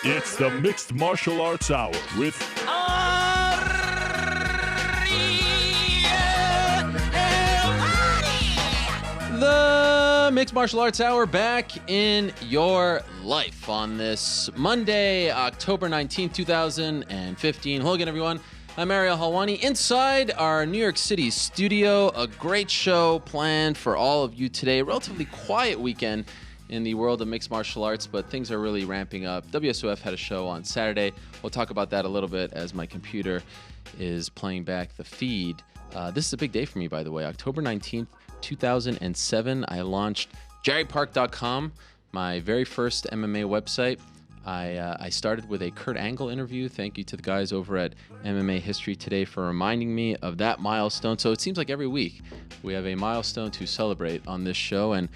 It's the Mixed Martial Arts Hour with the Mixed Martial Arts Hour back in your life on this Monday, October 19th, 2015. Hello again, everyone. I'm Ariel Halwani inside our New York City studio. A great show planned for all of you today. A relatively quiet weekend in the world of mixed martial arts, but things are really ramping up. WSOF had a show on Saturday. We'll talk about that a little bit as my computer is playing back the feed. This is a big day for me, by the way. October 19th, 2007, I launched jerrypark.com, my very first MMA website. I started with a Kurt Angle interview. Thank you to the guys over at MMA History Today for reminding me of that milestone. So it seems like every week we have a milestone to celebrate on this show, and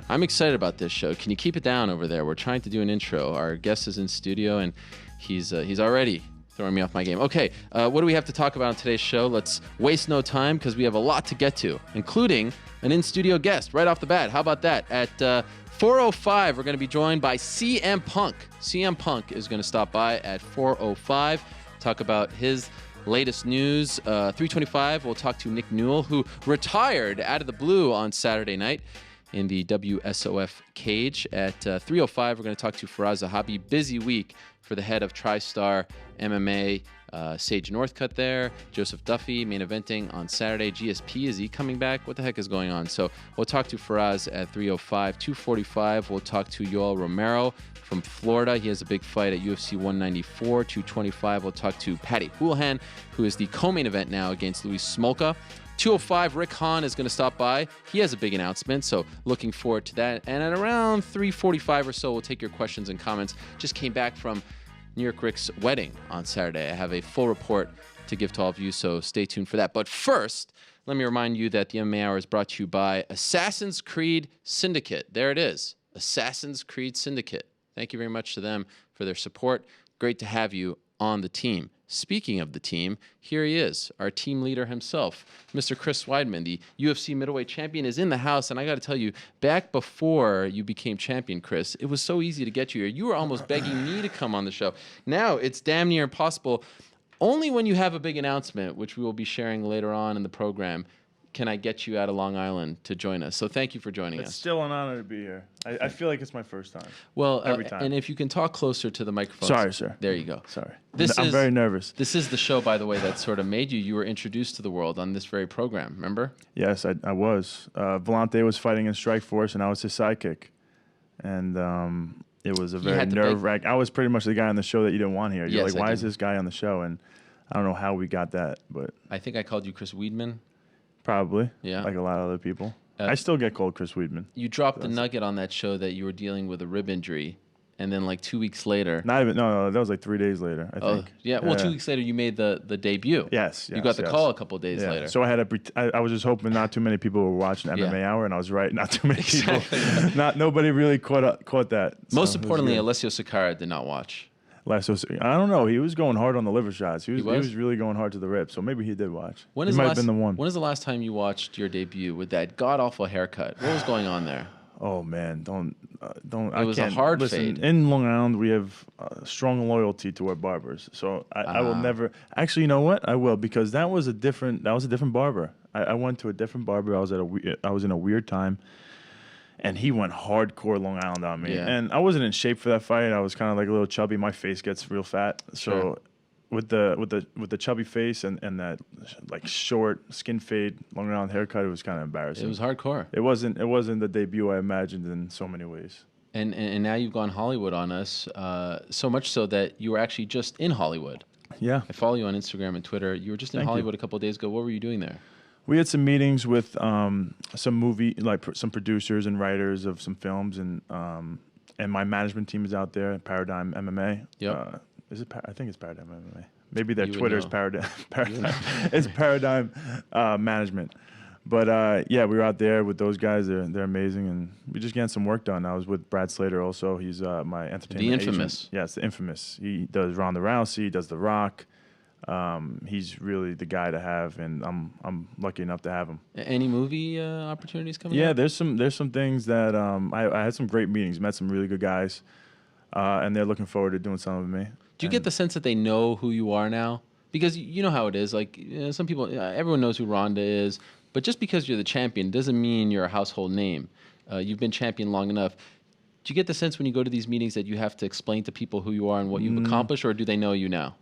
I'm excited about this show. Can you keep it down over there? We're trying to do an intro. Our guest is in studio, and he's already throwing me off my game. Okay, what do we have to talk about on today's show? Let's waste no time because we have a lot to get to, including an in-studio guest right off the bat. How about that? At 4:05, we're going to be joined by CM Punk. CM Punk is going to stop by at 4:05, talk about his latest news. 3:25, we'll talk to Nick Newell, who retired out of the blue on Saturday night in the WSOF cage. At 3:05, we're going to talk to Firas Zahabi. Busy week for the head of TriStar MMA, Sage Northcutt there. Joseph Duffy main eventing on Saturday. GSP, is he coming back? What the heck is going on? So we'll talk to Firas at 3:05. 2:45, we'll talk to Yoel Romero from Florida. He has a big fight at UFC 194. 2:25, we'll talk to Paddy Holohan, who is the co-main event now against Luis Smolka. 2:05, Rick Hawn is going to stop by. He has a big announcement, so looking forward to that. And at around 3:45 or so, we'll take your questions and comments. Just came back from New York Rick's wedding on Saturday. I have a full report to give to all of you, so stay tuned for that. But first, let me remind you that the MMA Hour is brought to you by Assassin's Creed Syndicate. There it is, Assassin's Creed Syndicate. Thank you very much to them for their support. Great to have you on the team. Speaking of the team, here he is, our team leader himself, Mr. Chris Weidman, the UFC middleweight champion, is in the house. And I got to tell you, back before you became champion, Chris, it was so easy to get you here. You were almost begging me to come on the show. Now it's damn near impossible. Only when you have a big announcement, which we will be sharing later on in the program, can I get you out of Long Island to join us. So thank you for joining us. It's still an honor to be here. I feel like it's my first time. Well, every time. And if you can talk closer to the microphone. Sorry, sir. There you go. Sorry. I'm very nervous. This is the show, by the way, that sort of made you. You were introduced to the world on this very program, remember? Yes, I was. Volante was fighting in Strikeforce, and I was his sidekick. And it was a very nerve-wracking. I was pretty much the guy on the show that you didn't want here. You're like, why is this guy on the show? And I don't know how we got that, but I think I called you Chris Weidman. Probably. Yeah. Like a lot of other people. I still get called Chris Weidman. You dropped the nugget on that show that you were dealing with a rib injury, and then like 2 weeks later. No, that was like 3 days later, I think. Yeah. Well, 2 weeks later you made the debut. Yes. You got the call a couple of days later. So I was just hoping not too many people were watching MMA Hour, and I was right. Not too many people. Nobody really caught that. Most importantly, Alessio Sakara did not watch. I don't know. He was going hard on the liver shots. He was really going hard to the rip. So maybe he did watch. He might have been the one. When was the last time you watched your debut with that god awful haircut? What was going on there? Oh man, don't. It was a hard fade. In Long Island, we have strong loyalty to our barbers. So I will never. Actually, you know what? I will, because that was a different barber. I went to a different barber. I was in a weird time. And he went hardcore Long Island on me. Yeah. And I wasn't in shape for that fight. I was kind of like a little chubby. My face gets real fat. So with the chubby face and that like short skin fade Long Island haircut, it was kind of embarrassing. It was hardcore. It wasn't the debut I imagined in so many ways. And now you've gone Hollywood on us, so much so that you were actually just in Hollywood. Yeah. I follow you on Instagram and Twitter. You were just in Hollywood a couple of days ago. What were you doing there? We had some meetings with some producers and writers of some films, and my management team is out there. Paradigm MMA. Yep. I think it's Paradigm MMA. Maybe their Twitter is Paradigm. It's Paradigm Management. But we were out there with those guys. They're amazing, and we just getting some work done. I was with Brad Slater also. He's my entertainment The infamous. agent. Yes, the infamous. He does Ronda Rousey. He does The Rock. He's really the guy to have, and I'm lucky enough to have him. Any movie opportunities coming up? Yeah, there's some things that I had some great meetings, met some really good guys. and they're looking forward to doing something with me. Do you get the sense that they know who you are now? Because you know how it is. Like some people, everyone knows who Ronda is, but just because you're the champion doesn't mean you're a household name. You've been champion long enough. Do you get the sense when you go to these meetings that you have to explain to people who you are and what you've accomplished, or do they know you now?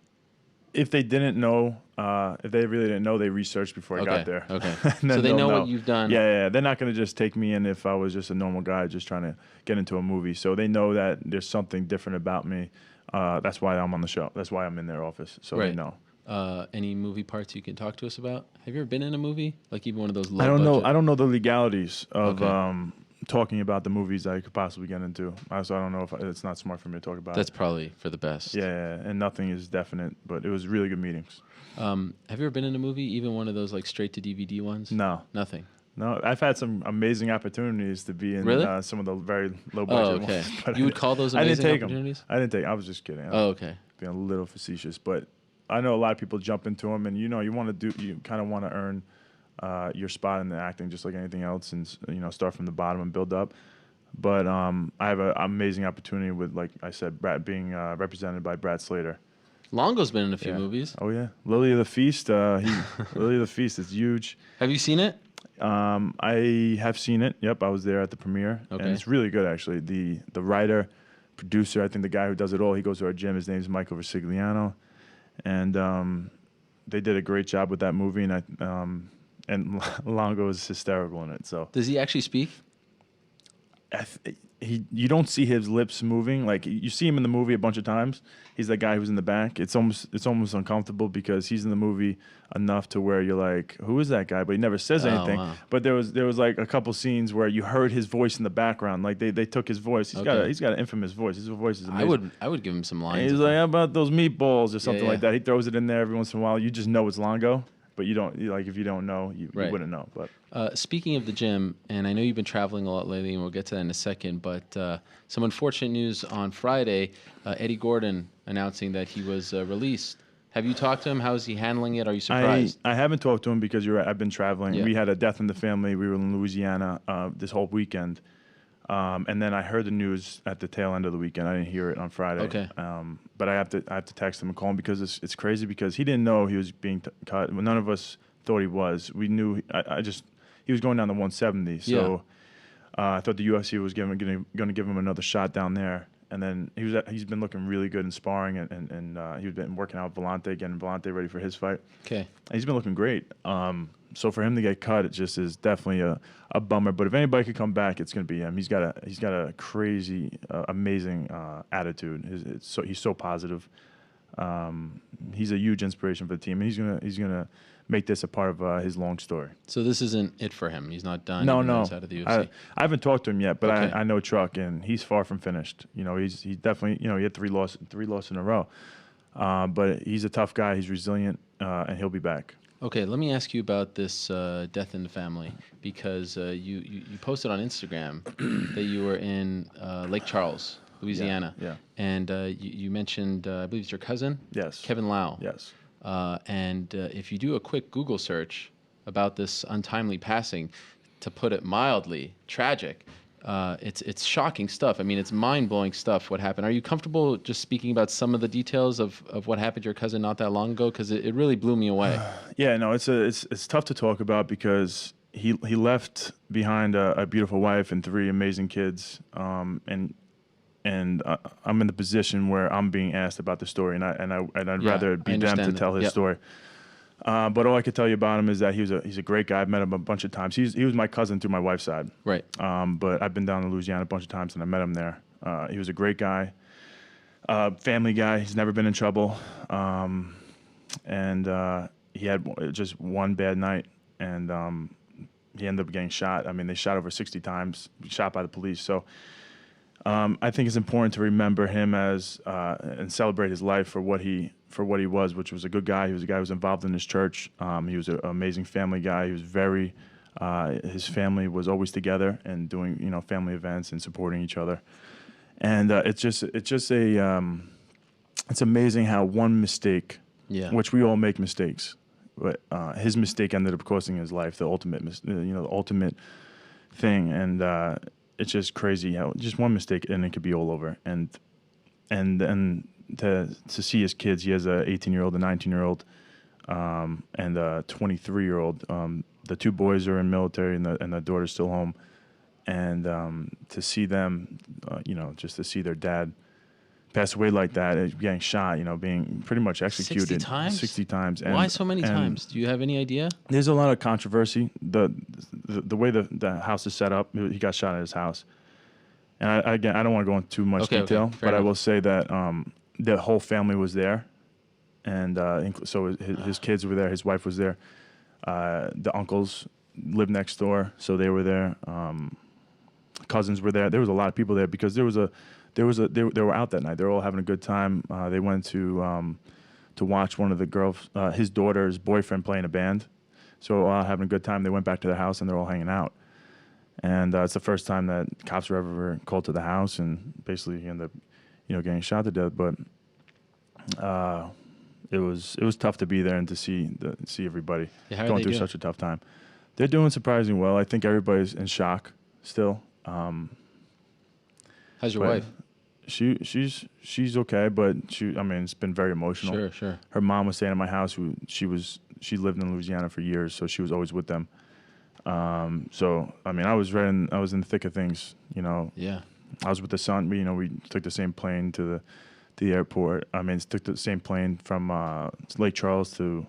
If they didn't know, if they really didn't know, they researched before I got there. Okay. So they know what you've done. Yeah. They're not going to just take me in if I was just a normal guy just trying to get into a movie. So they know that there's something different about me. That's why I'm on the show. That's why I'm in their office. So they know. Any movie parts you can talk to us about? Have you ever been in a movie? Like even one of those low I don't budget? know. I don't know the legalities of talking about the movies that I could possibly get into. So I don't know if it's not smart for me to talk about. That's probably for the best. Yeah, and nothing is definite, but it was really good meetings. Have you ever been in a movie, even one of those like straight to DVD ones? No. Nothing. No, I've had some amazing opportunities to be in some of the very low budget ones. But you would call those amazing opportunities? I didn't take them. I was just kidding. Okay. Being a little facetious, but I know a lot of people jump into them, and you kind of want to earn your spot in the acting, just like anything else, and start from the bottom and build up. But I have an amazing opportunity with, like I said, Brad being represented by Brad Slater. Longo's been in a few movies. Oh yeah, Lily of the Feast. Lily of the Feast is huge. Have you seen it? I have seen it. Yep, I was there at the premiere, and it's really good actually. The writer, producer, I think the guy who does it all, he goes to our gym. His name's Michael Versigliano, and they did a great job with that movie, and Longo is hysterical in it. So does he actually speak? You don't see his lips moving. Like you see him in the movie a bunch of times. He's that guy who's in the back. It's almost uncomfortable because he's in the movie enough to where you're like, who is that guy? But he never says anything. Wow. But there was like a couple scenes where you heard his voice in the background. Like they took his voice. He's got an infamous voice. His voice is amazing. I would give him some lines. And he's like, how about those meatballs or something like that. He throws it in there every once in a while. You just know it's Longo. But you don't, like, if you don't know, you wouldn't know. But speaking of the gym, and I know you've been traveling a lot lately, and we'll get to that in a second, but some unfortunate news on Friday, Eddie Gordon announcing that he was released. Have you talked to him? How is he handling it? Are you surprised? I haven't talked to him because you're right. I've been traveling. Yeah. We had a death in the family. We were in Louisiana this whole weekend. And then I heard the news at the tail end of the weekend. I didn't hear it on Friday. Okay. But I have to text him and call him because it's crazy because he didn't know he was being cut. None of us thought he was. We knew. He was going down to 170. So I thought the UFC was going to give him another shot down there. And then he's been looking really good in sparring, and he's been working out with Vellante, getting Vellante ready for his fight. Okay. And he's been looking great. So for him to get cut, it just is definitely a bummer. But if anybody could come back, it's going to be him. He's got a crazy, amazing attitude. He's so positive. He's a huge inspiration for the team, and he's gonna make this a part of his long story. So this isn't it for him. He's not done. No. Out of the UFC. I haven't talked to him yet, but okay. I know Truck, and he's far from finished. He's definitely he had three losses in a row. But he's a tough guy. He's resilient, and he'll be back. Okay, let me ask you about this death in the family because you posted on Instagram that you were in Lake Charles, Louisiana. Yeah. And you mentioned, I believe it's your cousin? Yes. Kevin Lau. Yes. And if you do a quick Google search about this untimely passing, to put it mildly, tragic, it's shocking stuff. I mean, it's mind-blowing stuff what happened. Are you comfortable just speaking about some of the details of what happened to your cousin not that long ago? Because it really blew me away. Yeah, no, it's tough to talk about because he left behind a beautiful wife and 3 amazing kids, and I'm in the position where I'm being asked about the story, and I'd rather it be them to tell his story. But all I could tell you about him is that he's a great guy. I've met him a bunch of times. He was my cousin through my wife's side. Right. But I've been down to Louisiana a bunch of times, and I met him there. He was a great guy, family guy. He's never been in trouble. And he had just one bad night, and he ended up getting shot. I mean, they shot over 60 times, shot by the police. So I think it's important to remember him as and celebrate his life for what he was, which was a good guy. He was a guy who was involved in his church. He was an amazing family guy. He was very his family was always together and doing family events and supporting each other. And it's amazing how one mistake, which we all make mistakes, but his mistake ended up costing his life, the ultimate thing. And it's just crazy how just one mistake and it could be all over. And and then to see his kids, he has a 18-year-old, a 19-year-old, and a 23-year-old. The two boys are in military, and the daughter's still home. And to see them, just to see their dad pass away like that, getting shot, being pretty much executed 60 times. 60 times. And, why so many times? Do you have any idea? There's a lot of controversy. The way the house is set up, he got shot at his house. And I don't want to go into too much detail, but enough. I will say that the whole family was there, and so his kids were there, his wife was there, the uncles lived next door, so they were there. Cousins were there. There was a lot of people there because they were out that night. They were all having a good time. They went to watch one of the girls, his daughter's boyfriend, playing a band. So having a good time. They went back to their house and they're all hanging out. And it's the first time that cops were ever called to the house, and basically he ended up, getting shot to death. But it was tough to be there and to see everybody going through such a tough time. They're doing surprisingly well. I think everybody's in shock still. How's your wife? She's okay, but it's been very emotional. Sure. Her mom was staying at my house. She lived in Louisiana for years, so she was always with them. So I was in the thick of things. Yeah. I was with the son. We took the same plane to the airport. Took the same plane from Lake Charles to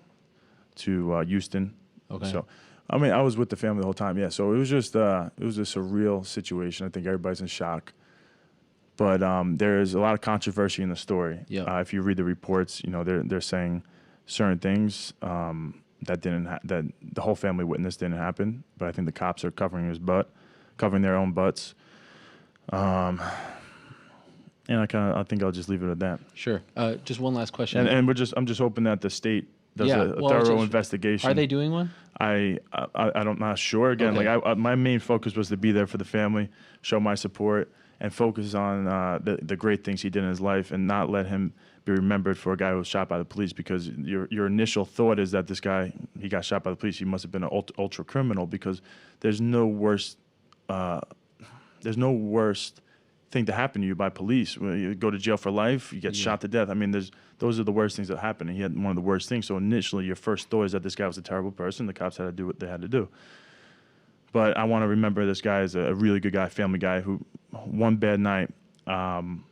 Houston. Okay. So. I was with the family the whole time, yeah. So it was just a surreal situation. I think everybody's in shock, but there's a lot of controversy in the story. Yeah. If you read the reports, they're saying certain things that the whole family witnessed didn't happen. But I think the cops are covering their own butts. And I think I'll just leave it at that. Sure. Just one last question. And I'm just hoping that the state does a thorough investigation. Are they doing one? I'm not sure. Again, okay. My main focus was to be there for the family, show my support, and focus on the great things he did in his life, and not let him be remembered for a guy who was shot by the police. Because your initial thought is that this guy, he got shot by the police, he must have been an ultra criminal, because there's no worse thing to happen to you by police. When you go to jail for life, you get shot to death. Those are the worst things that happen. And he had one of the worst things. So initially, your first thought is that this guy was a terrible person. The cops had to do what they had to do. But I want to remember this guy as a really good guy, family guy, who one bad night, one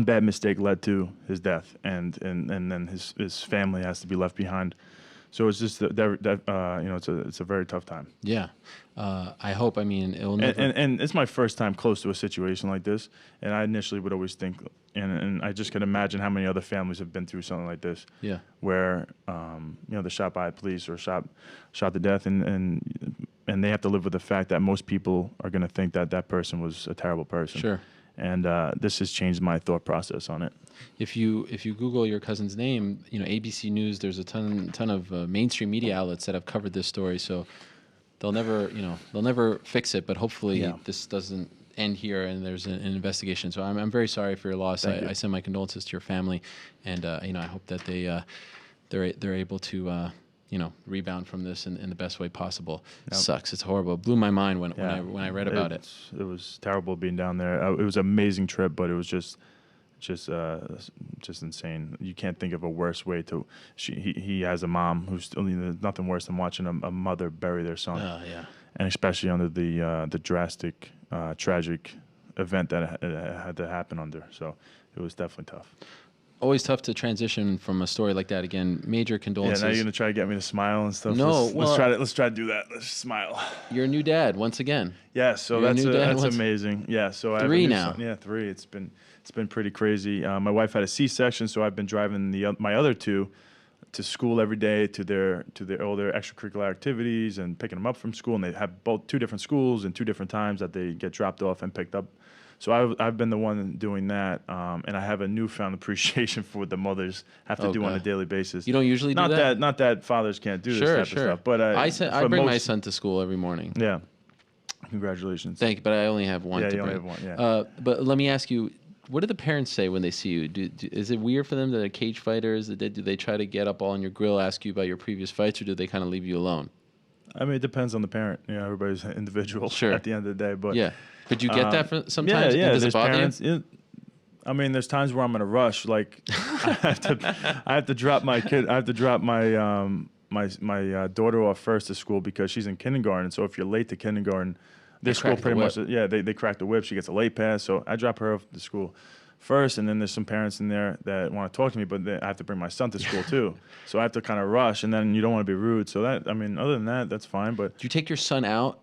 bad mistake led to his death, and then his family has to be left behind. So it's just it's a very tough time. Yeah, I hope. It'll never. And it's my first time close to a situation like this, and I initially would always think, and I just can imagine how many other families have been through something like this. Yeah. Where they're shot by police or shot to death, and they have to live with the fact that most people are going to think that person was a terrible person. Sure. And this has changed my thought process on it. If you Google your cousin's name, ABC News, there's a ton of mainstream media outlets that have covered this story. So they'll never fix it, but hopefully this doesn't end here and there's an investigation. So I'm very sorry for your loss. I send my condolences to your family, and I hope that they're able to rebound from this in the best way possible. Yep. Sucks. It's horrible. It blew my mind when I read about it. It was terrible being down there. It was an amazing trip, but it was just insane. You can't think of a worse way to. He has a mom who's there's nothing worse than watching a mother bury their son. Yeah. And especially under the drastic, tragic event that had to happen under. So it was definitely tough. Always tough to transition from a story like that. Again, major condolences. Yeah, now you're gonna try to get me to smile and stuff. No, let's try to do that. Let's smile. You're a new dad once again. Yeah, so that's amazing. Yeah, so I have 3 now. Son. Yeah, 3. It's been pretty crazy. My wife had a C-section, so I've been driving my other 2 to school every day, to all their extracurricular activities, and picking them up from school. And they have 2 different schools and 2 different times that they get dropped off and picked up. So I've been the one doing that, and I have a newfound appreciation for what the mothers have to do on a daily basis. You don't usually do that? Not that fathers can't do this type of stuff, but I bring my son to school every morning. Yeah, congratulations. Thank you, but I only have one to bring. Yeah, you only have one. Yeah. But let me ask you, what do the parents say when they see you? Is it weird for them that they're cage fighters? Do they try to get up on your grill, ask you about your previous fights, or do they kind of leave you alone? It depends on the parent. Everybody's individual at the end of the day. But yeah. Could you get that sometimes? Yeah. Does it bother parents, you? I mean, there's times where I'm in a rush. Like I have to drop my kid. I have to drop my my daughter off first to school because she's in kindergarten. So if you're late to kindergarten, this school pretty much they crack the whip. She gets a late pass. So I drop her off to school first, and then there's some parents in there that want to talk to me, but I have to bring my son to school too. So I have to kind of rush, and then you don't want to be rude. So that, I mean, other than that, that's fine. But do you take your son out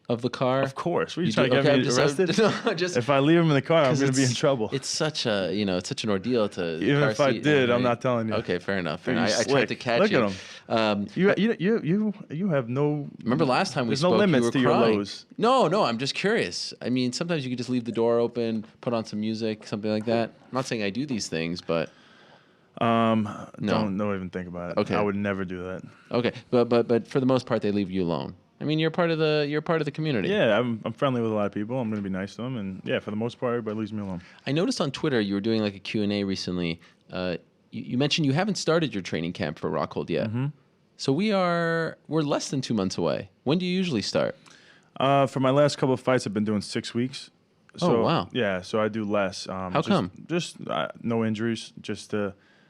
of the car? Of course. What are you trying to get me arrested? If I leave him in the car, I'm going to be in trouble. It's such a, it's such an ordeal to. Even if I did, I'm not telling you. Okay, fair enough. And I tried to catch you. Look at him. You have no. Remember last time we spoke, no limits to crying. Your lows. No, I'm just curious. I mean, sometimes you could just leave the door open, put on some music, something like that. I'm not saying I do these things, but. No. Don't even think about it. Okay. I would never do that. Okay, but for the most part, they leave you alone. I mean, you're part of the community. Yeah, I'm friendly with a lot of people. I'm going to be nice to them, and yeah, for the most part, everybody leaves me alone. I noticed on Twitter you were doing like a Q&A recently. You mentioned you haven't started your training camp for Rockhold yet. Mm-hmm. So we're less than 2 months away. When do you usually start? For my last couple of fights, I've been doing 6 weeks. So, oh wow! Yeah, so I do less. How come? Just no injuries.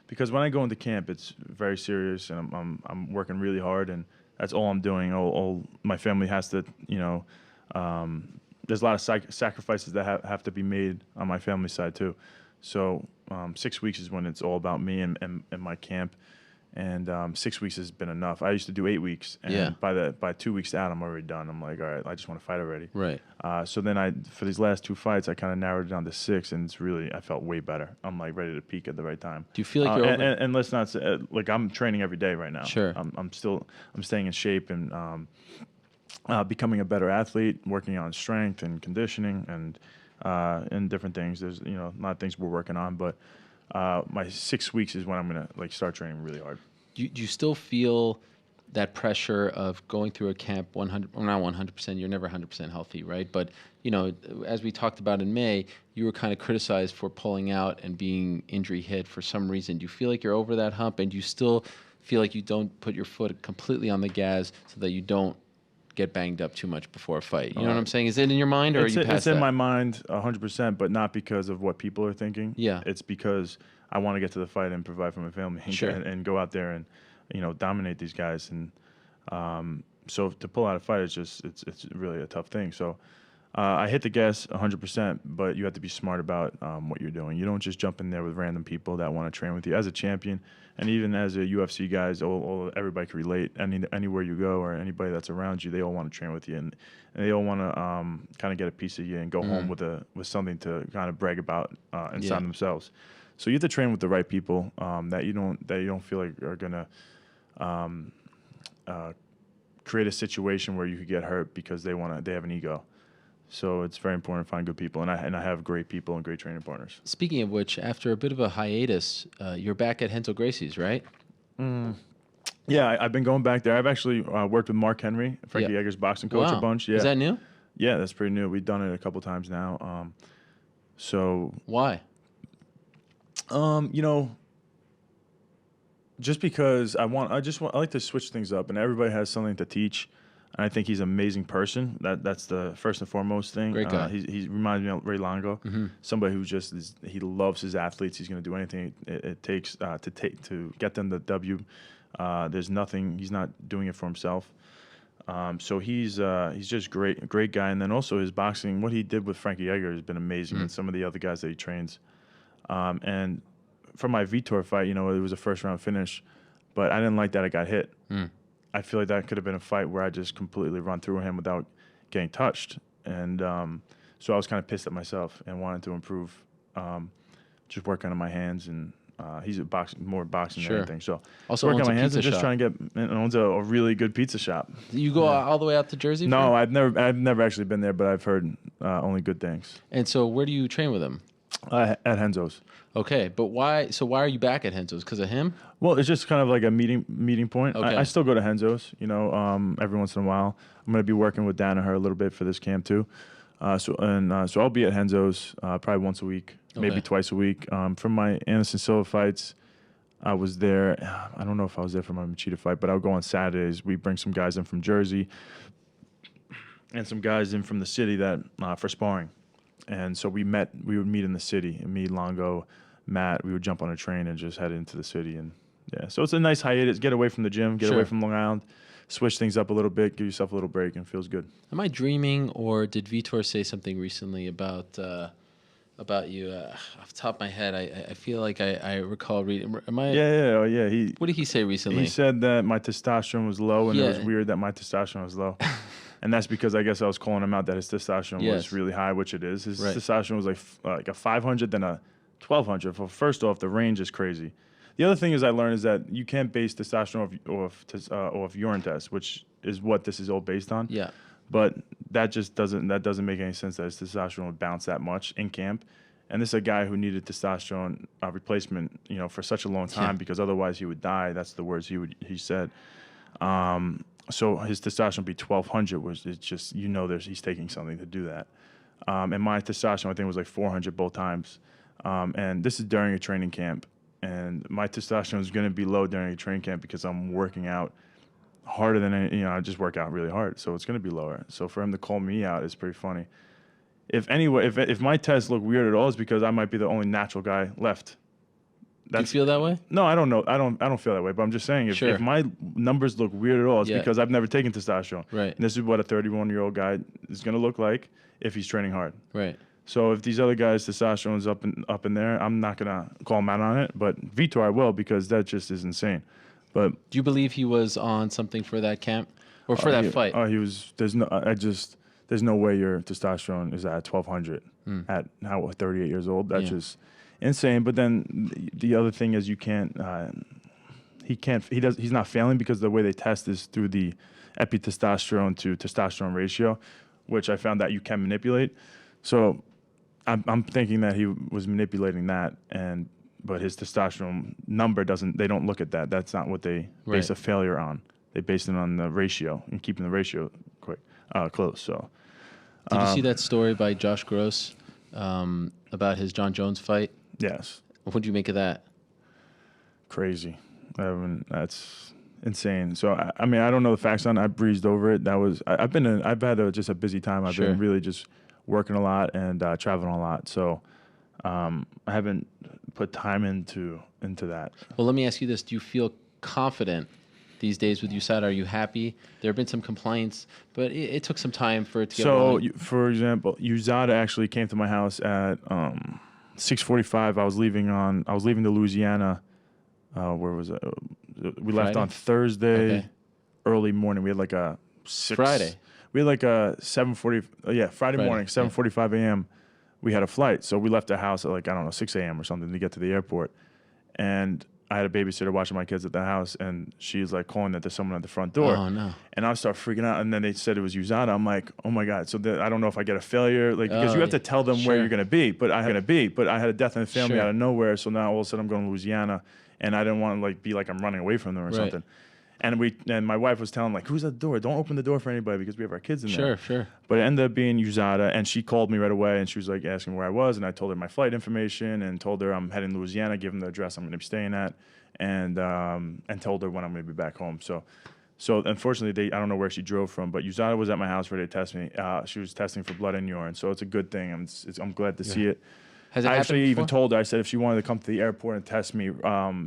Because when I go into camp, it's very serious, and I'm working really hard, and that's all I'm doing. All my family has to, there's a lot of sacrifices that have to be made on my family side too. So 6 weeks is when it's all about me and my camp, and 6 weeks has been enough. I used to do 8 weeks, and by 2 weeks out, I'm already done. I'm like, all right, I just want to fight already. Right. So then for these last 2 fights, I kind of narrowed it down to 6, and I felt way better. I'm like ready to peak at the right time. Do you feel like you're over? And let's not say, like I'm training every day right now. Sure. I'm staying in shape and becoming a better athlete, working on strength and conditioning and different things. There's a lot of things we're working on, but my 6 weeks is when I'm gonna start training really hard. Do you still feel that pressure of going through a camp 100, well, not 100%, you're never 100% healthy, right? But, as we talked about in May, you were kind of criticized for pulling out and being injury hit for some reason. Do you feel like you're over that hump, and do you still feel like you don't put your foot completely on the gas so that you don't get banged up too much before a fight? You know what I'm saying? Is it in your mind, or are you past It's in my mind 100%, but not because of what people are thinking. Yeah. It's because I want to get to the fight and provide for my family and go out there and dominate these guys. And so to pull out a fight, it's really a tough thing. So I hit the gas 100%, but you have to be smart about what you're doing. You don't just jump in there with random people that want to train with you. As a champion, and even as a UFC guys, everybody can relate. Anywhere you go or anybody that's around you, they all want to train with you, and they all want to kind of get a piece of you and go home with something to kind of brag about inside themselves. So you have to train with the right people that you don't feel like are gonna create a situation where you could get hurt because they have an ego. So it's very important to find good people, and I have great people and great training partners. Speaking of which, after a bit of a hiatus, you're back at Renzo Gracie's, right? Yeah, I've been going back there. I've actually worked with Mark Henry, Frankie Edgar's boxing coach, a bunch. Yeah. Is that new? Yeah, that's pretty new. We've done it a couple times now. So why? Just because I like to switch things up, and everybody has something to teach. And I think he's an amazing person. That's the first and foremost thing. Great guy. He reminds me of Ray Longo, somebody who he loves his athletes. He's going to do anything it takes to get them the W. There's nothing. He's not doing it for himself. So he's just great guy. And then also his boxing, what he did with Frankie Edgar has been amazing, and some of the other guys that he trains. And for my Vitor fight, it was a first round finish, but I didn't like that I got hit. I feel like that could have been a fight where I just completely run through him without getting touched. And so I was kind of pissed at myself and wanted to improve, just working on my hands. And he's more boxing than anything. So also working on my hands and shop. just trying to get owns a really good pizza shop. You go all the way out to Jersey? No, I've never actually been there, but I've heard only good things. And so where do you train with him? At Renzo's. Okay, but why? So why are you back at Renzo's? Because of him? Well, it's just kind of like a meeting point. Okay. I still go to Renzo's, every once in a while. I'm going to be working with Danaher a little bit for this camp too. So I'll be at Renzo's probably once a week, maybe twice a week. For my Anderson Silva fights, I was there. I don't know if I was there for my Machida fight, but I'll go on Saturdays. We bring some guys in from Jersey and some guys in from the city that for sparring. And so we would meet in the city, and me, Longo, Matt, we would jump on a train and just head into the city. And yeah, so it's a nice hiatus. Get away from the gym, get away from Long Island, switch things up a little bit, give yourself a little break, and it feels good. Am I dreaming, or did Vitor say something recently about you? Off the top of my head, I feel like I recall reading. Am I? Yeah. What did he say recently? He said that my testosterone was low, and it was weird that my testosterone was low. And that's because I guess I was calling him out that his testosterone was really high, which it is. His testosterone was like a 500, then a 1200. Well, first off, the range is crazy. The other thing I learned is that you can't base testosterone off urine tests, which is what this is all based on. Yeah. But that doesn't make any sense that his testosterone would bounce that much in camp. And this is a guy who needed testosterone replacement, for such a long time because otherwise he would die. That's the words he said. So his testosterone would be 1200, which is just he's taking something to do that. And my testosterone I think was like 400 both times. And this is during a training camp. And my testosterone is going to be low during a training camp because I'm working out harder than I just work out really hard, so it's going to be lower. So for him to call me out is pretty funny. If my tests look weird at all, it's because I might be the only natural guy left. Do you feel that way? No, I don't know. I don't feel that way. But I'm just saying, if my numbers look weird at all, it's because I've never taken testosterone. Right. And this is what a 31-year-old guy is going to look like if he's training hard. Right. So if these other guys' testosterone's up in there, I'm not gonna call him out on it. But Vitor, I will, because that just is insane. But do you believe he was on something for that camp or for that fight? He was. There's no way your testosterone is at 1200 at 38 years old. That's just insane. But then the other thing is he's not failing because the way they test is through the epitestosterone to testosterone ratio, which I found that you can manipulate. So I'm thinking that he was manipulating that, but his testosterone number they don't look at that. That's not what they base a failure on. They base it on the ratio and keeping the ratio close. So, did you see that story by Josh Gross about his John Jones fight? Yes. What did you make of that? Crazy. That's insane. So I don't know the facts on it. I breezed over it. I've had just a busy time. I've been really just working a lot and traveling a lot. So I haven't put time into that. Well, let me ask you this. Do you feel confident these days with USADA? Are you happy? There have been some complaints, but it took some time for it to get rolling. So, for example, USADA actually came to my house at 6:45. I was leaving to Louisiana. Where was it? We left on Thursday early morning. We had like a Friday. We had like a 7:40. Friday morning, 7:45 a.m. We had a flight, so we left the house at 6 a.m. or something to get to the airport. And I had a babysitter watching my kids at the house, and she's like calling that there's someone at the front door. Oh no! And I start freaking out. And then they said it was USADA. I'm like, oh my god! So I don't know if I get a failure, because you have to tell them where you're gonna be. But I had a death in the family out of nowhere. So now all of a sudden I'm going to Louisiana, and I didn't want to be like I'm running away from them or something. And my wife was telling who's at the door? Don't open the door for anybody because we have our kids in there. Sure. But it ended up being USADA, and she called me right away, and she was asking where I was, and I told her my flight information, and told her I'm heading to Louisiana, give them the address I'm going to be staying at, and told her when I'm going to be back home. So unfortunately, I don't know where she drove from, but USADA was at my house ready to test me. She was testing for blood and urine, so it's a good thing. I'm glad to see it. I actually even told her, I said if she wanted to come to the airport and test me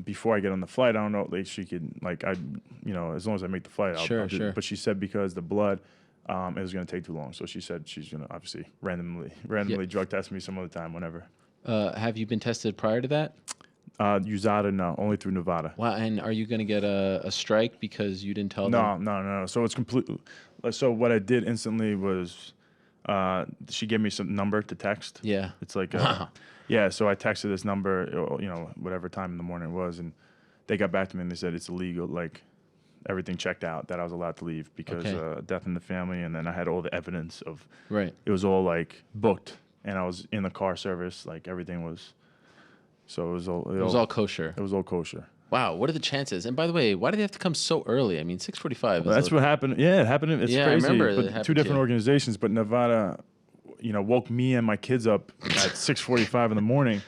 before I get on the flight, I don't know, she could, as long as I make the flight, I'll do it. But she said because the blood, it was going to take too long. So she said she's going to obviously randomly drug test me some other time, whenever. Have you been tested prior to that? USADA, no, only through Nevada. Wow, and are you going to get a strike because you didn't tell them? No. So it's completely. So what I did instantly was, she gave me some number to text. Yeah. It's like, so I texted this number, whatever time in the morning it was, and they got back to me and they said it's illegal, everything checked out, that I was allowed to leave because death in the family, and then I had all the evidence of, it was all booked, and I was in the car service, everything was, so it was all kosher. It was all kosher. Wow, what are the chances? And by the way, why do they have to come so early? 6:45. That's what happened. Yeah, it happened. It's crazy. I remember. But two different organizations, but Nevada, woke me and my kids up at 6:45 in the morning.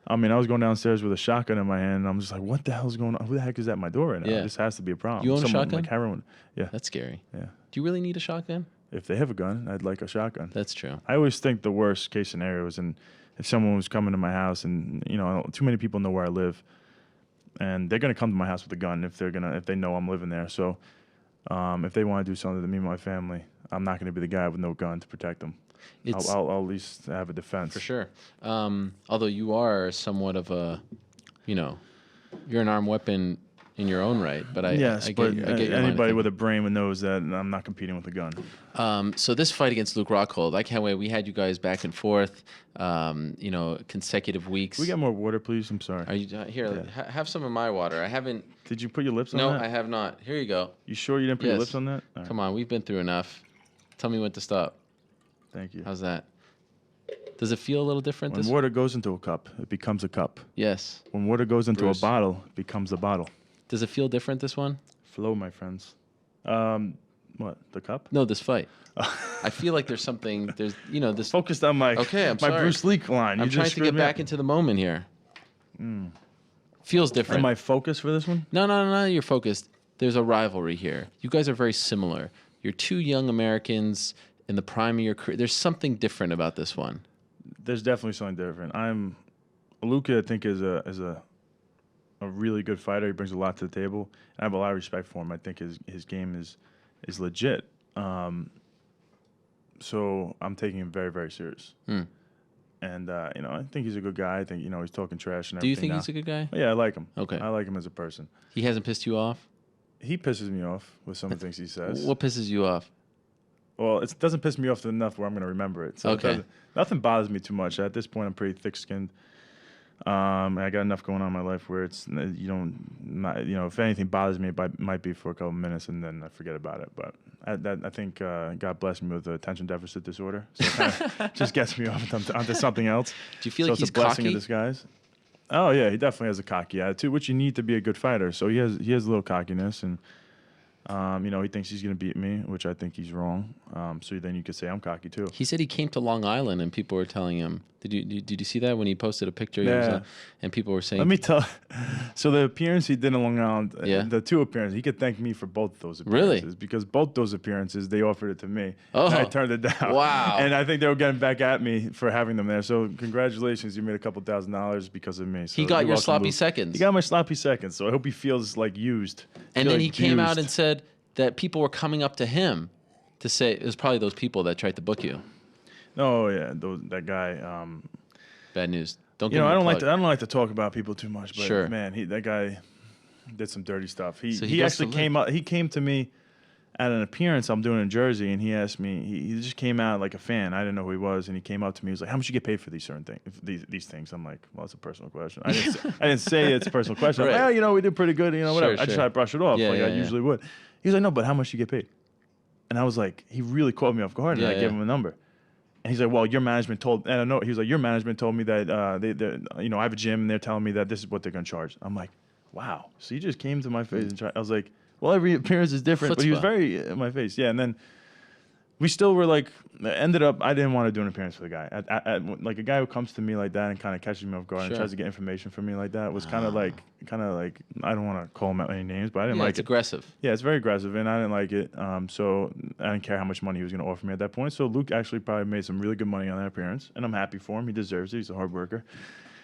I was going downstairs with a shotgun in my hand, and I'm just like, what the hell's going on? Who the heck is at my door right now? Yeah. This has to be a problem. You own a Someone shotgun? like heroin. Yeah. That's scary. Yeah. Do you really need a shotgun? if they have a gun, I'd like a shotgun. That's true. I always think the worst case scenario is if someone was coming to my house and too many people know where I live, and they're gonna come to my house with a gun if they know I'm living there. So if they want to do something to me and my family, I'm not gonna be the guy with no gun to protect them. I'll at least have a defense. For sure. Although you are somewhat of a, you're an armed weapon in your own right, but I get anybody with a brain knows that I'm not competing with a gun. So this fight against Luke Rockhold, I can't wait. We had you guys back and forth, consecutive weeks. Can we get more water, please? I'm sorry. Are you here? Yeah. Have some of my water. I haven't. Did you put your lips on that? that? No, I have not. Here you go. You sure you didn't put your lips on that? All right. Come on, we've been through enough. Tell me when to stop. Thank you. How's that? Does it feel a little different? When water goes into a cup, it becomes a cup. Yes. When water goes into a bottle, it becomes a bottle. Does it feel different, this one? Flow, my friends. What, the cup? No, this fight. I feel like there's something, this. Focused on my Bruce Lee line. I'm trying to get back into the moment here. Feels different. Am I focused for this one? No, you're focused. There's a rivalry here. You guys are very similar. You're two young Americans in the prime of your career. There's something different about this one. There's definitely something different. Luka, I think, is a really good fighter. He brings a lot to the table. And I have a lot of respect for him. I think his game is legit. So I'm taking him very, very serious. And, I think he's a good guy. I think, he's talking trash and everything. Do you think he's a good guy? Yeah, I like him. Okay. I like him as a person. He hasn't pissed you off? He pisses me off with some of the things he says. What pisses you off? Well, it doesn't piss me off enough where I'm going to remember it. So nothing bothers me too much. At this point, I'm pretty thick-skinned. I got enough going on in my life where it's if anything bothers me, it might be for a couple of minutes and then I forget about it. But I think God blessed me with attention deficit disorder, so it kind of just gets me off onto something else. Do you feel like he's it's a blessing cocky? in disguise. Oh yeah, he definitely has a cocky attitude, which you need to be a good fighter. So he has a little cockiness and. He thinks he's going to beat me, which I think he's wrong. So then you could say I'm cocky too. He said he came to Long Island and people were telling him. Did you see that when he posted a picture? Yeah. And people were saying. Let me tell. So the appearance he did in Long Island, the two appearances, he could thank me for both those appearances. Really? Because both those appearances, they offered it to me. Oh. And I turned it down. Wow. And I think they were getting back at me for having them there. So congratulations, you made a couple $1,000s because of me. So he got your sloppy seconds. He got my sloppy seconds. So I hope he feels like used. And then he came out and said that people were coming up to him to say it was probably those people that tried to book you. Oh yeah, that guy. Bad news. I don't like to talk about people too much, but sure. Man, that guy did some dirty stuff. He actually came up. He came to me at an appearance I'm doing in Jersey, and he asked me. He just came out like a fan. I didn't know who he was, and he came up to me. He was like, "How much you get paid for these certain things? These things?" I'm like, "Well, it's a personal question." I didn't say it's a personal question. Right. I'm like, "Oh, we did pretty good. Whatever." Sure, I just tried to brush it off I usually would. He was like, "No, but how much you get paid?" And I was like, he really caught me off guard, and I gave him a number. And he's like, "Well, your management told," and I know he was like, "Your management told me that I have a gym, and they're telling me that this is what they're gonna charge." I'm like, "Wow!" So he just came to my face and tried. I was like, "Well, every appearance is different," but he was very in my face. Yeah, and then we still were like, ended up. I didn't want to do an appearance for the guy. Like a guy who comes to me like that and kind of catches me off guard and tries to get information from me like that was kind of like I don't want to call him out any names, but I didn't like it. It's aggressive. Yeah, it's very aggressive, and I didn't like it. So I didn't care how much money he was going to offer me at that point. So Luke actually probably made some really good money on that appearance, and I'm happy for him. He deserves it. He's a hard worker.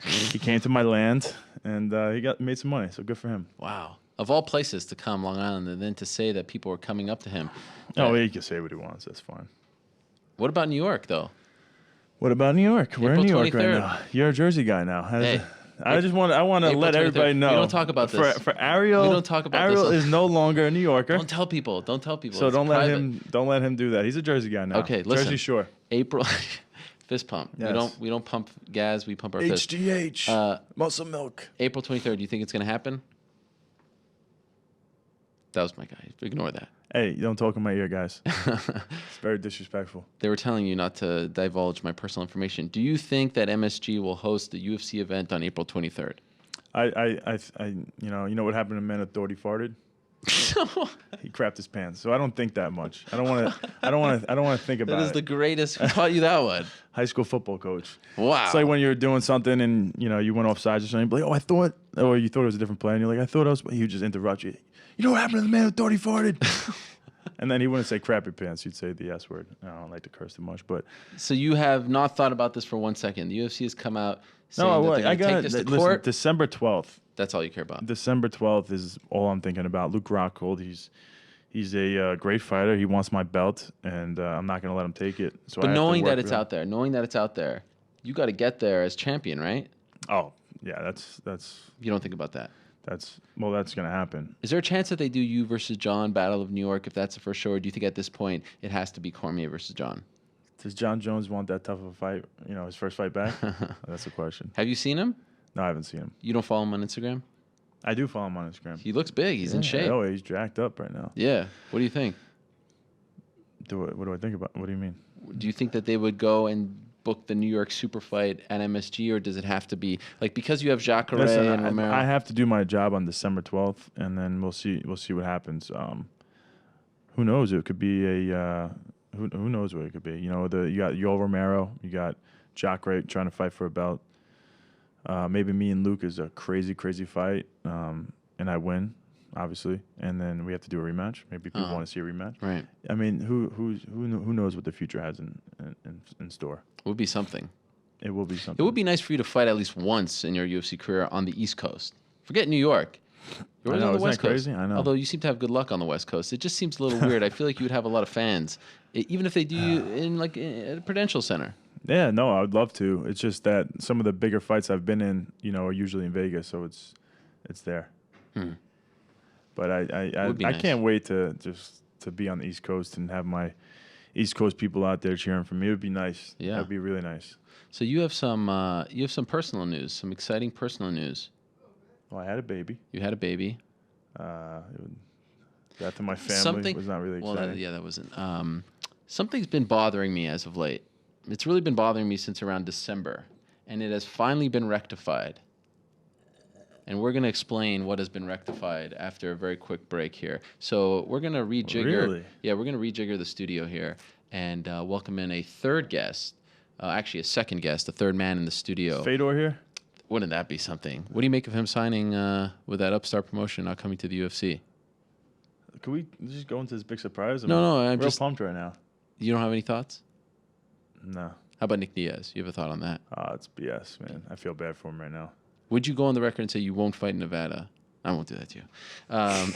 He came to my land, and he made some money. So good for him. Wow. Of all places to come, Long Island, and then to say that people were coming up to him. Oh, he can say what he wants. That's fine. What about New York, though? What about New York? We're in New York 23rd. right now. You're a Jersey guy now. I want to April let 23rd. everybody know. We don't talk about this. For Ariel, We don't talk about Ariel this. is no longer a New Yorker. Don't tell people. So It's don't private. let him do that. He's a Jersey guy now. Okay, listen. Jersey Shore. April fist pump. Yes. We don't pump gas. We pump our fist. HGH. Muscle milk. April 23rd. Do you think it's going to happen? That was my guy. Ignore that. Hey, you don't talk in my ear, guys. It's very disrespectful. They were telling you not to divulge my personal information. Do you think that MSG will host the UFC event on April 23rd? You know what happened to Man Authority farted? He crapped his pants. So I don't think that much. I don't want to think about it. That is the greatest. Who taught you that one? High school football coach. Wow. It's like when you're doing something and you went off sides or something. You're like, or you thought it was a different play, and you're like, I thought it was. He would just interrupt you. You know what happened to the Man Authority farted? And then he wouldn't say crappy pants. He'd say the S word. I don't like to curse too much, but. So you have not thought about this for 1 second. The UFC has come out saying No, that they're going to take this to court. Listen, December 12th. That's all you care about. December 12th is all I'm thinking about. Luke Rockhold, he's a great fighter. He wants my belt, and I'm not going to let him take it. So but knowing that it's out there, you got to get there as champion, right? Oh, yeah, that's. You don't think about that. That's going to happen. Is there a chance that they do you versus John, Battle of New York, if that's for sure? Or do you think at this point it has to be Cormier versus John? Does John Jones want that tough of a fight? His first fight back? That's the question. Have you seen him? No, I haven't seen him. You don't follow him on Instagram? I do follow him on Instagram. He looks big. He's in shape. Oh, he's jacked up right now. Yeah. What do you think? What do I think about? What do you mean? Do you think that they would go and book the New York super fight at MSG, or does it have to be like because you have Jacare and Romero? I have to do my job on December 12th, and then we'll see what happens. Who knows? It could be a who knows what it could be. You got Yoel Romero, you got Jacare trying to fight for a belt. Maybe me and Luke is a crazy fight, and I win, obviously, and then we have to do a rematch. Maybe people want to see a rematch. Right. I mean, who knows what the future has in store? It would be something. It will be something. It would be nice for you to fight at least once in your UFC career on the East Coast. Forget New York. You're always on the West Coast. Crazy? I know. Although you seem to have good luck on the West Coast. It just seems a little weird. I feel like you would have a lot of fans, even if they do you in at a Prudential Center. Yeah, no, I would love to. It's just that some of the bigger fights I've been in, are usually in Vegas, so it's there. But I nice. can't wait to be on the East Coast and have my East Coast people out there cheering for me. It would be nice. Yeah, that'd be really nice. So you have some personal news, some exciting personal news. Well, I had a baby. You had a baby. That to my family was not really exciting. Well, that wasn't. Something's been bothering me as of late. It's really been bothering me since around December, and it has finally been rectified. And we're going to explain what has been rectified after a very quick break here. So we're going to rejigger. Really? Yeah, we're going to rejigger the studio here and welcome in a third guest, actually a second guest, a third man in the studio. Is Fedor here? Wouldn't that be something? What do you make of him signing with that upstart promotion, not coming to the UFC? Can we just go into this big surprise? I'm real pumped right now. You don't have any thoughts? No. How about Nick Diaz? You have a thought on that? It's BS, man. I feel bad for him right now. Would you go on the record and say you won't fight in Nevada? I won't do that to you. I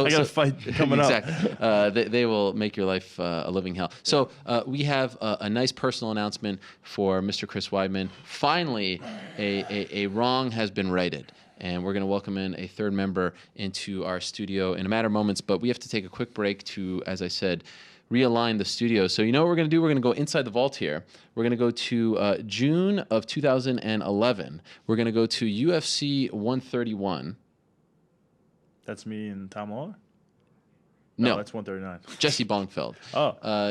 got a fight coming up. Exactly. They will make your life a living hell. So we have a nice personal announcement for Mr. Chris Weidman. Finally, a wrong has been righted. And we're going to welcome in a third member into our studio in a matter of moments. But we have to take a quick break to, as I said, realign the studio. So you know what we're going to do? We're going to go inside the vault here. We're going to go to June of 2011. We're going to go to UFC 131. That's me and Tom Lawler? No, that's 139. Jesse Bongfeld.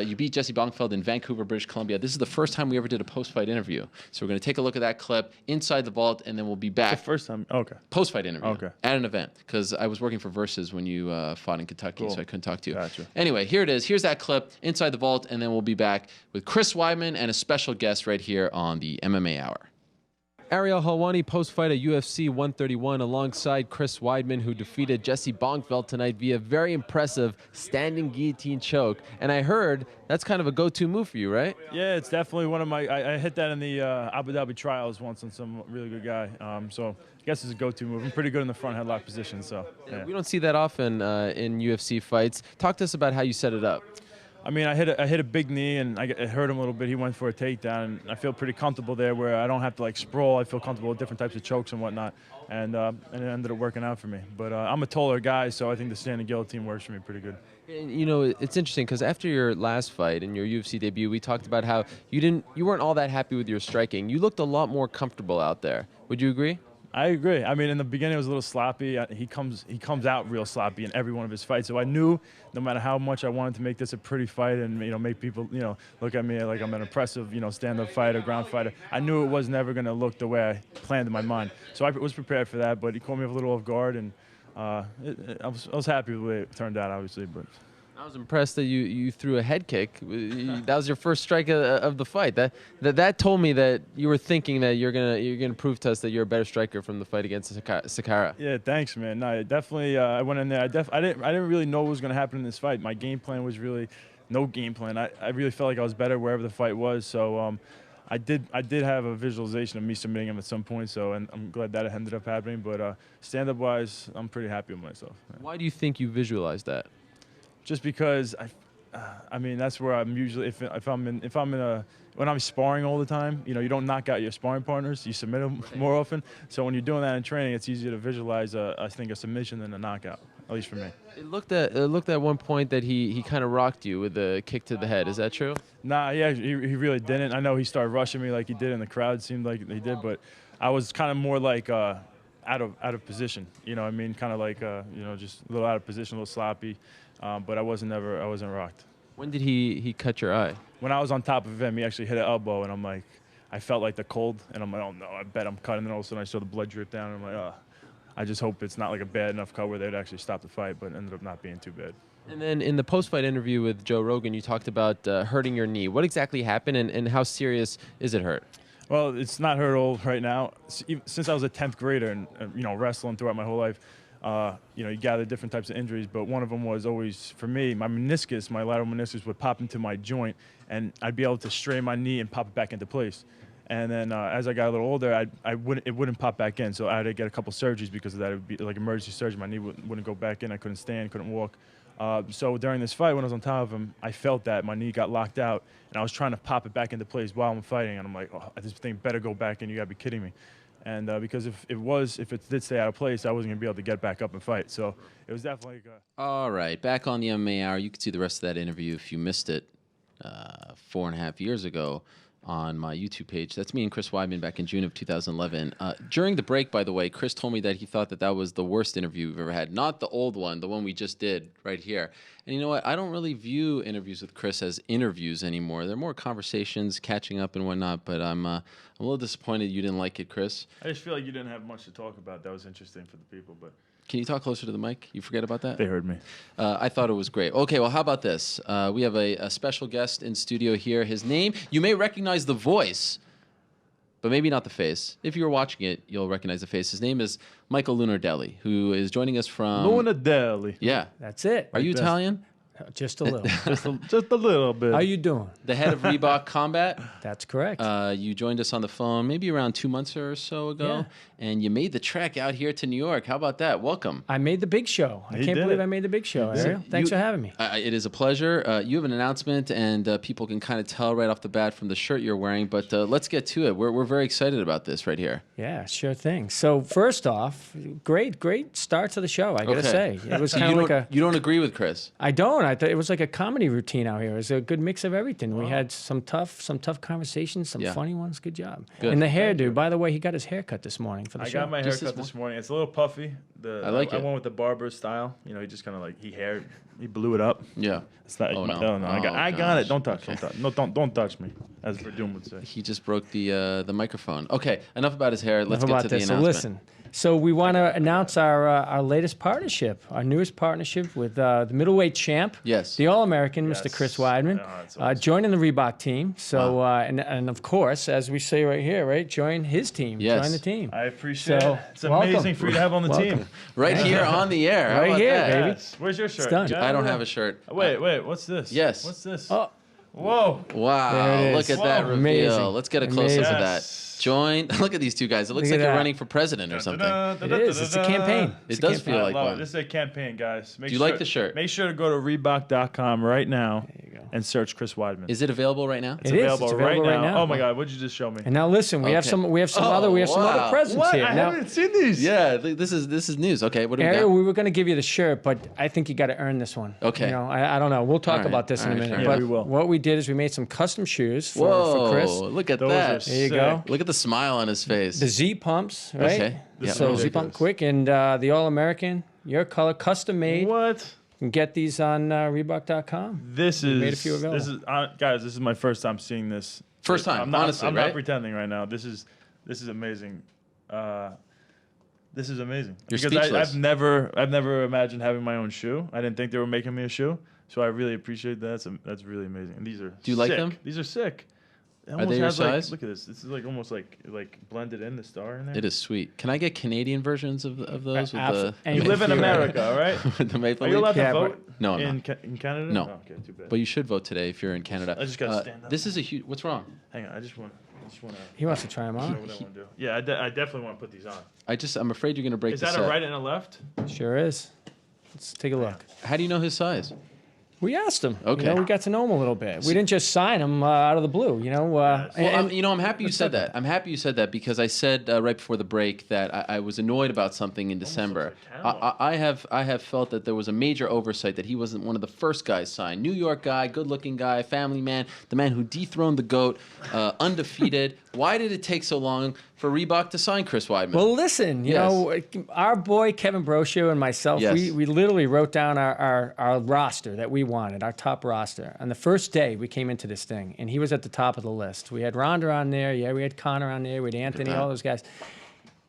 You beat Jesse Bongfeld in Vancouver, British Columbia. This is the first time we ever did a post-fight interview. So we're going to take a look at that clip inside the vault, and then we'll be back. The first time? Okay. Post-fight interview. Okay. At an event, because I was working for Versus when you fought in Kentucky, cool. So I couldn't talk to you. Gotcha. Anyway, here it is. Here's that clip inside the vault, and then we'll be back with Chris Weidman and a special guest right here on the MMA Hour. Ariel Helwani post-fight at UFC 131 alongside Chris Weidman, who defeated Jesse Bongfeld tonight via very impressive standing guillotine choke. And I heard that's kind of a go-to move for you, right? Yeah, it's definitely one of my. I hit that in the Abu Dhabi trials once on some really good guy. So I guess it's a go-to move. I'm pretty good in the front headlock position. So yeah. We don't see that often in UFC fights. Talk to us about how you set it up. I mean, I hit a big knee, and it hurt him a little bit. He went for a takedown, and I feel pretty comfortable there where I don't have to, sprawl. I feel comfortable with different types of chokes and whatnot, and it ended up working out for me. But I'm a taller guy, so I think the standing guillotine works for me pretty good. And, it's interesting because after your last fight and your UFC debut, we talked about how you weren't all that happy with your striking. You looked a lot more comfortable out there. Would you agree? I agree. I mean, in the beginning, it was a little sloppy. He comes out real sloppy in every one of his fights. So I knew no matter how much I wanted to make this a pretty fight and, make people, look at me like I'm an impressive, stand-up fighter, ground fighter, I knew it was never going to look the way I planned in my mind. So I was prepared for that, but he caught me a little off guard, and I was happy with the way it turned out, obviously. But I was impressed that you threw a head kick. That was your first strike of the fight. That told me that you were thinking that you're gonna prove to us that you're a better striker from the fight against Sakara. Yeah, thanks, man. No, definitely. I went in there. I didn't really know what was going to happen in this fight. My game plan was really no game plan. I really felt like I was better wherever the fight was. So I did have a visualization of me submitting him at some point. So and I'm glad that it ended up happening. But stand up wise, I'm pretty happy with myself. Yeah. Why do you think you visualized that? Just because I mean that's where I'm usually if when I'm sparring all the time, you don't knock out your sparring partners, you submit them more often. So when you're doing that in training, it's easier to visualize I think a submission than a knockout, at least for me. It looked at one point that he kind of rocked you with a kick to the head. Is that true? Nah, yeah, he really didn't. I know he started rushing me like he did in the crowd. Seemed like he did, but I was kind of more like out of position. You know what I mean? Kind of like just a little out of position, a little sloppy. But I wasn't rocked. When did he cut your eye? When I was on top of him, he actually hit an elbow, and I'm like, I felt like the cold, and I'm like, oh no, I bet I'm cutting. And all of a sudden, I saw the blood drip down, and I'm like, oh, I just hope it's not like a bad enough cut where they'd actually stop the fight, but it ended up not being too bad. And then in the post-fight interview with Joe Rogan, you talked about hurting your knee. What exactly happened, and how serious is it hurt? Well, it's not hurt all right now. Since I was a 10th grader and wrestling throughout my whole life, you gather different types of injuries, but one of them was always, for me, my meniscus, my lateral meniscus would pop into my joint, and I'd be able to strain my knee and pop it back into place. And then as I got a little older, it wouldn't pop back in, so I had to get a couple surgeries because of that. It would be like emergency surgery. My knee wouldn't go back in. I couldn't stand, couldn't walk. So during this fight, when I was on top of him, I felt that my knee got locked out, and I was trying to pop it back into place while I'm fighting, and I'm like, oh, this thing better go back in. You got to be kidding me. And because if it did stay out of place, I wasn't going to be able to get back up and fight. So it was definitely All right, back on the MMA Hour. You can see the rest of that interview if you missed it 4.5 years ago on my YouTube page. That's me and Chris Weidman back in June of 2011. During the break, by the way, Chris told me that he thought that was the worst interview we've ever had. Not the old one, the one we just did right here. And you know what? I don't really view interviews with Chris as interviews anymore. They're more conversations, catching up and whatnot. But I'm a little disappointed you didn't like it, Chris. I just feel like you didn't have much to talk about. That was interesting for the people, but... Can you talk closer to the mic? You forget about that? They heard me. I thought it was great. Okay, well, how about this? We have a special guest in studio here. His name, you may recognize the voice, but maybe not the face. If you were watching it, you'll recognize the face. His name is Michael Lunardelli, who is joining us from... Lunardelli. Yeah. That's it. Are you Italian? Just a little. just a little bit. How you doing? The head of Reebok Combat. That's correct. You joined us on the phone maybe around 2 months or so ago, and you made the trek out here to New York. How about that? Welcome. I made the big show. I can't believe I made the big show, Ariel. Thanks for having me. It is a pleasure. You have an announcement, and people can kind of tell right off the bat from the shirt you're wearing, but let's get to it. We're very excited about this right here. Yeah, sure thing. So first off, great start to the show, I got to say. It was kind of like You don't agree with Chris? I don't. I thought it was like a comedy routine out here. It was a good mix of everything. We had some tough conversations, some funny ones. Good job. Good. And the hairdo, by the way, he got his hair cut this morning for the show. I got my hair cut this morning. It's a little puffy. I like it. I went with the barber style. He just kind of like he blew it up. Yeah. It's not. No. I got it. Don't touch. Don't touch. No, don't touch me. As Verdun would say. He just broke the microphone. Okay, enough about his hair. Let's get to the announcement. So listen. So we want to announce our latest partnership, our newest partnership with the middleweight champ, the All-American, Mr. Chris Weidman, awesome. Joining the Reebok team. So and of course, as we say right here, right, join his team. Yes. Join the team. I appreciate it. It's amazing for you to have on the team. Right here on the air. Right here, baby. Yes. Where's your shirt? It's done. I don't have a shirt. Wait. What's this? Yes. What's this? Oh. Whoa. Wow. Look at that reveal. Amazing. Let's get a close-up of that. Yes. Join. Look at these two guys. It looks like they're running for president or something. It is. It's a campaign. It does feel like one. This is a campaign, guys. Do you like the shirt? Make sure to go to Reebok.com right now and search Chris Weidman. Is it available right now? It's available right now. Oh my God! What did you just show me? And now listen, we have some other presents here. I Now, haven't seen these. Yeah, this is news. Okay, what do we Ariel, got? we were going to give you the shirt, but I think you got to earn this one. Okay. I don't know. We'll talk All right. about this in a minute. Sure. But we will. what we did is we made some custom shoes Whoa, for Chris. look at Those that. are There you go. Look at the smile on his face. The Z pumps, right? Okay. Yeah. So Z pump quick and the All American, your color, custom made. What? You can get these on Reebok.com. This We is made a few available. This is guys. This is my first time seeing this. First time, honestly, I'm right? not pretending right now. This is amazing. This is amazing. You're because speechless. I've never imagined having my own shoe. I didn't think they were making me a shoe. So I really appreciate that. That's really amazing. And these are Do you like them? These are sick. Are they your size? Look at this. This is like almost like blended in the star in there. It is sweet. Can I get Canadian versions of those? Absolutely. You live in America, all right? The Maple Are you allowed to vote? No, I'm not. In Canada? No. Oh, okay, too bad. But you should vote today if you're in Canada. I just got to stand up. This is a huge. What's wrong? Hang on. I just want to. He wants to try them on. What I want to do. Yeah, I definitely want to put these on. I'm afraid you're going to break. Is that a right and a left? Sure is. Let's take a look. How do you know his size? We asked him. Okay. We got to know him a little bit. We didn't just sign him out of the blue. I'm happy you said that. I'm happy you said that because I said right before the break that I was annoyed about something in December. I have felt that there was a major oversight that he wasn't one of the first guys signed. New York guy, good-looking guy, family man, the man who dethroned the GOAT, undefeated. Why did it take so long for Reebok to sign Chris Weidman? Well, listen, you know, our boy Kevin Brochu and myself, we literally wrote down our roster that we wanted, our top roster. On the first day we came into this thing, and he was at the top of the list. We had Ronda on there, we had Connor on there, we had Anthony, all those guys.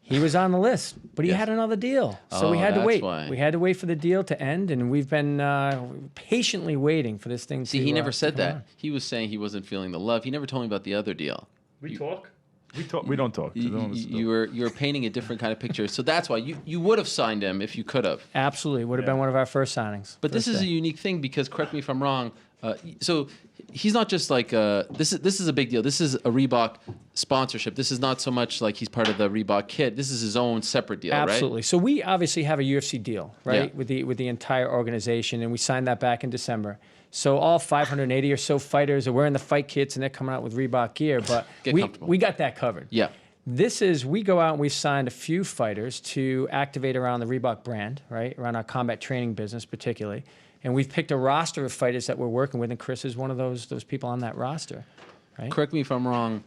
He was on the list, but he had another deal. So we had to wait. We had to wait for the deal to end, and we've been patiently waiting for this thing to See, he never said that. on. He was saying he wasn't feeling the love. He never told me about the other deal. We talk. We don't talk. You were painting a different kind of picture. So that's why you would have signed him if you could have. Absolutely. Would have been one of our first signings. But this is a unique thing because, correct me if I'm wrong, so he's not just like this is a big deal. This is a Reebok sponsorship. This is not so much like he's part of the Reebok kit. This is his own separate deal, right? Absolutely. So we obviously have a UFC deal, right, with the entire organization, and we signed that back in December. So all 580 or so fighters are wearing the fight kits, and they're coming out with Reebok gear. But we got that covered. Yeah. We go out and we've signed a few fighters to activate around the Reebok brand, right, around our combat training business particularly. And we've picked a roster of fighters that we're working with, and Chris is one of those people on that roster, right? Correct me if I'm wrong.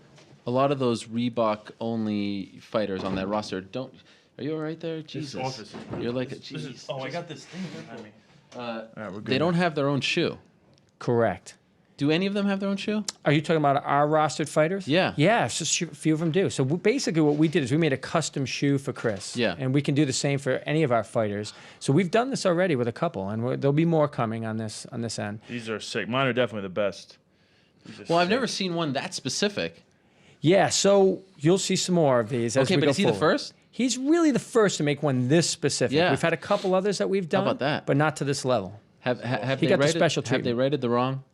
A lot of those Reebok-only fighters on that roster don't. Are you all right there? Jesus. You're like a Jesus. I got this thing behind me. They don't have their own shoe. Correct. Do any of them have their own shoe? Are you talking about our rostered fighters? Yeah. Yeah, just a few of them do. So basically what we did is we made a custom shoe for Chris. Yeah. And we can do the same for any of our fighters. So we've done this already with a couple, and there'll be more coming on this end. These are sick. Mine are definitely the best. Well, I've never seen one that specific. Yeah, so you'll see some more of these as we go but is he forward. the first? He's really the first to make one this specific. Yeah. We've had a couple others that we've done. How about that? But not to this level. Have he they got the rated, special Have treatment. they rated the wrong?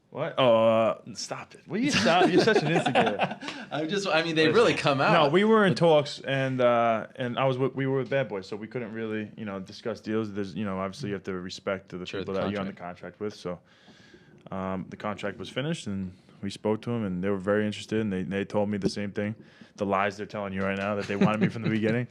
What? Oh, stop it. Will you stop? You're such an instigator. They really come out. No, we were in talks, and we were with Bad Boys, so we couldn't really, discuss deals. There's, obviously you have to respect to the people that you're on the contract with. So, the contract was finished, and we spoke to them, and they were very interested, and they told me the same thing, the lies they're telling you right now that they wanted me from the beginning.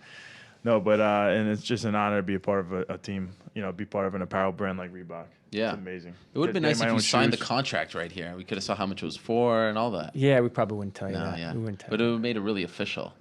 No, but and it's just an honor to be a part of a team, be part of an apparel brand like Reebok. Yeah. It's amazing. It would have been nice if you signed the contract right here. We could have saw how much it was for and all that. Yeah, we probably wouldn't tell you that. Yeah. We wouldn't tell but it would have made it really official,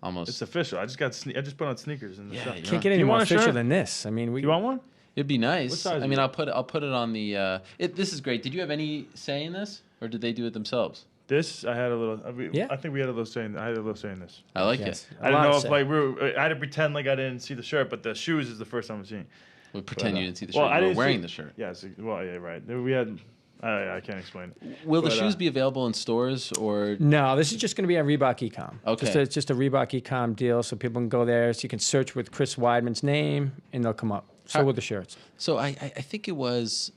almost. It's official. I just put on sneakers and can't get any more official than this. I mean, you want one? It'd be nice. What size I'll put it on the. This is great. Did you have any say in this, or did they do it themselves? This I had a little. I think we had a little say. I had a little say in this. I like it. I didn't know if I had to pretend like I didn't see the shirt, but the shoes is the first time I'm seeing. Well, pretend you didn't see the shirt. Well, you were wearing the shirt. Yes. Well, yeah, right. We had. I can't explain it. Will the shoes be available in stores or? No, this is just going to be on Reebok Ecom. Okay. Just a Reebok Ecom deal, so people can go there. So you can search with Chris Weidman's name, and they'll come up. So will the shirts. So I think it was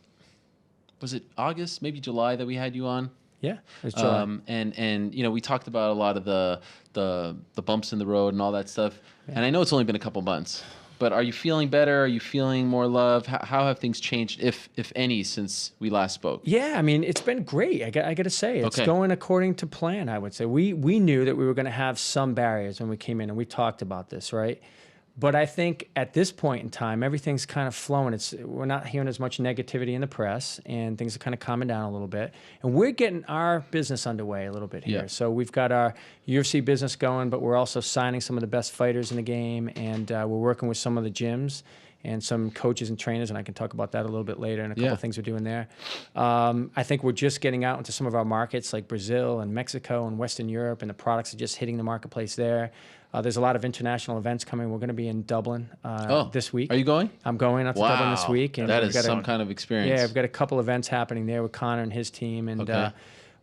it August, maybe July that we had you on? Yeah, it was July. And we talked about a lot of the bumps in the road and all that stuff. Yeah. And I know it's only been a couple months, but are you feeling better? Are you feeling more love? How have things changed, if any, since we last spoke? Yeah, I mean, it's been great. I got to say, it's going according to plan. I would say we knew that we were going to have some barriers when we came in, and we talked about this, right? But I think at this point in time, everything's kind of flowing. We're not hearing as much negativity in the press, and things are kind of calming down a little bit. And we're getting our business underway a little bit here. Yeah. So we've got our UFC business going, but we're also signing some of the best fighters in the game, and we're working with some of the gyms. and some coaches and trainers, and I can talk about that a little bit later and a couple of things we're doing there. I think we're just getting out into some of our markets like Brazil and Mexico and Western Europe, and the products are just hitting the marketplace there. There's a lot of international events coming. We're going to be in Dublin this week. Are you going? I'm going out to Dublin this week. And that is some kind of experience. Yeah, I've got a couple events happening there with Connor and his team, and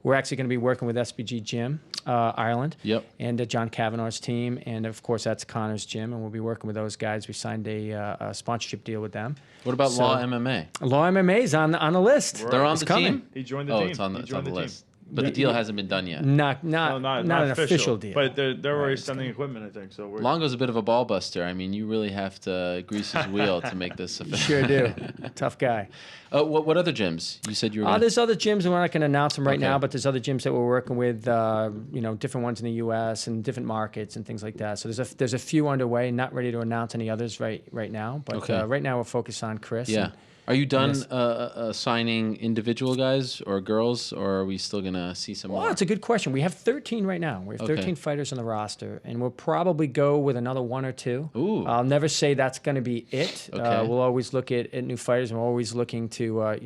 we're actually going to be working with SBG Gym, Ireland, and John Kavanaugh's team, and of course that's Connor's gym, and we'll be working with those guys. We signed a sponsorship deal with them. What about Law MMA? Law MMA is on the list. They're on the team? He joined the team. It's on the list. But the deal hasn't been done yet. Not an official deal. But they're already sending equipment, I think. So Longo's a bit of a ball buster. I mean, you really have to grease his wheel to make this official. Sure do. Tough guy. What other gyms? You said you were. There's other gyms, and we're not going to announce them right now. But there's other gyms that we're working with. Different ones in the U.S. and different markets and things like that. So there's a few underway. Not ready to announce any others right now. But right now we're focused on Chris. Yeah. Are you done signing individual guys or girls, or are we still going to see some more? Well, it's a good question. We have 13 right now. We have 13 fighters on the roster, and we'll probably go with another 1 or 2. Ooh. I'll never say that's going to be it. We'll always look at new fighters, and we're always looking to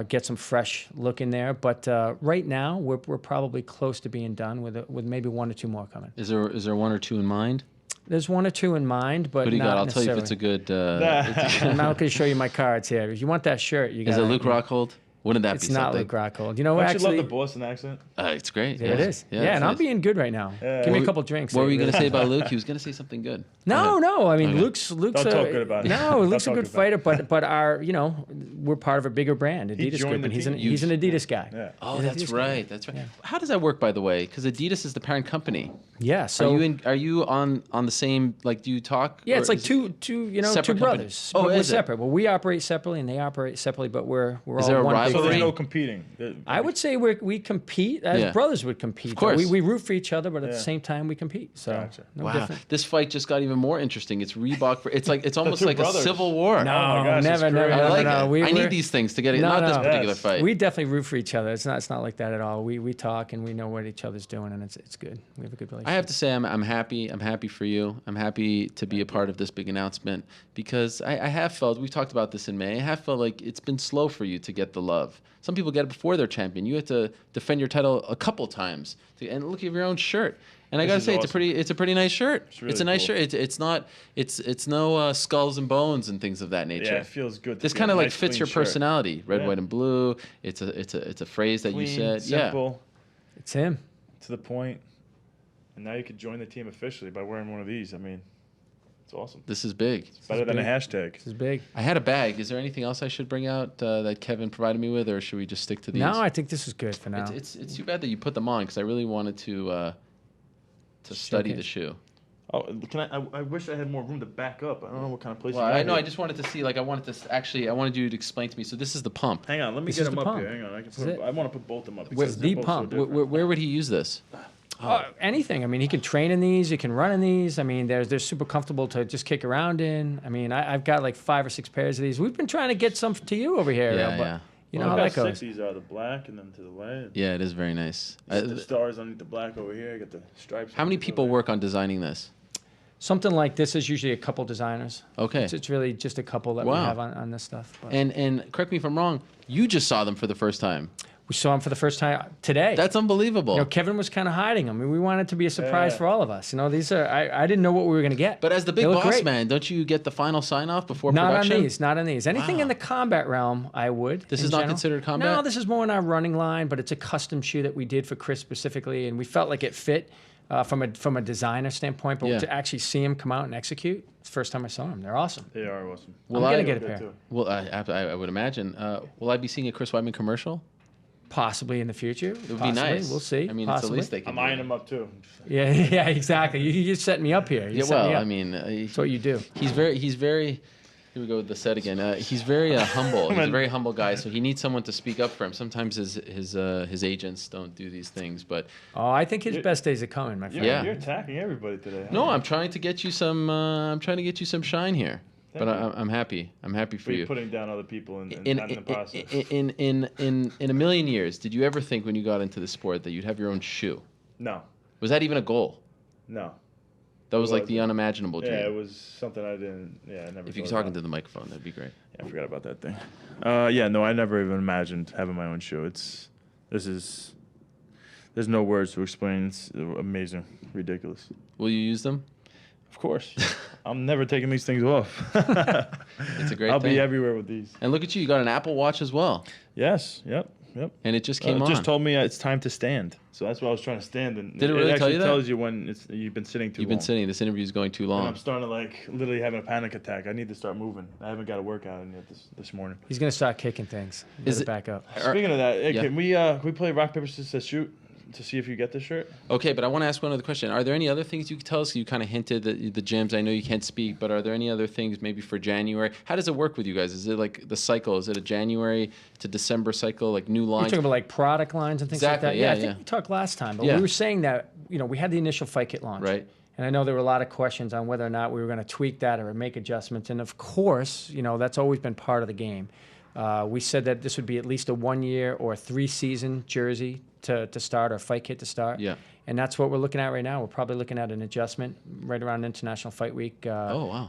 get some fresh look in there. But right now, we're probably close to being done with maybe 1 or 2 more coming. Is there 1 or 2 in mind? There's 1 or 2 in mind, but what do you not got? I'll tell you if it's a good. I'm not going to show you my cards here. If you want that shirt, you got. Is it Luke Rockhold? Wouldn't that be something? It's not Luke Rockhold. You know, Don't actually, you love the Boston accent? It's great. Yeah, it is. Yeah, and I'm being good right now. Give me a couple drinks. What were you going to say about Luke? He was going to say something good. No. I mean, Luke's. Don't talk good about him. No, Luke's a good fighter, but we're part of a bigger brand, Adidas Group, and he's an Adidas guy. Yeah. Oh, that's right. That's right. Yeah. How does that work, by the way? Because Adidas is the parent company. Yeah. So are you on the same? Like, do you talk? Yeah, it's like two brothers. Oh, we're separate. Well, we operate separately, and they operate separately, but we're all there a one. rivalry? So there's no competing. I would say we compete as brothers would compete. Of course. We root for each other, but at the same time we compete. So no different. This fight just got even more interesting. It's Reebok. It's almost like brothers. a civil war. No, never. I like it. I need these things to get it. Not this particular fight. We definitely root for each other. It's not like that at all. We talk and we know what each other's doing, and it's good. We have a good relationship. I have to say I'm happy. I'm happy for you. I'm happy to be a part of this big announcement because I have felt, we talked about this in May, I have felt like it's been slow for you to get the love. Some people get it before they're champion. You have to defend your title a couple times. And look at your own shirt. And I gotta say, awesome. It's a pretty nice shirt. It's a nice shirt. It's no skulls and bones and things of that nature. Yeah, it feels good. This kind of like fits your personality. Red, white, and blue. It's a phrase that clean, you said. Simple. Yeah, it's him. To the point. And now you could join the team officially by wearing one of these. I mean, it's awesome. This is big. It's better than a hashtag. This is big. I had a bag. Is there anything else I should bring out that Kevin provided me with, or should we just stick to these? No, I think this is good for now. It's too bad that you put them on because I really wanted to study the shoe. Oh, I wish I had more room to back up. I don't know what kind of place. Well, I know. I just wanted to see. Like, I wanted you to explain to me. So this is the pump. Hang on, let me get them up here. Hang on, I want to put both of them up. The pump. Where would he use this? Anything. I mean, he can train in these. He can run in these. I mean, they're super comfortable to just kick around in. I mean, I've got like 5 or 6 pairs of these. We've been trying to get some to you over here. Yeah. You know how that goes. These are the black and then to the left. Yeah, it is very nice. The stars underneath the black over here. I got the stripes. How many people work on designing this? Something like this is usually a couple designers. Okay. It's really just a couple that we have on this stuff. But. And correct me if I'm wrong, you just saw them for the first time. We saw them for the first time today. That's unbelievable. You know, Kevin was kind of hiding them. I mean, we wanted it to be a surprise for all of us. You know, these are, I didn't know what we were going to get. But as the big boss man, don't you get the final sign-off before production? Not on these. Anything in the combat realm, I would. This is not considered combat? No, this is more in our running line, but it's a custom shoe that we did for Chris specifically, and we felt like it fit from a designer standpoint, but to actually see him come out and execute, it's the first time I saw him. They're awesome. They are awesome. I'm going to get a pair. Well, I would imagine. Will I be seeing a Chris Weidman commercial? Possibly in the future. It would be nice. We'll see. I mean, it's the least they can do. I'm eyeing him up too. Yeah, exactly. You're setting me up here. I mean, that's what you do. He's very. Here we go with the set again. He's very humble. He's a very humble guy, so he needs someone to speak up for him. Sometimes his agents don't do these things, but I think his best days are coming, my friend. You're attacking everybody today. No, I'm trying to get you some. I'm trying to get you some shine here. But I'm happy. I'm happy for you. Putting down other people in the process. In a million years, did you ever think when you got into the sport that you'd have your own shoe? No. Was that even a goal? No. That was like the unimaginable dream. Yeah, it was something I didn't. Yeah, I never. If you could talk into the microphone, that'd be great. Yeah, I forgot about that thing. Yeah, no, I never even imagined having my own shoe. There's no words to explain. It's amazing, ridiculous. Will you use them? Of course. I'm never taking these things off. It's a great I'll thing. be everywhere with these. And look at you. You got an Apple Watch as well. Yes. Yep. And it just came on. It just told me it's time to stand. So that's why I was trying to stand. And Did it really tell you that? It tells you when you've been sitting too long. You've been sitting. This interview is going too long. And I'm starting to literally having a panic attack. I need to start moving. I haven't got a workout in yet this morning. He's going to start kicking things. Is it back up? Speaking of that, can we play rock, paper, scissors, shoot to see if you get this shirt? Okay, but I want to ask one other question. Are there any other things you could tell us? You kind of hinted that the gyms, I know you can't speak, but are there any other things maybe for January? How does it work with you guys? Is it like the cycle? Is it a January to December cycle, like new lines? You're talking about like product lines and things like that? Yeah, I think we talked last time, but we were saying that, we had the initial fight kit launch. Right. And I know there were a lot of questions on whether or not we were going to tweak that or make adjustments. And of course, that's always been part of the game. We said that this would be at least a 1 year or 3-season jersey to start, or fight kit to start. Yeah. And that's what we're looking at right now. We're probably looking at an adjustment right around International Fight Week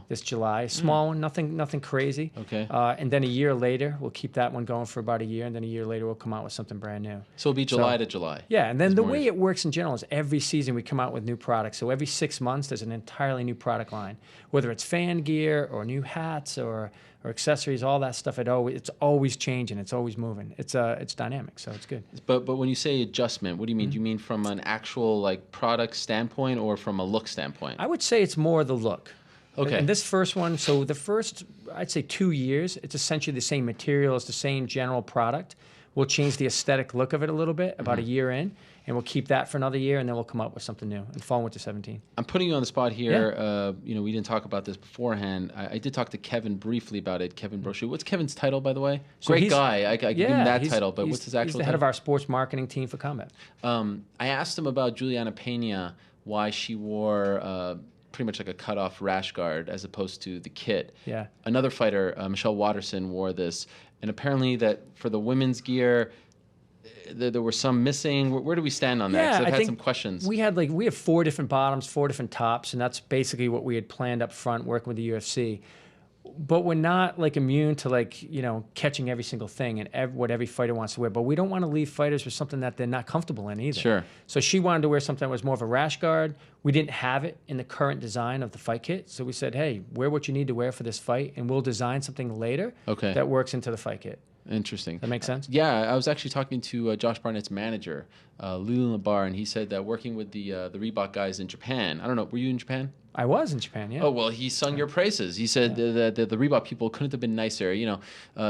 this July. Small one, nothing crazy. Okay. And then a year later, we'll keep that one going for about a year, and then a year later we'll come out with something brand new. So it'll be July to July. Yeah, and then the way it works in general is every season we come out with new products. So every 6 months there's an entirely new product line, whether it's fan gear or new hats or accessories, all that stuff. It's always changing. It's always moving. It's dynamic, so it's good. But when you say adjustment, what do you mean? Do you mean from an actual product standpoint or from a look standpoint? I would say it's more the look. Okay. And this first one, so the first, I'd say 2 years, it's essentially the same material, it's the same general product. We'll change the aesthetic look of it a little bit about a year in, and we'll keep that for another year, and then we'll come up with something new in fall, winter 17. I'm putting you on the spot here. Yeah. We didn't talk about this beforehand. I did talk to Kevin briefly about it. Kevin Brochu. What's Kevin's title, by the way? So Great guy. I give him that title, but what's his actual title? He's the head of our sports marketing team for Combat. I asked him about Juliana Pena, why she wore pretty much like a cut-off rash guard as opposed to the kit. Yeah. Another fighter, Michelle Watterson, wore this, and apparently that for the women's gear, there were some missing. Where do we stand on that? Yeah, I've I had think some questions. We have 4 different bottoms, 4 different tops, and that's basically what we had planned up front working with the UFC. But we're not immune to catching every single thing and what every fighter wants to wear. But we don't want to leave fighters with something that they're not comfortable in either. Sure. So she wanted to wear something that was more of a rash guard. We didn't have it in the current design of the fight kit. So we said, hey, wear what you need to wear for this fight, and we'll design something later that works into the fight kit. Interesting. That makes sense? Yeah, I was actually talking to Josh Barnett's manager, Leland Labar, and he said that working with the Reebok guys in Japan. I don't know, were you in Japan? I was in Japan, yeah. Oh, well, he sung your praises. He said that the Reebok people couldn't have been nicer.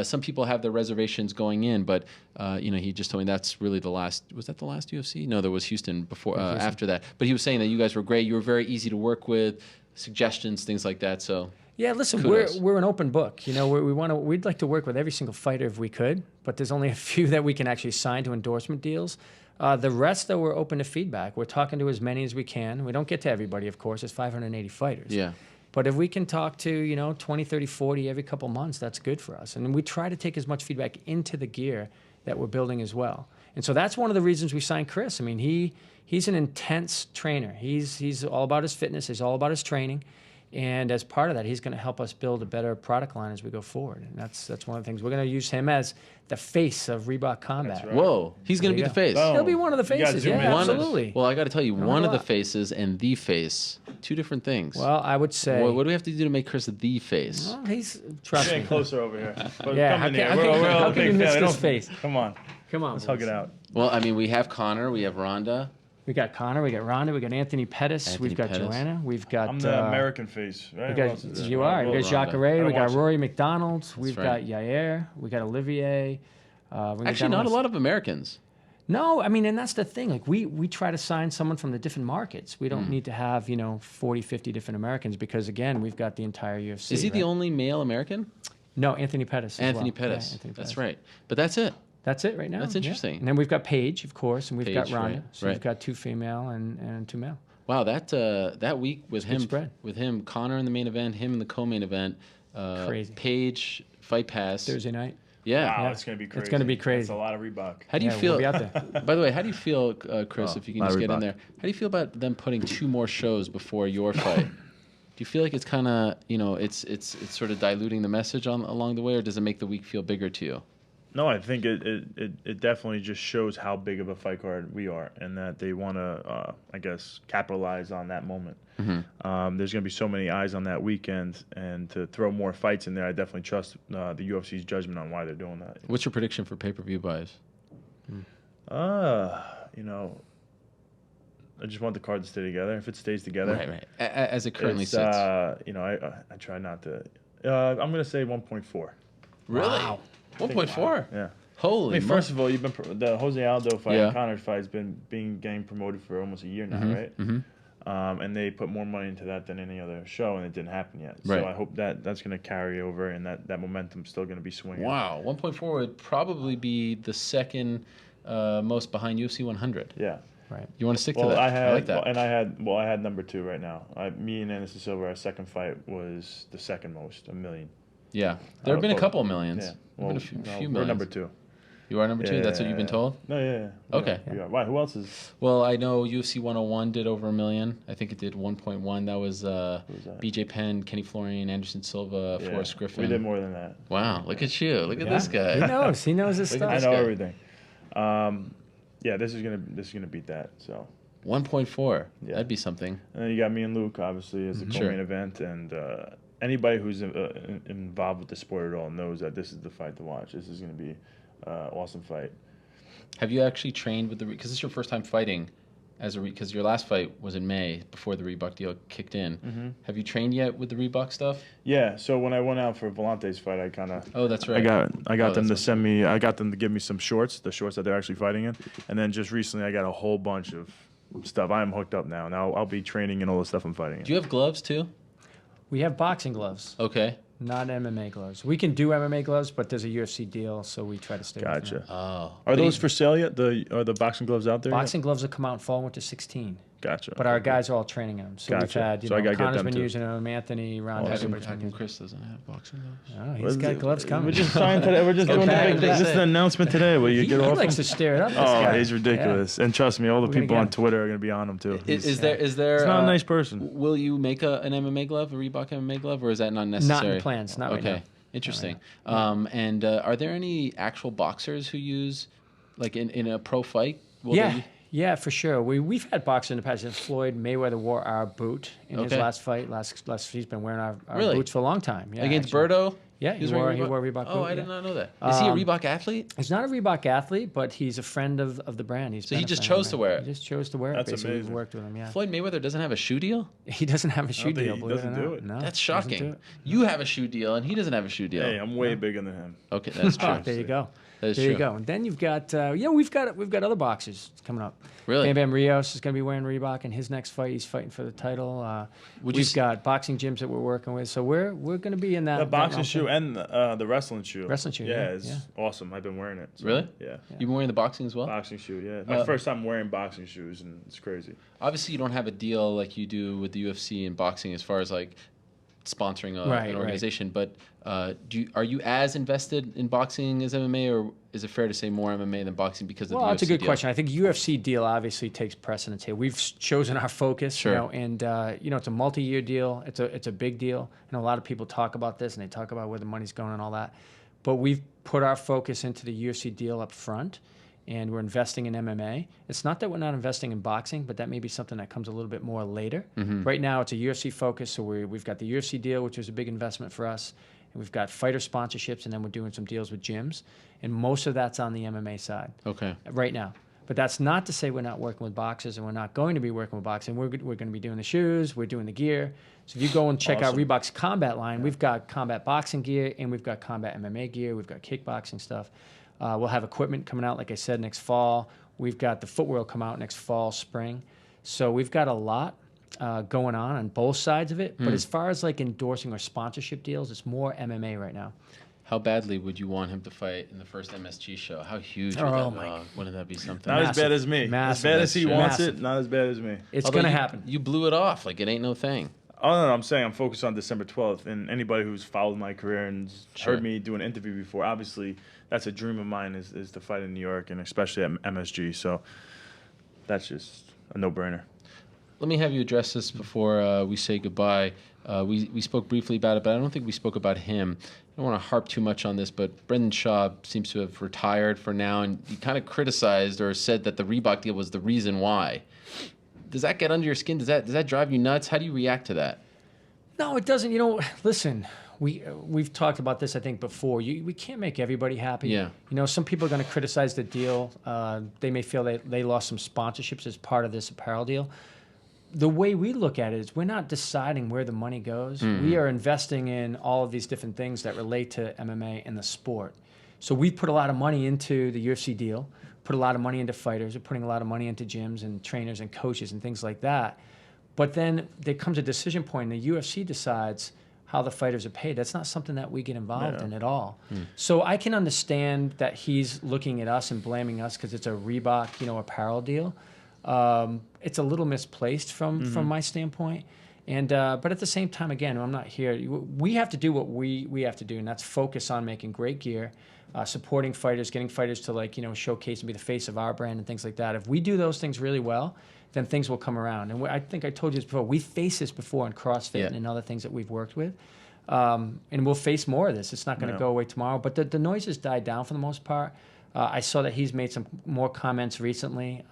Some people have their reservations going in, but, he just told me that's really the last. Was that the last UFC? No, there was Houston before, after that. But he was saying that you guys were great. You were very easy to work with, suggestions, things like that. So yeah, listen, kudos. we're an open book. We'd like to work with every single fighter if we could, but there's only a few that we can actually sign to endorsement deals. The rest, though, we're open to feedback. We're talking to as many as we can. We don't get to everybody, of course. There's 580 fighters. Yeah. But if we can talk to, 20, 30, 40 every couple months, that's good for us. And we try to take as much feedback into the gear that we're building as well. And so that's one of the reasons we signed Chris. I mean, he's an intense trainer. He's all about his fitness. He's all about his training. And as part of that, he's going to help us build a better product line as we go forward. And that's one of the things. We're going to use him as the face of Reebok Combat. Right. Whoa, he's going to be the face. He'll be one of the faces, absolutely. Well, I got to tell you, one of the faces and the face, 2 different things. Well, I would say... What do we have to do to make Chris the face? Well, trust me. Getting closer over here. But yeah, how can you miss this face? Come on. Let's hug it out. Well, I mean, we have Connor, we have Rhonda. We got Connor, we got Ronda, we got Anthony Pettis, we've got Joanna, we've got... I'm the American face, right? You are. We got Jacare, we got Rory MacDonald, we've got Yair, we got Olivier. Actually, not a lot of Americans. No, I mean, and that's the thing. We try to sign someone from the different markets. We don't need to have, 40, 50 different Americans because, again, we've got the entire UFC. Is he the only male American? No, Anthony Pettis. Anthony Pettis. Yeah, Anthony Pettis. That's right. But that's it. That's it right now. That's interesting. Yeah. And then we've got Paige, of course, and we've got Rhonda. Right, so we've got 2 female and 2 male. Wow, that week with it's him, Connor in the main event, him in the co-main event, crazy. Paige, Fight Pass. Thursday night. Yeah. Wow, it's going to be crazy. It's going to be crazy. It's a lot of Reebok. How do you feel? We'll be out there. By the way, how do you feel, Chris, if you can just get in Reebok. there? How do you feel about them putting 2 more shows before your fight? Do you feel like it's kind of, it's sort of diluting the message along the way, or does it make the week feel bigger to you? No, I think it definitely just shows how big of a fight card we are, and that they want to, I guess, capitalize on that moment. Mm-hmm. There's going to be so many eyes on that weekend, and to throw more fights in there, I definitely trust the UFC's judgment on why they're doing that. What's your prediction for pay-per-view buys? I just want the card to stay together. If it stays together, Right. As it currently sits. I try not to. I'm going to say 1.4. Really? Wow. 1.4. Yeah. Holy. First of all, the Jose Aldo fight, Yeah. and Conor fight has been getting promoted for almost a year now, right? Mm-hmm. And they put more money into that than any other show, and it didn't happen yet. Right. So I hope that's going to carry over, and that momentum's still going to be swinging. Wow. 1.4 would probably be the second most behind UFC 100. Yeah. Right. You want to stick to that? I like that. I had number 2 right now. Me and Anderson Silva, our second fight was the second most, 1 million. Yeah. There have been a couple of millions. Yeah. There have been a few we're millions. number 2. You are number 2? Yeah, That's what you've been told? No, yeah. Okay. We are. Why? Who else is? Well, I know UFC 101 did over 1 million. I think it did 1.1. That was BJ Penn, Kenny Florian, Anderson Silva, Forrest Griffin. We did more than that. Wow. Look at you. Look at this guy. He knows. He knows his stuff. I know everything. This is gonna beat that. So 1.4. Yeah. That'd be something. and then you got me and Luke, obviously, as the co-main event, and anybody who's involved with the sport at all knows that this is the fight to watch. This is gonna be an awesome fight. Have you actually trained with because this is your first time fighting because your last fight was in May before the Reebok deal kicked in. Mm-hmm. Have you trained yet with the Reebok stuff? Yeah. So when I went out for Volante's fight, I kind of. Oh, that's right. I got them to send me. I got them to give me some shorts, the shorts that they're actually fighting in, and then just recently I got a whole bunch of stuff. I'm hooked up now. Now I'll be training in all the stuff I'm fighting in. Do you have gloves too? We have boxing gloves. Okay. Not MMA gloves. We can do MMA gloves, but there's a UFC deal, so we try to stay with Gotcha. them. Oh. Are those for sale yet? Are the boxing gloves out there? Boxing gloves will come out in fall winter 16. Gotcha. But our guys are all training in them. So we've Gotcha. had, So I gotta get Connor's them been too. using them, Anthony, Ron. How everybody's been come using Chris doesn't have boxing gloves? them. Oh, he's got gloves coming. We're just trying today. We're just doing Okay. this is an announcement today. Will you He get off? likes to stir it up. This Oh, guy. he's ridiculous. And trust me, all the We're gonna people get on him. Twitter are going to be on him too. Is there? He's not a nice person. Will you make an MMA glove, a Reebok MMA glove, or is that not necessary? Not in plans. Not right now. Okay. Interesting. And are there any actual boxers who use, like in a pro fight? Yeah, for sure. We've had boxers in the past. Floyd Mayweather wore our boot in his last fight. He's been wearing our boots for a long time. Yeah, Against actually. Berto? Yeah, he wore Reebok boot. Oh, I did not know that. Is he a Reebok athlete? He's not a Reebok athlete, but he's a friend of the brand. So he just chose to wear it? He just chose to wear it. That's basically. amazing. We've worked with him, yeah. Floyd Mayweather doesn't have a shoe deal? He doesn't have a shoe think deal, he believe it or doesn't do not. it. No, That's he doesn't do shocking. it. You have a shoe deal, and he doesn't have a shoe deal. Hey, I'm way bigger than him. Okay, that's true. There you go. That is There true. you go. And then you've got we've got other boxers coming up. Really? Bam Bam Rios is going to be wearing Reebok in his next fight. He's fighting for the title. We've got boxing gyms that we're working with, so we're going to be in that. The boxing that shoe and the wrestling shoe. Wrestling shoe, Yeah, yeah, it's yeah. awesome. I've been wearing it. So, Really? Yeah. You've been wearing the boxing as well? Boxing shoe, yeah. My first time wearing boxing shoes, and it's crazy. Obviously, you don't have a deal like you do with the UFC and boxing as far as like sponsoring an organization, but are you as invested in boxing as MMA, or is it fair to say more MMA than boxing because of the UFC Well, that's a good deal? question. I think UFC deal obviously takes precedence here. We've chosen our focus, Sure. and it's a multi-year deal. It's a big deal, and a lot of people talk about this and they talk about where the money's going and all that. But we've put our focus into the UFC deal up front, and we're investing in MMA. It's not that we're not investing in boxing, but that may be something that comes a little bit more later. Mm-hmm. Right now, it's a UFC focus, so we've got the UFC deal, which was a big investment for us, and we've got fighter sponsorships, and then we're doing some deals with gyms, and most of that's on the MMA side. Okay. Right now. But that's not to say we're not working with boxers, and we're not going to be working with boxing. We're going to be doing the shoes, we're doing the gear. So if you go and check out Reebok's combat line, we've got combat boxing gear, and we've got combat MMA gear, we've got kickboxing stuff. We'll have equipment coming out, like I said, next fall. We've got the footwear will come out next fall, spring. So we've got a lot going on both sides of it. But as far as like endorsing or sponsorship deals, it's more MMA right now. How badly would you want him to fight in the first MSG show? How huge would wouldn't that be something? Not as bad as me. Massive. As bad as he That's wants massive. it, not as bad as me. It's Although going to happen. You blew it off like it ain't no thing. Oh, no, I'm saying I'm focused on December 12th, and anybody who's followed my career and heard me do an interview before, obviously that's a dream of mine is to fight in New York, and especially at MSG. So that's just a no-brainer. Let me have you address this before we say goodbye. We spoke briefly about it, but I don't think we spoke about him. I don't want to harp too much on this, but Brendan Schaub seems to have retired for now, and he kind of criticized or said that the Reebok deal was the reason why. Does that get under your skin? Does that drive you nuts? How do you react to that? No, it doesn't. Listen, we've talked about this, I think, before. We can't make everybody happy. Yeah. Some people are going to criticize the deal. They may feel they lost some sponsorships as part of this apparel deal. The way we look at it is we're not deciding where the money goes. Mm-hmm. We are investing in all of these different things that relate to MMA and the sport. So we put a lot of money into the UFC deal, put a lot of money into fighters, we're putting a lot of money into gyms and trainers and coaches and things like that. But then there comes a decision point, and the UFC decides how the fighters are paid. That's not something that we get involved in at all. So I can understand that he's looking at us and blaming us because it's a Reebok, apparel deal. It's a little misplaced from my standpoint. And but at the same time, again, I'm not here. We have to do what we have to do, and that's focus on making great gear, supporting fighters, getting fighters to showcase and be the face of our brand and things like that. If we do those things really well, then things will come around. And I think I told you this before. We faced this before in CrossFit and other things that we've worked with. And we'll face more of this. It's not going to go away tomorrow. But the noise has died down for the most part. I saw that he's made some more comments recently.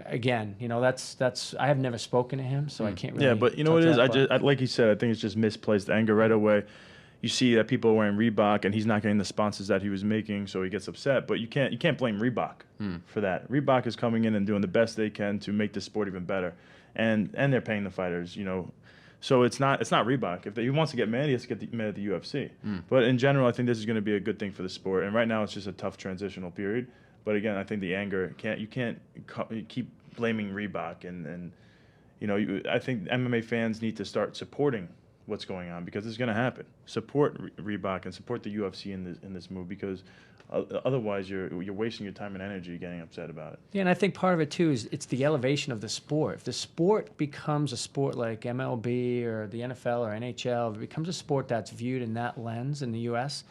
Again, that's I have never spoken to him, so I can't really. Yeah, but you know what it is? I like you said, I think it's just misplaced anger right away. You see that people are wearing Reebok, and he's not getting the sponsors that he was making, so he gets upset. But you can't blame Reebok for that. Reebok is coming in and doing the best they can to make the sport even better, and they're paying the fighters. So it's not Reebok. If he wants to get mad, he has to get mad at the UFC. But in general, I think this is going to be a good thing for the sport. And right now, it's just a tough transitional period. But again, I think the anger you can't keep blaming Reebok, and I think MMA fans need to start supporting what's going on because it's going to happen. Support Reebok and support the UFC in this move because otherwise you're wasting your time and energy getting upset about it. Yeah, and I think part of it too is it's the elevation of the sport. If the sport becomes a sport like MLB or the NFL or NHL, if it becomes a sport that's viewed in that lens in the U.S.,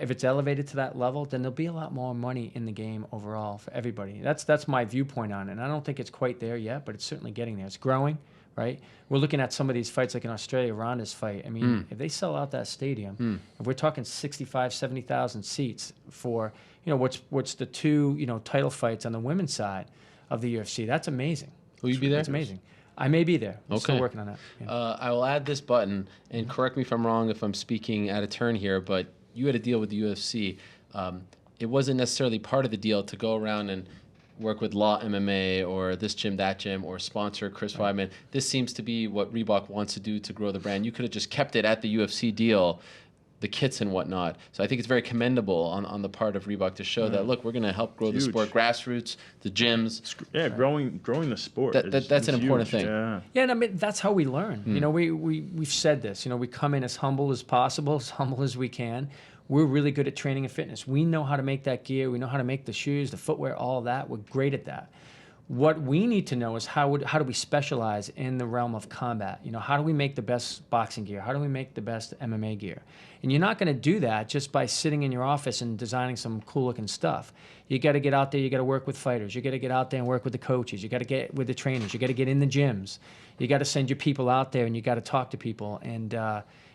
if it's elevated to that level, then there'll be a lot more money in the game overall for everybody. That's my viewpoint on it. And I don't think it's quite there yet, but it's certainly getting there. It's growing, right? We're looking at some of these fights like in Australia, Ronda's fight. I mean, if they sell out that stadium, if we're talking 65, 70,000 seats for, what's the two, title fights on the women's side of the UFC, that's amazing. Will you be there? It's amazing. I may be there. I'm still working on that. Yeah. I will add this button, and correct me if I'm wrong if I'm speaking out of turn here, but you had a deal with the UFC. It wasn't necessarily part of the deal to go around and work with Law MMA or this gym, that gym, or sponsor Chris Weidman. This seems to be what Reebok wants to do to grow the brand. You could have just kept it at the UFC deal, the kits and whatnot. So I think it's very commendable on the part of Reebok to show that, look, we're going to help grow the sport, grassroots, the gyms. Yeah, growing the sport. That's an important thing. Yeah, and I mean, that's how we learn. We've said this. We come in as humble as possible, as humble as we can. We're really good at training and fitness. We know how to make that gear. We know how to make the shoes, the footwear, all of that. We're great at that. What we need to know is how do we specialize in the realm of combat? How do we make the best boxing gear? How do we make the best MMA gear? And you're not going to do that just by sitting in your office and designing some cool-looking stuff. You got to get out there. You got to work with fighters. You got to get out there and work with the coaches. You got to get with the trainers. You got to get in the gyms. You got to send your people out there, and you got to talk to people. And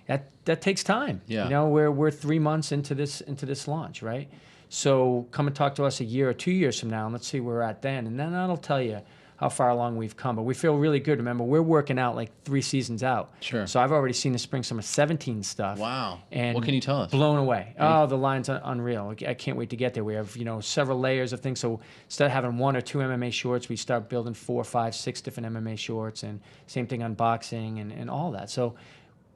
that takes time. Yeah. We're 3 months into this launch, right? So come and talk to us a year or 2 years from now, and let's see where we're at then. And then that'll tell you how far along we've come. But we feel really good. Remember, we're working out like 3 seasons out. Sure. So I've already seen the spring summer 17 stuff. Wow. And what can you tell us? Blown away. Oh, the line's unreal. I can't wait to get there. We have several layers of things. So instead of having 1 or 2 MMA shorts, we start building 4, 5, 6 different MMA shorts, and same thing on boxing and all that. So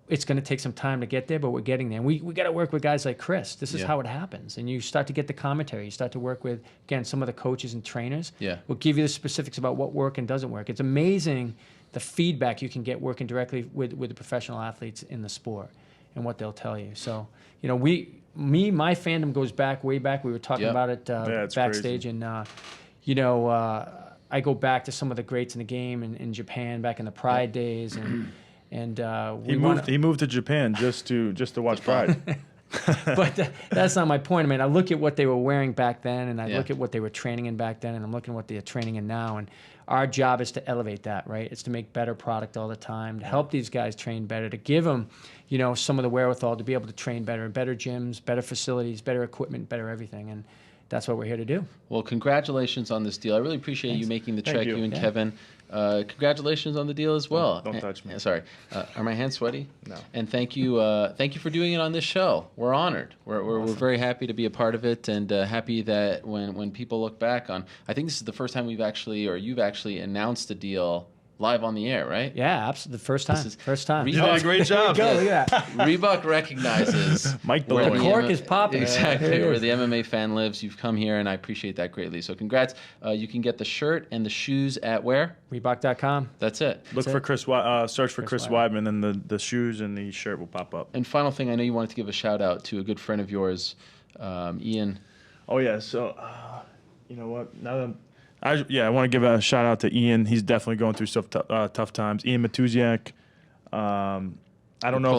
it's going to take some time to get there, but we're getting there. And we got to work with guys like Chris. This is how it happens. And you start to get the commentary. You start to work with, again, some of the coaches and trainers. Yeah. We'll give you the specifics about what works and doesn't work. It's amazing the feedback you can get working directly with the professional athletes in the sport and what they'll tell you. So, my fandom goes way back. We were talking about it backstage. Crazy. And, I go back to some of the greats in the game in Japan back in the Pride days. And he moved to Japan just to watch Pride. But that's not my point. I mean, I look at what they were wearing back then, and I look at what they were training in back then, and I'm looking at what they're training in now. And our job is to elevate that, right? It's to make better product all the time, to help these guys train better, to give them, some of the wherewithal to be able to train better in better gyms, better facilities, better equipment, better everything. And that's what we're here to do. Well, congratulations on this deal. I really appreciate you making the trek, you and Kevin. Congratulations on the deal as well. Don't touch me. Sorry. Are my hands sweaty? No. And thank you for doing it on this show. We're honored. We're very happy to be a part of it, and happy that when people look back on, I think this is the first time you've actually announced a deal live on the air, right? Yeah, absolutely. First time. You did a great job. Go, yeah. Reebok recognizes Mike where the cork is popping. Exactly, where the MMA fan lives. You've come here, and I appreciate that greatly. So congrats. You can get the shirt and the shoes at where? Reebok.com. That's it. Look for search for Chris Weidman, and the shoes and the shirt will pop up. And final thing, I know you wanted to give a shout out to a good friend of yours, Ian. Oh yeah, so you know what? Now that I want to give a shout out to Ian. He's definitely going through tough times. Ian Matuziak. I don't know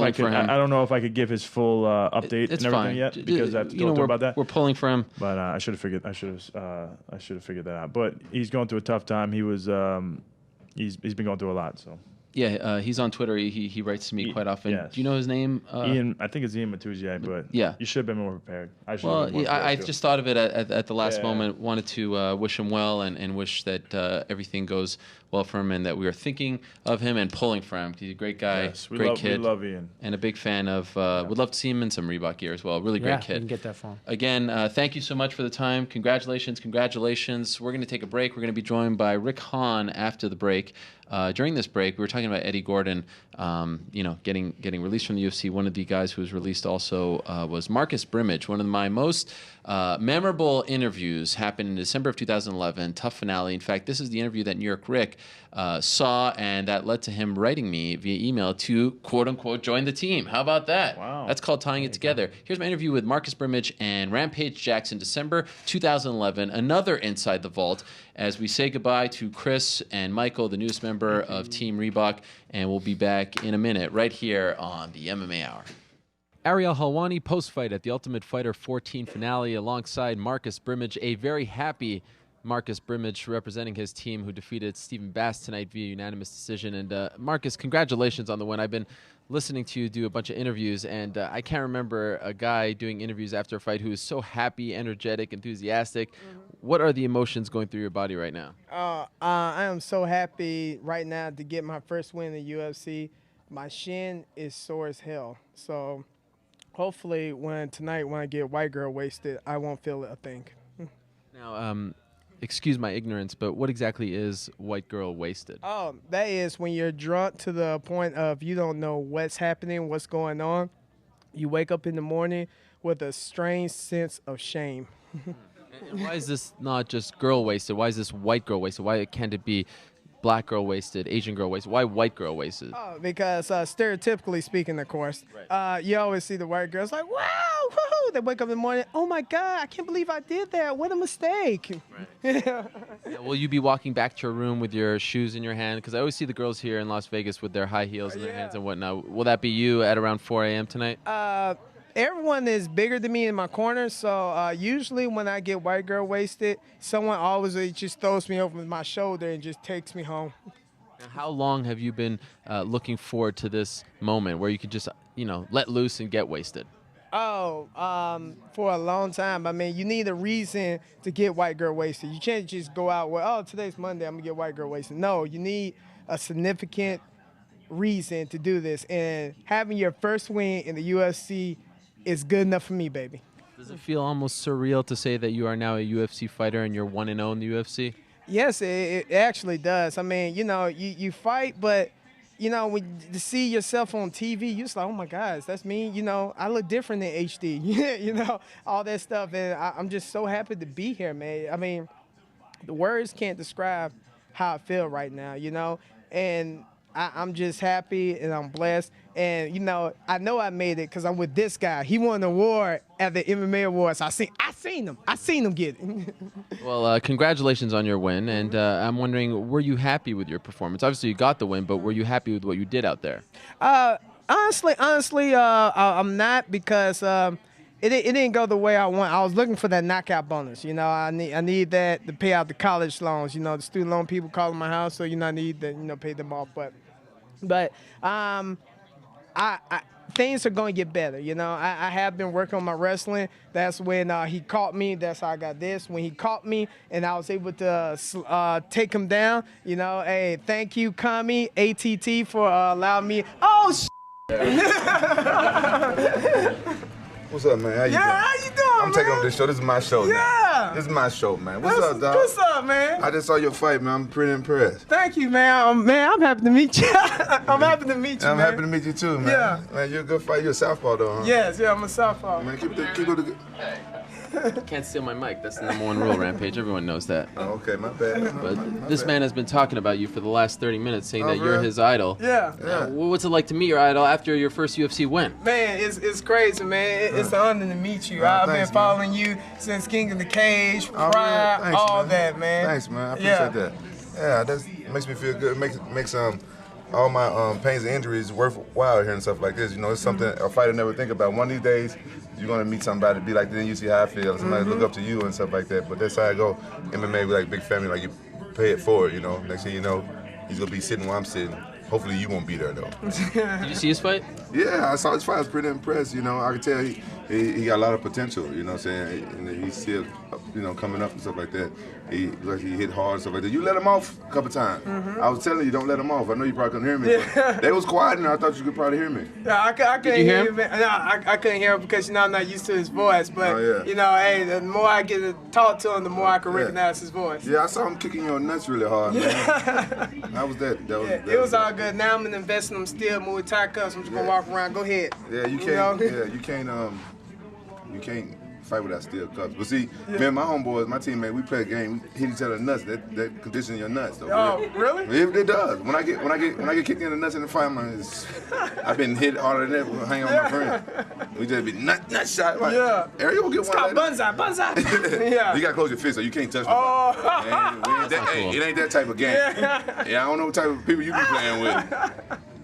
if I could give his full update and everything yet because I have to talk about that. We're pulling for him, but I should have figured that out. But he's going through a tough time. He was he's been going through a lot. So yeah, he's on Twitter. He writes to me quite often. Yes. Do you know his name? Ian. I think it's Ian Matuziak, but you should have been more prepared. I just thought of it at the last moment. Wanted to wish him well and wish that everything goes well for him, and that we are thinking of him and pulling for him. He's a great guy, yes, great kid. We love Ian. And a big fan of, would love to see him in some Reebok gear as well. Really great kid. You can get that for him. Again, thank you so much for the time. Congratulations. We're going to take a break. We're going to be joined by Rick Hawn after the break. During this break, we were talking about Eddie Gordon, getting released from the UFC. One of the guys who was released also was Marcus Brimage. One of my most memorable interviews happened in December of 2011, tough finale. In fact, this is the interview that New York Rick saw, and that led to him writing me via email to, quote-unquote, join the team. How about that? Wow. That's called tying it together. Here's my interview with Marcus Brimage and Rampage Jackson, December 2011. Another Inside the Vault, as we say goodbye to Chris and Michael, the newest member of Team Reebok, and we'll be back in a minute right here on the MMA Hour. Ariel Helwani post-fight at the Ultimate Fighter 14 finale alongside Marcus Brimage, a very happy Marcus Brimage representing his team who defeated Stephen Bass tonight via unanimous decision. And Marcus, congratulations on the win. I've been listening to you do a bunch of interviews, and I can't remember a guy doing interviews after a fight who is so happy, energetic, enthusiastic. What are the emotions going through your body right now? I am so happy right now to get my first win in the UFC. My shin is sore as hell. So hopefully tonight when I get white girl wasted, I won't feel a thing. Now, excuse my ignorance, but what exactly is white girl wasted? Oh, that is when you're drunk to the point of you don't know what's happening, what's going on. You wake up in the morning with a strange sense of shame. And why is this not just girl wasted? Why is this white girl wasted? Why can't it be black girl wasted, Asian girl wasted? Why white girl wasted? Oh, because stereotypically speaking, of course, you always see the white girls like, wow, woohoo! They wake up in the morning, oh my God, I can't believe I did that. What a mistake. Right. Yeah, will you be walking back to your room with your shoes in your hand? Because I always see the girls here in Las Vegas with their high heels in their hands and whatnot. Will that be you at around 4 a.m. tonight? Everyone is bigger than me in my corner, so usually when I get white girl wasted, someone always just throws me over my shoulder and just takes me home. Now, how long have you been looking forward to this moment where you can just, let loose and get wasted? Oh, for a long time. I mean, you need a reason to get white girl wasted. You can't just go out with, oh, today's Monday, I'm going to get white girl wasted. No, you need a significant reason to do this. And having your first win in the UFC is good enough for me, baby. Does it feel almost surreal to say that you are now a UFC fighter and you're 1-0 in the UFC? Yes, it actually does. I mean, you fight, but, when to see yourself on TV, you're just like, oh, my gosh, that's me. I look different in HD, all that stuff. And I'm just so happy to be here, man. I mean, the words can't describe how I feel right now, And I'm just happy and I'm blessed. And, you know I made it because I'm with this guy. He won an award at the MMA Awards. I seen him. I seen him get it. Well, congratulations on your win. And I'm wondering, were you happy with your performance? Obviously, you got the win, but were you happy with what you did out there? Honestly, I'm not, because it didn't go the way I want. I was looking for that knockout bonus. You know, I need that to pay out the college loans. You know, the student loan people calling my house, so I need to pay them off. But things are going to get better. You know, I have been working on my wrestling. That's when he caught me. That's how I got this. When he caught me and I was able to take him down, hey, thank you, Kami, ATT, for allowing me. Oh, What's up, man? How you doing? How you doing, I'm taking over this show. This is my show now. Yeah. This is my show, man. What's up, dog? What's up, man? I just saw your fight, man. I'm pretty impressed. Thank you, man. I'm happy to meet you. I'm happy to meet you, I'm man. happy to meet you, too, man. Yeah. Man, you're a good fighter. You're a southpaw, though, huh? Yes, I'm a southpaw. Man, keep it. Can't steal my mic. That's the number one rule, Rampage. Everyone knows that. Oh, okay, my bad. But this man has been talking about you for the last 30 minutes, saying that you're his idol. Yeah. What's it like to meet your idol after your first UFC win? Man, it's crazy, man. It's an honor to meet you. I've been following you since King of the Cage, Pride, thanks, all man. that, man. Thanks, man. I appreciate that. Yeah, that makes me feel good. It makes all my pains and injuries worthwhile here and stuff like this. You know, it's something a fighter never think about. One of these days, you're gonna meet somebody, be like, then you see how I feel. Somebody look up to you and stuff like that. But that's how I go. MMA, we like big family. Like, you pay it forward. You know. Next thing you know, he's gonna be sitting where I'm sitting. Hopefully, you won't be there though. Did you see his fight? Yeah, I saw his fight. I was pretty impressed. You know, I could tell he got a lot of potential. You know what I'm saying? And he's still, coming up and stuff like that. He hit hard and stuff like that. You let him off a couple times. I was telling you, don't let him off. I know you probably couldn't hear me. But they was quiet, and I thought you could probably hear me. Yeah, I couldn't hear him. No, I couldn't hear him because I'm not used to his voice. But hey, the more I get to talk to him, the more I can recognize his voice. Yeah, I saw him kicking your nuts really hard, man. How was that? It was all good. Now I'm gonna invest in them steel Muay Thai cups. I'm just gonna walk around. Go ahead. Yeah, you can't. You can't fight without steel cups. But see, man, my homeboys, my teammate, we play a game. We hit each other nuts. That conditions your nuts, though. Oh, really? It does. When I get kicked in the nuts in the fight, man, I've been hit harder than that. Hang on, my friend. We just be nut shot. Like, Ariel will get it's one. It's called bunzai. Yeah. You gotta close your fist so you can't touch it ain't that type of game. Yeah, I don't know what type of people you be playing with.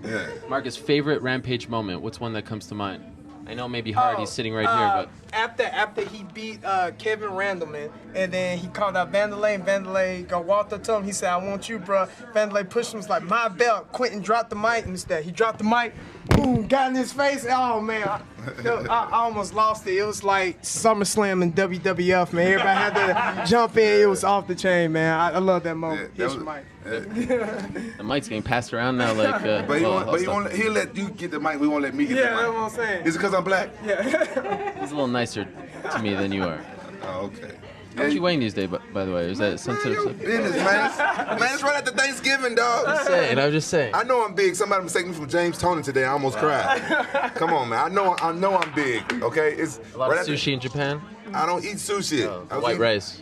Yeah. Marcus, favorite Rampage moment? What's one that comes to mind? I know maybe hard. He's sitting right here, but after he beat Kevin Randleman, and then he called out Vanderlei, and Vanderlei walked up to him. He said, "I want you, bro." Vanderlei pushed him. Was like, "My belt." Quentin dropped the mic, and instead he dropped the mic. Boom! Got in his face. Oh man, I almost lost it. It was like SummerSlam and WWF, man. Everybody had to jump in. It was off the chain, man. I love that moment. Here's your mic. The mic's getting passed around now, like. He'll let you get the mic. We won't let me get the mic. Yeah, that's what I'm saying. Is it because I'm black? Yeah. He's a little nicer to me than you are. Oh, okay. How much you weighing these days, by the way? Is that sensitive? Business, man. Man, it's right after Thanksgiving, dog. I'm just saying. I know I'm big. Somebody mistaken me for James Tony today. I almost cried. Come on, man. I know I'm big. Okay, it's a lot of sushi in Japan. I don't eat sushi. White rice.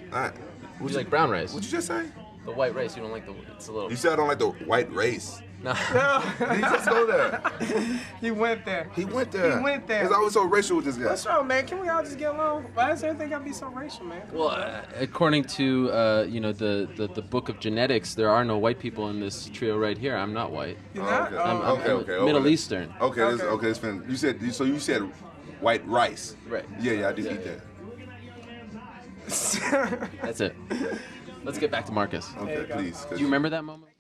Would you like brown rice? What'd you just say? The white rice. You don't like it's a little. You said I don't like the white race. No. He just go there. He went there. It's always so racial with this guy. What's wrong, man? Can we all just get along? Why does everything gotta be so racial, man? Well, according to the book of genetics, there are no white people in this trio right here. I'm not white. You're not? I'm Middle Eastern. Okay. It's been. You said white rice. Right. Yeah, I did eat that. That's it. Let's get back to Marcus. Okay, please. Do you remember that moment?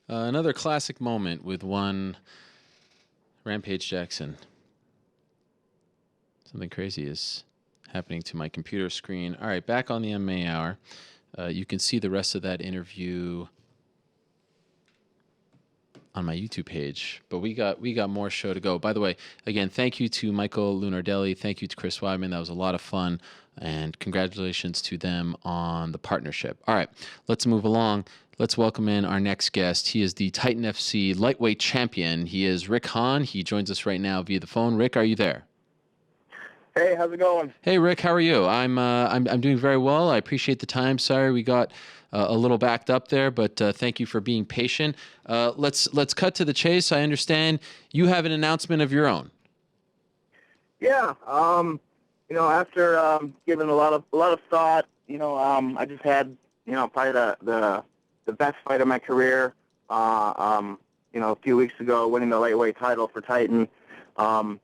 Another classic moment with one Rampage Jackson. Something crazy is happening to my computer screen. All right, back on the MMA Hour. You can see the rest of that interview on my YouTube page, but we got more show to go. By the way, again, thank you to Michael Lunardelli. Thank you to Chris Weidman. That was a lot of fun, and congratulations to them on the partnership. All right, let's move along. Let's welcome in our next guest. He is the Titan FC lightweight champion. He is Rick Hawn. He joins us right now via the phone. Rick, are you there? Hey, how's it going? Hey, Rick, how are you? I'm doing very well. I appreciate the time. Sorry we got a little backed up there, but thank you for being patient. Let's cut to the chase. I understand you have an announcement of your own. Yeah. After giving a lot of thought, I just had probably the best fight of my career. A few weeks ago, winning the lightweight title for Titan. But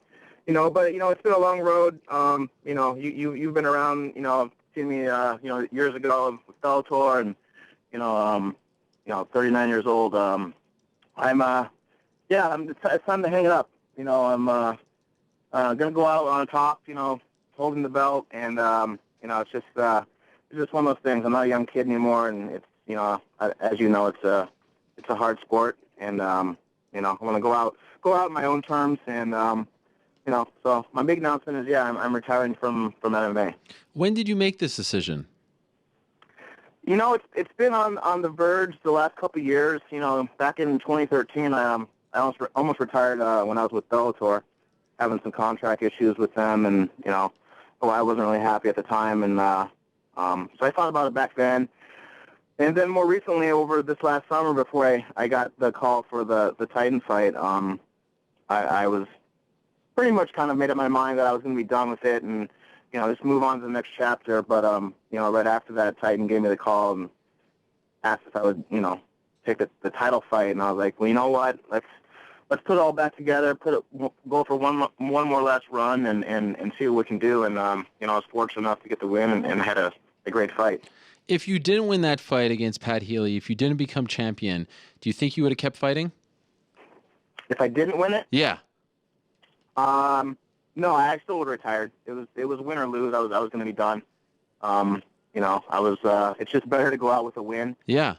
it's been a long road. You've been around, seen me, years ago with Bellator, and 39 years old. It's time to hang it up. I'm gonna go out on top, holding the belt, and it's just one of those things. I'm not a young kid anymore, and it's as you know, it's a hard sport, and I want to go out on my own terms, and so my big announcement is, I'm retiring from MMA. When did you make this decision? It's been on the verge the last couple of years. Back in 2013, I almost retired when I was with Bellator, having some contract issues with them, and I wasn't really happy at the time, and so I thought about it back then. And then more recently, over this last summer, before I got the call for the Titan fight, I was pretty much kind of made up my mind that I was going to be done with it and, just move on to the next chapter. But, right after that, Titan gave me the call and asked if I would, take the title fight. And I was like, well, you know what? Let's put it all back together, go for one more last run and see what we can do. And, I was fortunate enough to get the win and had a great fight. If you didn't win that fight against Pat Healy, if you didn't become champion, do you think you would have kept fighting? If I didn't win it? Yeah. No, I still would have retired. It was win or lose. I was going to be done. It's just better to go out with a win. Yeah.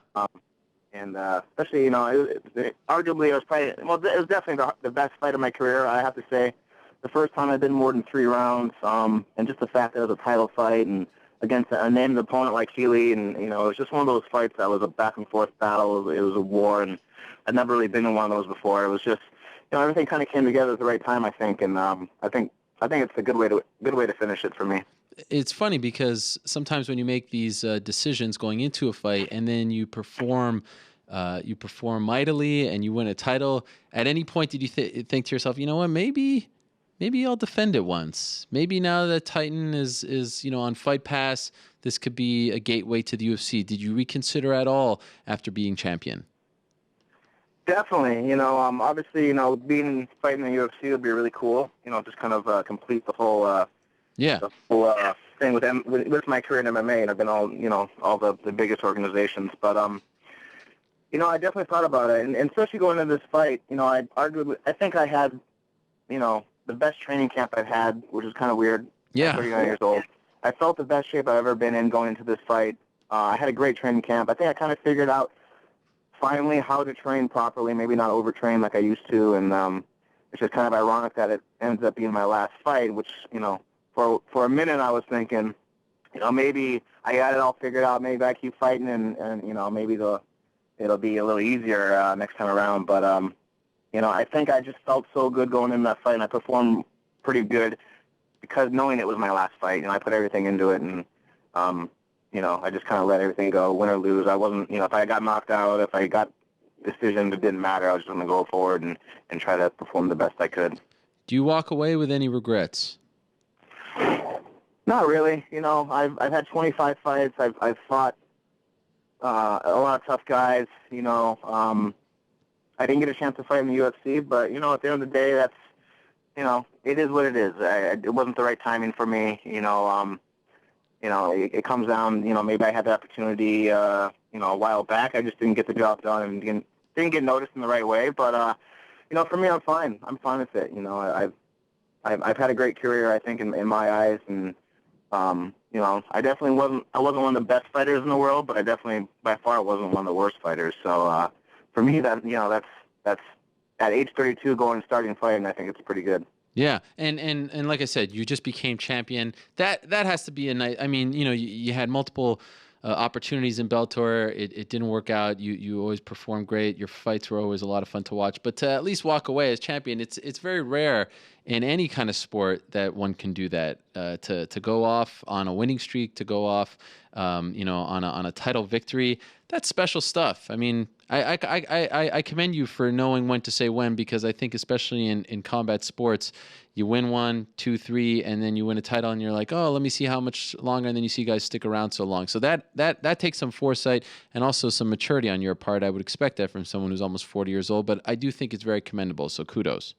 And especially, arguably, it was definitely the best fight of my career. I have to say, the first time I'd been more than 3 rounds, and just the fact that it was a title fight and against a named opponent like Healy, and it was just one of those fights that was a back and forth battle. It was a war, and I'd never really been in one of those before. It was just, everything kind of came together at the right time, I think, and I think it's a good way to finish it for me. It's funny because sometimes when you make these decisions going into a fight, and then you perform mightily and you win a title, at any point did you think to yourself, you know what, maybe I'll defend it once. Maybe now that Titan is on Fight Pass, this could be a gateway to the UFC. Did you reconsider at all after being champion? Definitely. Obviously, fighting in the UFC would be really cool. Just kind of complete the whole the whole thing with my career in MMA, and I've been all the biggest organizations. But I definitely thought about it, and especially going into this fight, I think I had, the best training camp I've had, which is kind of weird. Yeah. I'm 39 years old. I felt the best shape I've ever been in going into this fight. I had a great training camp. I think I kind of figured out finally how to train properly, maybe not overtrain like I used to, and it's just kind of ironic that it ends up being my last fight, which, for a minute I was thinking, maybe I got it all figured out, maybe I keep fighting and maybe it'll be a little easier next time around, but I think I just felt so good going into that fight, and I performed pretty good because knowing it was my last fight, I put everything into it, and I just kind of let everything go, win or lose. I wasn't, if I got knocked out, if I got decision, it didn't matter. I was just going to go forward and try to perform the best I could. Do you walk away with any regrets? Not really. I've had 25 fights. I've fought a lot of tough guys. I didn't get a chance to fight in the UFC, but at the end of the day, that's it is what it is. It wasn't the right timing for me. It comes down. Maybe I had the opportunity a while back. I just didn't get the job done and didn't get noticed in the right way. But for me, I'm fine. I'm fine with it. I've had a great career, I think, in my eyes, and I definitely wasn't one of the best fighters in the world, but I definitely by far wasn't one of the worst fighters. So for me, that's at age 32 going and starting fighting, I think it's pretty good. Yeah, and like I said, you just became champion. That has to be a nice. I mean, you had multiple opportunities in Bellator. It didn't work out. You always performed great. Your fights were always a lot of fun to watch. But to at least walk away as champion, it's very rare in any kind of sport that one can do that. To go off on a winning streak, to go off, on a title victory. That's special stuff. I mean, I commend you for knowing when to say when, because I think especially in combat sports, you win 1, 2, 3, and then you win a title, and you're like, oh, let me see how much longer, and then you see guys stick around so long. So that takes some foresight and also some maturity on your part. I would expect that from someone who's almost 40 years old, but I do think it's very commendable. So kudos.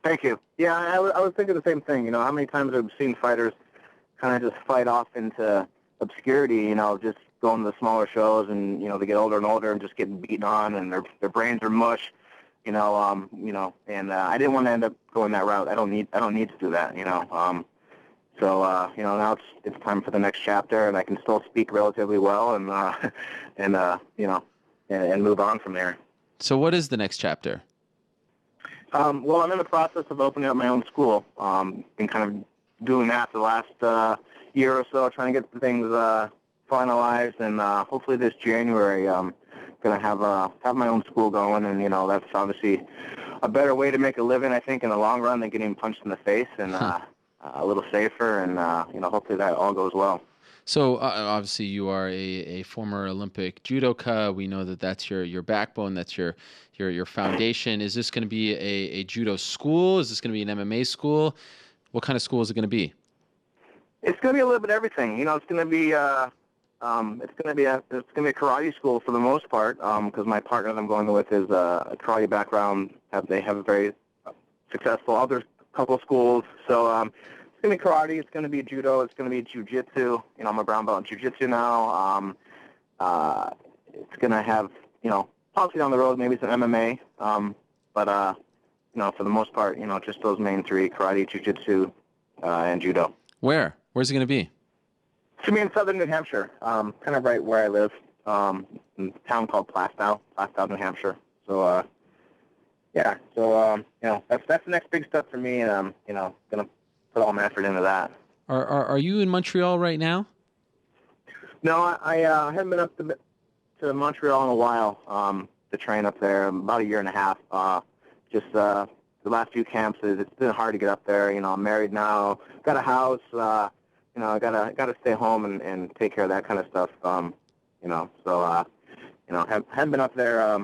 Thank you. Yeah, I was thinking the same thing. How many times I've seen fighters kind of just fight off into obscurity, just going to the smaller shows, and they get older and older and just getting beaten on, and their brains are mush, and I didn't want to end up going that route. I don't need to do that, So now it's time for the next chapter, and I can still speak relatively well, and move on from there. So what is the next chapter? Well, I'm in the process of opening up my own school. Been kind of doing that the last year or so, trying to get things finalized, and hopefully this January I'm going to have my own school going, and that's obviously a better way to make a living, I think, in the long run than getting punched in the face, and a little safer, and hopefully that all goes well. So obviously you are a former Olympic judoka. We know that that's your backbone. That's your foundation. Is this going to be a judo school? Is this going to be an MMA school? What kind of school is it going to be? It's going to be a little bit of everything. It's going to be a karate school for the most part. Because my partner that I'm going with is a karate background. They have a very successful other couple of schools. So it's going to be karate. It's going to be judo. It's going to be jiu-jitsu. I'm a brown belt in jiu-jitsu now. It's going to have possibly down the road maybe some MMA. But for the most part, just those main three: karate, jiu-jitsu, and judo. Where's it going to be? It's going to be in southern New Hampshire, kind of right where I live, in a town called Plastow, New Hampshire. So, that's the next big step for me, and I'm, going to put all my effort into that. Are you in Montreal right now? No, I haven't been up to Montreal in a while, to train up there, about a year and a half. Just the last few camps, it's been hard to get up there. I'm married now, got a house, I gotta stay home and take care of that kind of stuff. Haven't been up there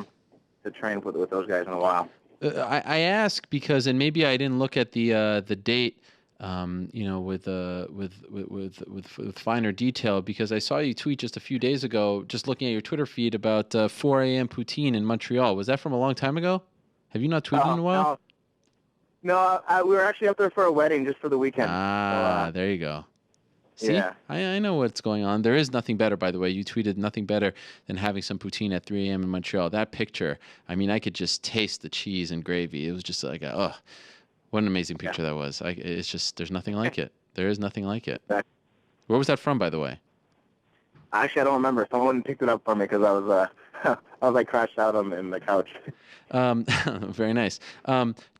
to train with those guys in a while. I ask because, and maybe I didn't look at the date, with finer detail, because I saw you tweet just a few days ago, just looking at your Twitter feed about 4 a.m. poutine in Montreal. Was that from a long time ago? Have you not tweeted in a while? No, we were actually up there for a wedding just for the weekend. There you go. See, yeah. I know what's going on. There is nothing better, by the way. You tweeted nothing better than having some poutine at 3 a.m. in Montreal. That picture, I mean, I could just taste the cheese and gravy. It was just like, what an amazing picture that was. It's just, there's nothing like it. There is nothing like it. Where was that from, by the way? Actually, I don't remember. Someone picked it up for me because I was crashed out in the couch. Very nice.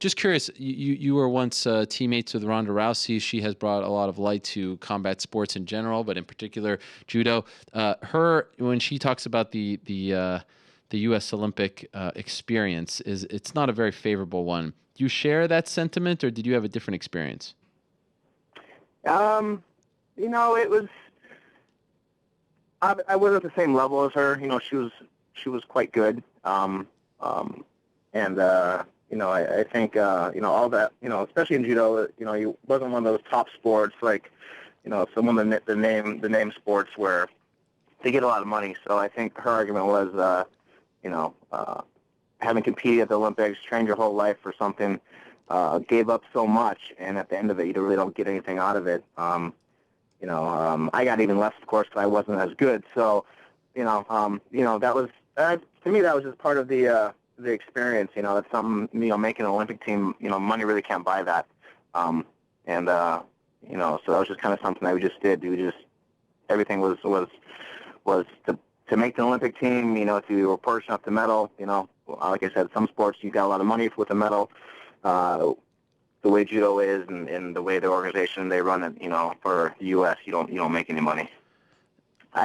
Just curious, you were once teammates with Ronda Rousey. She has brought a lot of light to combat sports in general, but in particular judo. When she talks about the U.S. Olympic experience, it's not a very favorable one. Do you share that sentiment, or did you have a different experience? It was. I wasn't at the same level as her. She was quite good. I think, all that, especially in judo, it wasn't one of those top sports like, some of the name sports where they get a lot of money. So I think her argument was, having competed at the Olympics, trained your whole life for something, gave up so much, and at the end of it, you really don't get anything out of it. I got even less, of course, because I wasn't as good. So, that was, to me, that was just part of the experience. That's something, making an Olympic team, money really can't buy that. So that was just kind of something that we just did. Everything was to make the Olympic team, if you were fortunate enough to medal, like I said, some sports you got a lot of money with a medal. The way judo is and the way the organization they run it, for the U.S., you don't make any money.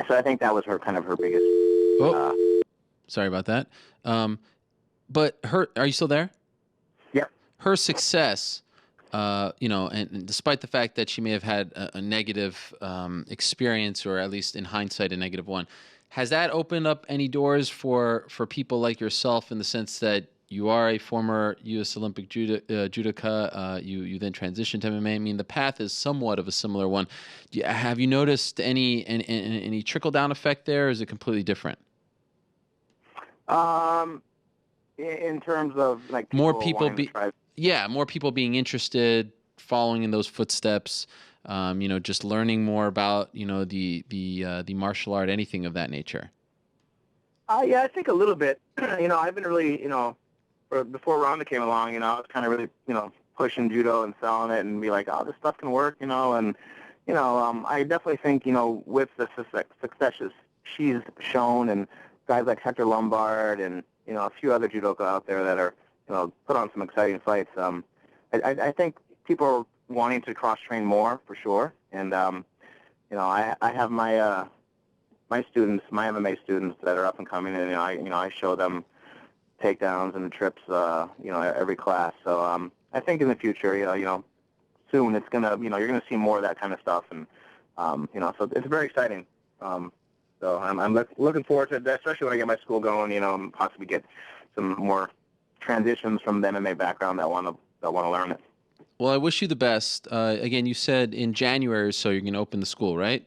So I think that was her biggest. Sorry about that. But are you still there? Yep. Her success, and despite the fact that she may have had a negative experience, or at least in hindsight, a negative one, has that opened up any doors for people like yourself, in the sense that you are a former U.S. Olympic judoka, you then transitioned to MMA? I mean, the path is somewhat of a similar one. Have you noticed any trickle-down effect there, or is it completely different? In terms of like more people being interested, following in those footsteps, just learning more about, the martial art, anything of that nature. Yeah, I think a little bit. I've been really, before Ronda came along, I was kind of really, pushing judo and selling it and be like, oh, this stuff can work, and, I definitely think, with the success she's shown, and guys like Hector Lombard and, a few other judoka out there that are, put on some exciting fights. I think people are wanting to cross-train more, for sure. And, I have my students, my MMA students that are up and coming, and, I show them takedowns and trips, every class. So I think in the future, soon it's going to, you're going to see more of that kind of stuff. And, so it's very exciting. So I'm looking forward to that, especially when I get my school going, and possibly get some more transitions from the MMA background that want to learn it. Well, I wish you the best. Again, you said in January or so you're going to open the school, right?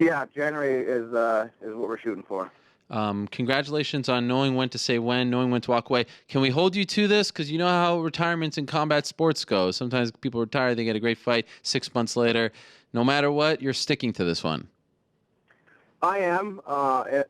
Yeah, January is what we're shooting for. Congratulations on knowing when to say when, knowing when to walk away. Can we hold you to this? Because you know how retirements in combat sports go. Sometimes people retire, they get a great fight. 6 months later, no matter what, you're sticking to this one. I am,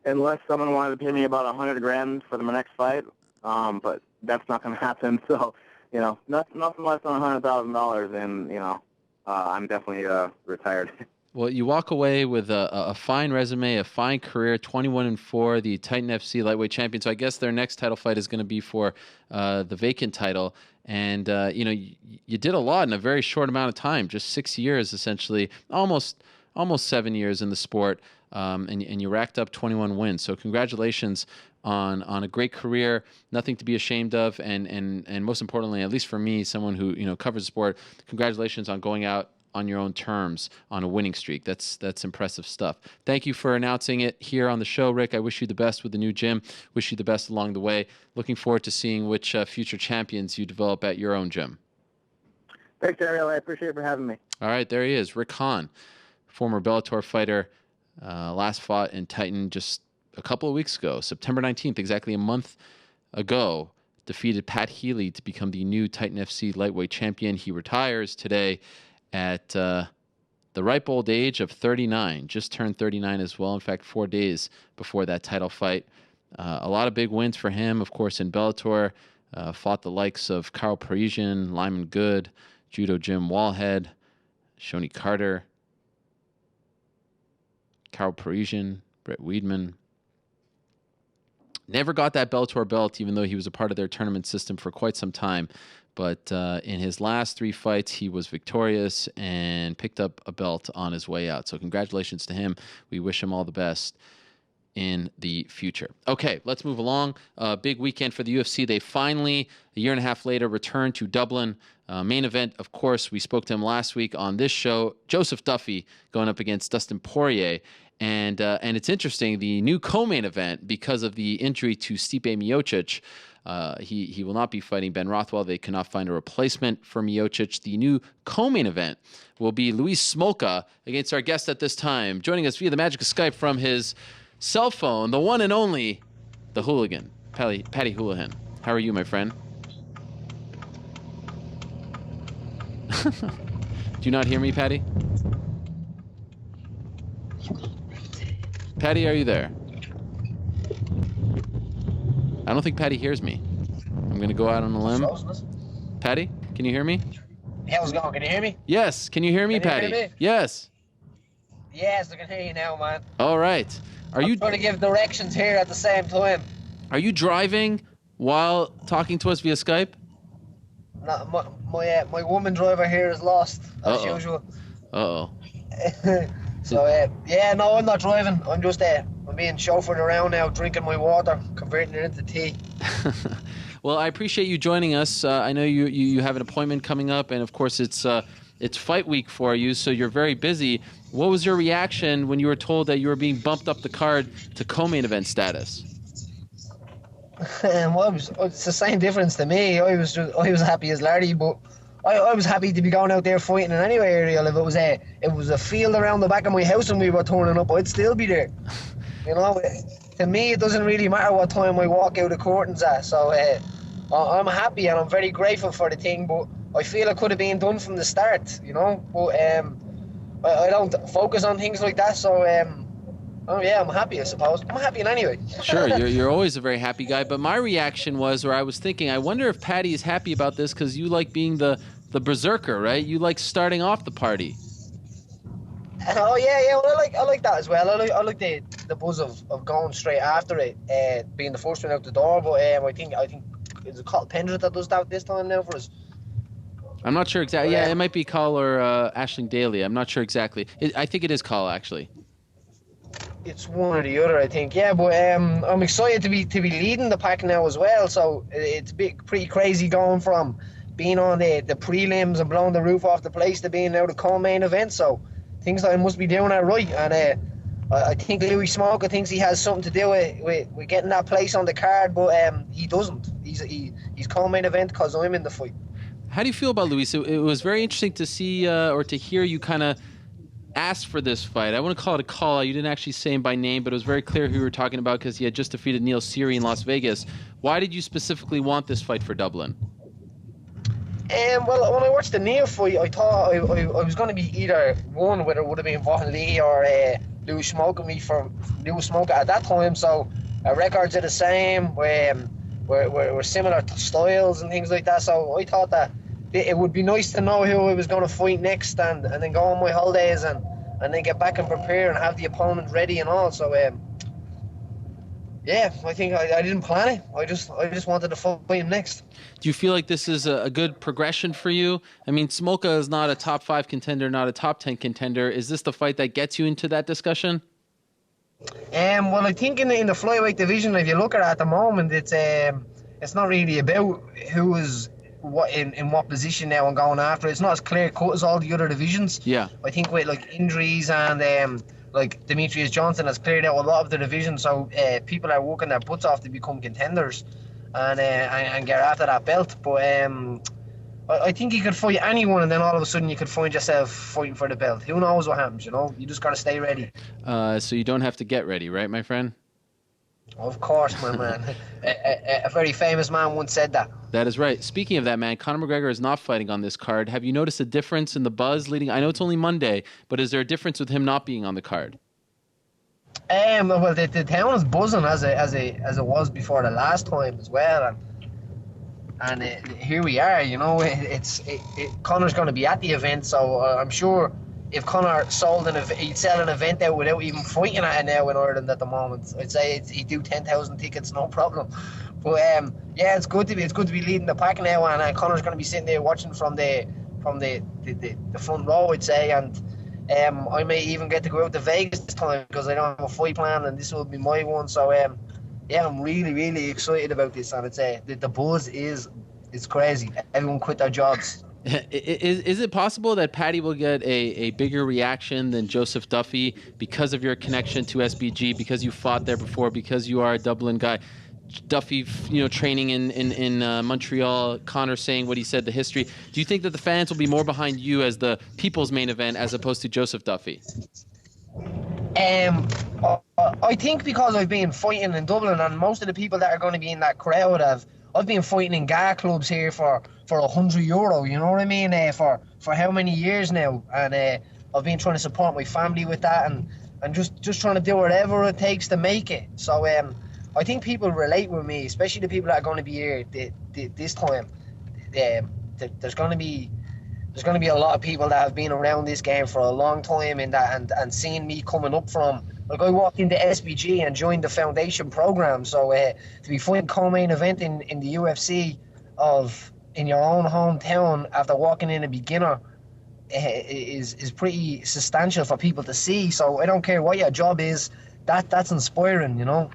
unless someone wanted to pay me about $100,000 for my next fight, but that's not going to happen. So, nothing less than $100,000, and I'm definitely retired. Well, you walk away with a fine resume, a fine career, 21-4, the Titan FC lightweight champion. So I guess their next title fight is going to be for the vacant title. And you did a lot in a very short amount of time, just 6 years essentially, almost 7 years in the sport. And you racked up 21 wins. So congratulations on a great career, nothing to be ashamed of, and most importantly, at least for me, someone who covers the sport, congratulations on going out on your own terms on a winning streak. That's impressive stuff. Thank you for announcing it here on the show, Rick. I wish you the best with the new gym. Wish you the best along the way. Looking forward to seeing which future champions you develop at your own gym. Thanks, Ariel. I appreciate it for having me. All right, there he is, Rick Hawn, former Bellator fighter. Last fought in Titan just a couple of weeks ago, September 19th, exactly a month ago, defeated Pat Healy to become the new Titan FC lightweight champion. He retires today at the ripe old age of 39, just turned 39 as well. In fact, 4 days before that title fight. A lot of big wins for him, of course, in Bellator. Fought the likes of Carl Parisian, Lyman Good, Judo Jim Wallhead, Shoney Carter, Carl Parisian, Brett Weidman. Never got that Bellator belt, even though he was a part of their tournament system for quite some time. But in his last 3 fights, he was victorious and picked up a belt on his way out. So congratulations to him. We wish him all the best in the future. Okay, let's move along. Big weekend for the UFC. They finally, a year and a half later, returned to Dublin. Main event, of course, we spoke to him last week on this show. Joseph Duffy going up against Dustin Poirier. And it's interesting, the new co-main event, because of the injury to Stipe Miocic, he will not be fighting Ben Rothwell. They cannot find a replacement for Miocic. The new co-main event will be Luis Smolka against our guest at this time, joining us via the magic of Skype from his cell phone, the one and only, the hooligan, Paddy Holohan. How are you, my friend? Do you not hear me, Paddy? Paddy, are you there? I don't think Paddy hears me. I'm going to go out on a limb. Paddy, can you hear me? How's it going? Can you hear me? Yes. Can you hear me, Paddy? Hear me? Yes. Yes, I can hear you now, man. All right. I'm trying to give directions here at the same time. Are you driving while talking to us via Skype? No, my woman driver here is lost, as usual. Uh-oh. So yeah, no, I'm not driving. I'm just I'm being chauffeured around now, drinking my water, converting it into tea. Well, I appreciate you joining us. I know you have an appointment coming up, and of course it's fight week for you, so you're very busy. What was your reaction when you were told that you were being bumped up the card to co-main event status? Well, it's the same difference to me. I was happy as Larry, but I was happy to be going out there fighting in any area. If it was a field around the back of my house and we were turning up, I'd still be there. You know, to me it doesn't really matter what time I walk out of curtains at. So I'm happy and I'm very grateful for the thing, but I feel it could have been done from the start. You know, but I don't focus on things like that. So oh yeah, I'm happy, I suppose. I'm happy in any way. Sure, you're always a very happy guy. But my reaction was, or I was thinking, I wonder if Paddy is happy about this because you like being the berserker, right? You like starting off the party. Oh yeah. Well, I like that as well. I like the buzz of going straight after it, being the first one out the door. But I think it's called Pendra that does that this time now for us. I'm not sure exactly. Yeah, it might be Call or Aisling Daly. I'm not sure exactly. I think it is Call actually. It's one or the other, I think. Yeah, but I'm excited to be leading the pack now as well. So it's pretty crazy going from being on the prelims and blowing the roof off the place to being now the co-main event. So things I must be doing it right. And I think Louis Smoker thinks he has something to do with getting that place on the card, but he doesn't. He's co-main event because I'm in the fight. How do you feel about Louis? It was very interesting to see or to hear you kind of asked for this fight. I wouldn't call it a call. You didn't actually say him by name, but it was very clear who you were talking about because he had just defeated Neil Seery in Las Vegas. Why did you specifically want this fight for Dublin? Well, when I watched the Neil fight, I thought I was going to be either one, whether it would have been Vaughan Lee or Louis Smoker at that time. So our records are the same. We're similar styles and things like that. So I thought that it would be nice to know who I was going to fight next and then go on my holidays and then get back and prepare and have the opponent ready and all. So yeah, I think I didn't plan it. I just wanted to fight him next. Do you feel like this is a good progression for you? I mean, Smolka is not a top 5 contender, not a top 10 contender. Is this the fight that gets you into that discussion? Well, I think in the flyweight division, if you look at it at the moment, it's not really about who is in what position now and going after. It's not as clear cut as all the other divisions. Yeah. I think with like injuries and like Demetrius Johnson has cleared out a lot of the division, so people are working their butts off to become contenders and get after that belt. But I think you could fight anyone, and then all of a sudden you could find yourself fighting for the belt. Who knows what happens? You know, you just got to stay ready. So you don't have to get ready, right, my friend? Of course, my man. A very famous man once said that. That is right. Speaking of that, man, Conor McGregor is not fighting on this card. Have you noticed a difference in the buzz leading? I know it's only Monday, but is there a difference with him not being on the card? Well, the town is buzzing as it was before the last time as well, and here we are. You know, Conor's going to be at the event, so I'm sure. If Conor he'd sell an event out without even fighting at it now in Ireland at the moment. I'd say he'd do 10,000 tickets, no problem. But yeah, it's good to be leading the pack now, and Conor's going to be sitting there watching from the front row, I'd say, and I may even get to go out to Vegas this time because I don't have a fight plan, and this will be my one. So yeah, I'm really really excited about this, and it's the buzz is crazy. Everyone quit their jobs. Is it possible that Paddy will get a bigger reaction than Joseph Duffy because of your connection to SBG, because you fought there before, because you are a Dublin guy? Duffy, training in Montreal, Conor saying what he said, the history. Do you think that the fans will be more behind you as the people's main event as opposed to Joseph Duffy? I think because I've been fighting in Dublin, and most of the people that are going to be in that crowd I've been fighting in GA clubs here for €100, you know what I mean, for how many years now, and I've been trying to support my family with that, and just trying to do whatever it takes to make it. So I think people relate with me, especially the people that are going to be here this time. There's going to be a lot of people that have been around this game for a long time and seeing me coming up from. Like, I walked into SBG and joined the foundation program, so to be fighting co-main event in the UFC in your own hometown after walking in a beginner, is pretty substantial for people to see. So I don't care what your job is, that's inspiring, you know.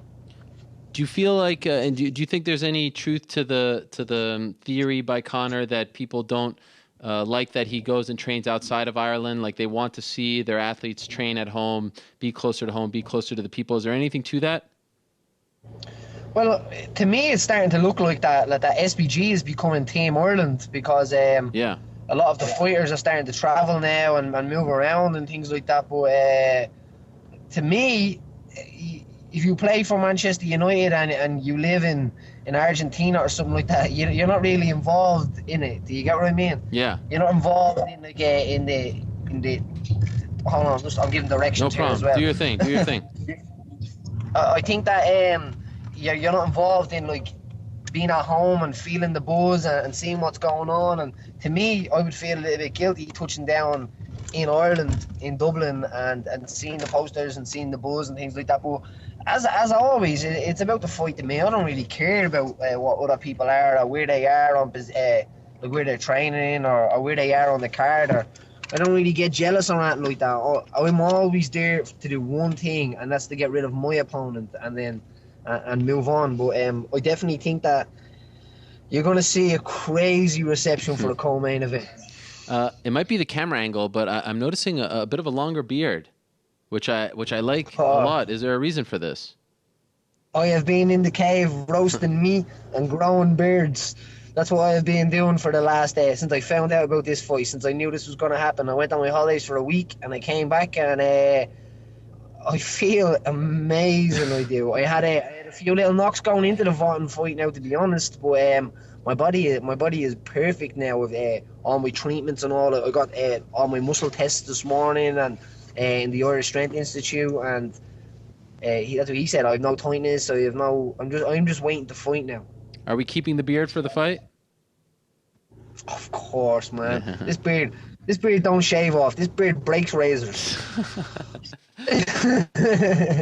Do you feel like, and do you think there's any truth to the theory by Conor that people don't like that he goes and trains outside of Ireland? Like they want to see their athletes train at home, be closer to home, be closer to the people. Is there anything to that? Well, to me, it's starting to look like that SBG is becoming Team Ireland because a lot of the fighters are starting to travel now and move around and things like that. But to me, if you play for Manchester United and you live in Argentina or something like that, you're not really involved in it. Do you get what I mean? Yeah. You're not involved in like in the. Hold on, I'm giving directions here as well. Do your thing. Do your thing. I think that you're not involved in like being at home and feeling the buzz and seeing what's going on. And to me, I would feel a little bit guilty touching down in Ireland, in Dublin, and seeing the posters and seeing the buzz and things like that. But as always, it's about the fight to me. I don't really care about what other people are or where they are on like where they're training or where they are on the card. Or I don't really get jealous or anything like that. I'm always there to do one thing, and that's to get rid of my opponent and then and move on. But I definitely think that you're going to see a crazy reception for the co-main event. It might be the camera angle, but I'm noticing a bit of a longer beard, which I like a lot. Is there a reason for this? I have been in the cave roasting meat and growing beards. That's what I have been doing for the last day since I found out about this fight, since I knew this was going to happen. I went on my holidays for a week and I came back and I feel amazing. I do. I had a few little knocks going into the Vaughan fight now, to be honest, but my body is perfect now with all my treatments and all. I got all my muscle tests this morning and in the Irish Strength Institute, and that's what he said. I have no tightness. I have no. I'm just waiting to fight now. Are we keeping the beard for the fight? Of course, man. This beard don't shave off. This beard breaks razors.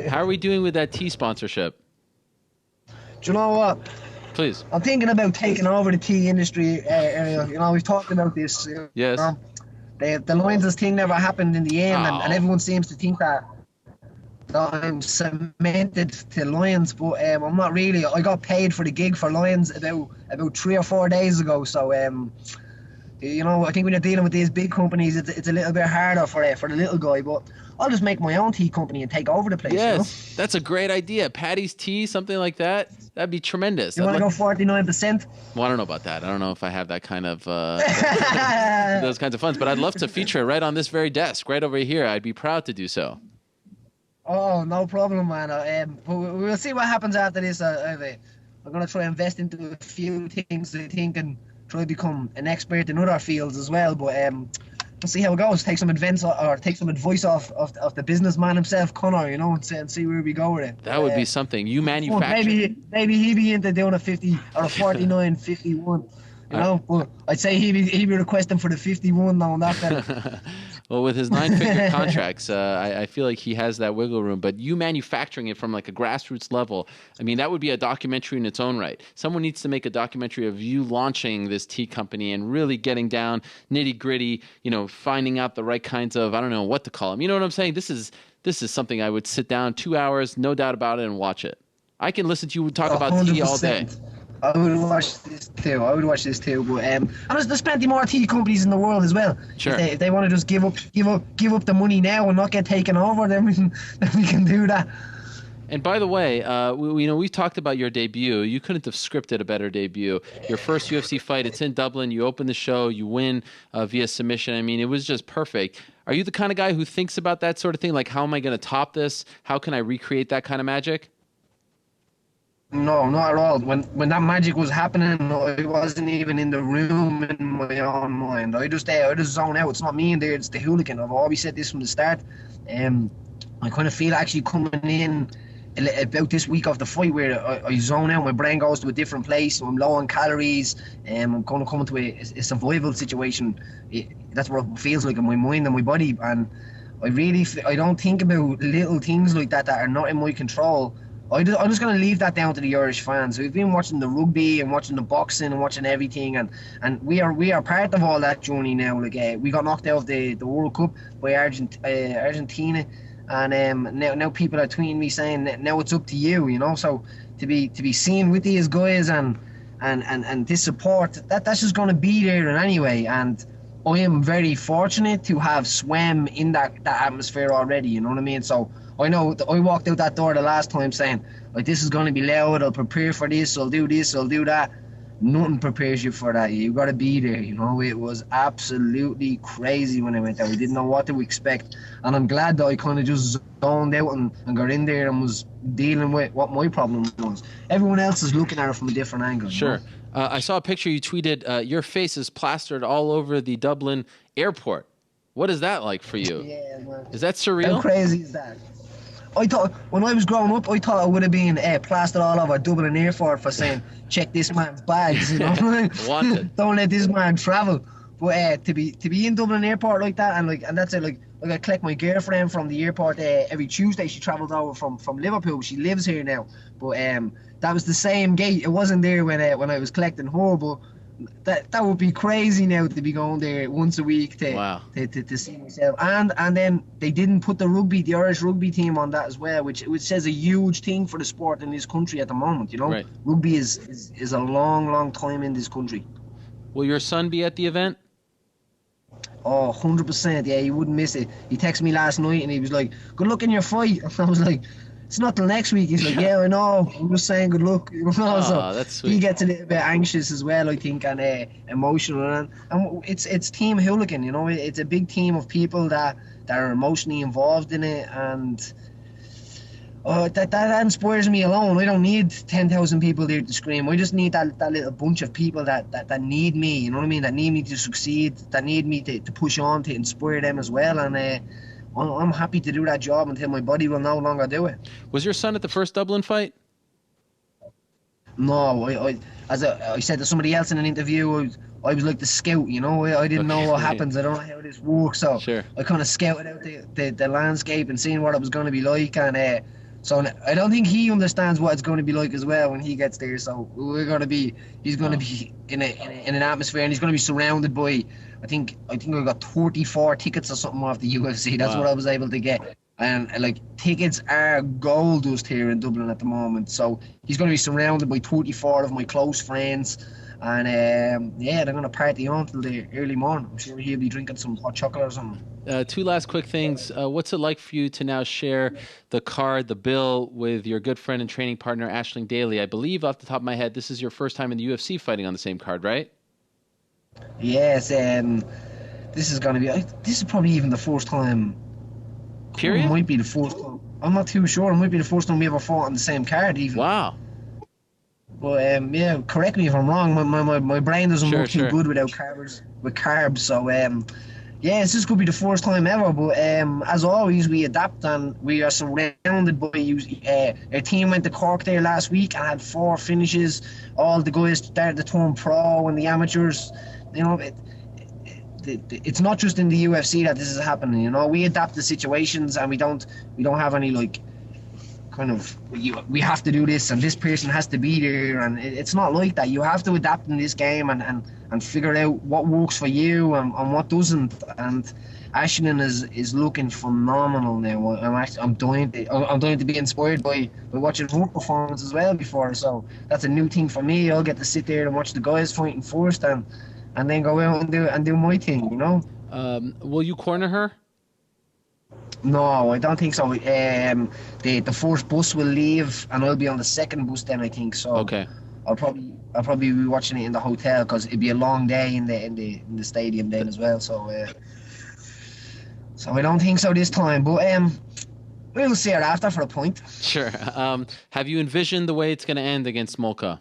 How are we doing with that tea sponsorship? Do you know what? Please. I'm thinking about taking over the tea industry area. You know, we've talked about this. Yes. The Lions thing never happened in the end, and everyone seems to think that I'm cemented to Lions, but I'm not really. I got paid for the gig for Lions about 3 or 4 days ago, so you know, I think when you're dealing with these big companies, it's a little bit harder for the little guy, but I'll just make my own tea company and take over the place. Yes, you know? That's a great idea. Paddy's Tea, something like that. That'd be tremendous. You want to go 49%? Well, I don't know about that. I don't know if I have that kind of those kinds of funds, but I'd love to feature it right on this very desk, right over here. I'd be proud to do so. Oh, no problem, man. We'll see what happens after this. I'm going to try and invest into a few things, I think, and try to become an expert in other fields as well. But we'll see how it goes. Take some advice off the businessman himself, Conor, you know, and see where we go with it. That would be something. You manufacture. Maybe he'd be into doing a 50 or a 49-51. You know, well, I'd say he'd be requesting for the 51 now and that better. Well, with his 9-figure contracts, I feel like he has that wiggle room. But you manufacturing it from like a grassroots level, I mean, that would be a documentary in its own right. Someone needs to make a documentary of you launching this tea company and really getting down nitty gritty, you know, finding out the right kinds of, I don't know what to call them. You know what I'm saying? This is something I would sit down 2 hours, no doubt about it, and watch it. I can listen to you talk about 100%. tea all day. I would watch this too. But and there's plenty more tea companies in the world as well. Sure. If they want to just give up the money now and not get taken over, then we can do that. And by the way, we've talked about your debut. You couldn't have scripted a better debut. Your first UFC fight, it's in Dublin. You open the show, you win via submission. I mean, it was just perfect. Are you the kind of guy who thinks about that sort of thing? Like, how am I going to top this? How can I recreate that kind of magic? No, not at all. When that magic was happening, I wasn't even in the room in my own mind. I just zone out. It's not me in there, it's the hooligan. I've always said this from the start. I kind of feel actually coming in about this week of the fight where I zone out, my brain goes to a different place, so I'm low on calories, I'm going to come into a survival situation. That's what it feels like in my mind and my body, and I don't think about little things like that are not in my control. I'm just going to leave that down to the Irish fans. We've been watching the rugby and watching the boxing and watching everything, and we are part of all that journey now. Like we got knocked out of the World Cup by Argentina, and now people are tweeting me saying that now it's up to you. You know, so to be seen with these guys and this support, that's just going to be there in anyway. And I am very fortunate to have swam in that atmosphere already. You know what I mean? So I know I walked out that door the last time saying, like, this is going to be loud, I'll prepare for this, I'll do this, I'll do that. Nothing prepares you for that. You got to be there, you know. It was absolutely crazy when I went there. We didn't know what to expect. And I'm glad that I kind of just zoned out and got in there and was dealing with what my problem was. Everyone else is looking at it from a different angle. Sure. You know? I saw a picture you tweeted, your face is plastered all over the Dublin airport. What is that like for you? Yeah, man. Is that surreal? How crazy is that? I thought, when I was growing up, I thought it would have been plastered all over Dublin airport for saying, check this man's bags, you know? Wanted. Don't let this man travel. But to be in Dublin airport like that, and that's it, like I collect my girlfriend from the airport every Tuesday. She travelled over from Liverpool. She lives here now. But that was the same gate. It wasn't there when I was collecting her, but that would be crazy now to be going there once a week to see myself. And then they didn't put the Irish rugby team on that as well, which says a huge thing for the sport in this country at the moment, you know. Right. Rugby is a long time in this country. Will your son be at the event? Oh, 100%. Yeah, he wouldn't miss it. He texted me last night and he was like, good luck in your fight. And I was like, it's not till next week. He's like, yeah, I know. I'm just saying good luck. You know, so that's sweet. He gets a little bit anxious as well, I think, and emotional. And it's Team Hooligan, you know. It's a big team of people that are emotionally involved in it. And that inspires me alone. I don't need 10,000 people there to scream. I just need that little bunch of people that need me, you know what I mean? That need me to succeed, that need me to push on, to inspire them as well. And I'm happy to do that job until my body will no longer do it. Was your son at the first Dublin fight? No, as I said to somebody else in an interview, I was like the scout, you know. I didn't know what happens. I don't know how this works, so sure. I kind of scouted out the landscape and seeing what it was going to be like, and so I don't think he understands what it's going to be like as well when he gets there. So he's going to be in an atmosphere, and he's going to be surrounded by. I think I got 34 tickets or something off the UFC. That's what I was able to get. And like, tickets are gold dust here in Dublin at the moment. So he's going to be surrounded by 34 of my close friends. And they're going to party on till the early morning. I'm sure he'll be drinking some hot chocolate or something. Two last quick things. What's it like for you to now share the card, the bill, with your good friend and training partner, Aisling Daly? I believe, off the top of my head, this is your first time in the UFC fighting on the same card, right? Yes, this is going to be... This is probably even the first time... Period? It might be the first time. I'm not too sure. It might be the first time we ever fought on the same card, even. Wow. But, yeah, correct me if I'm wrong. My brain doesn't work too good without carbs. So, yeah, this could be the first time ever. But, as always, we adapt, and we are surrounded by... our team went to Cork there last week and had 4 finishes. All the guys started to turn pro, and the amateurs... You know, it's not just in the UFC that this is happening. You know, we adapt the situations, and we don't have any like kind of we have to do this and this person has to be there, and it's not like that. You have to adapt in this game and figure out what works for you and what doesn't. And Aisling is looking phenomenal now. I'm dying to be inspired by watching her performance as well before. So that's a new thing for me. I'll get to sit there and watch the guys fighting first and then go out and do my thing, you know. Will you corner her? No, I don't think so. The first bus will leave, and I'll be on the second bus then, I think. So okay. I'll probably be watching it in the hotel, because it'd be a long day in the stadium then as well. So I don't think so this time, but we'll see her after for a point. Sure. Have you envisioned the way it's going to end against Smolka?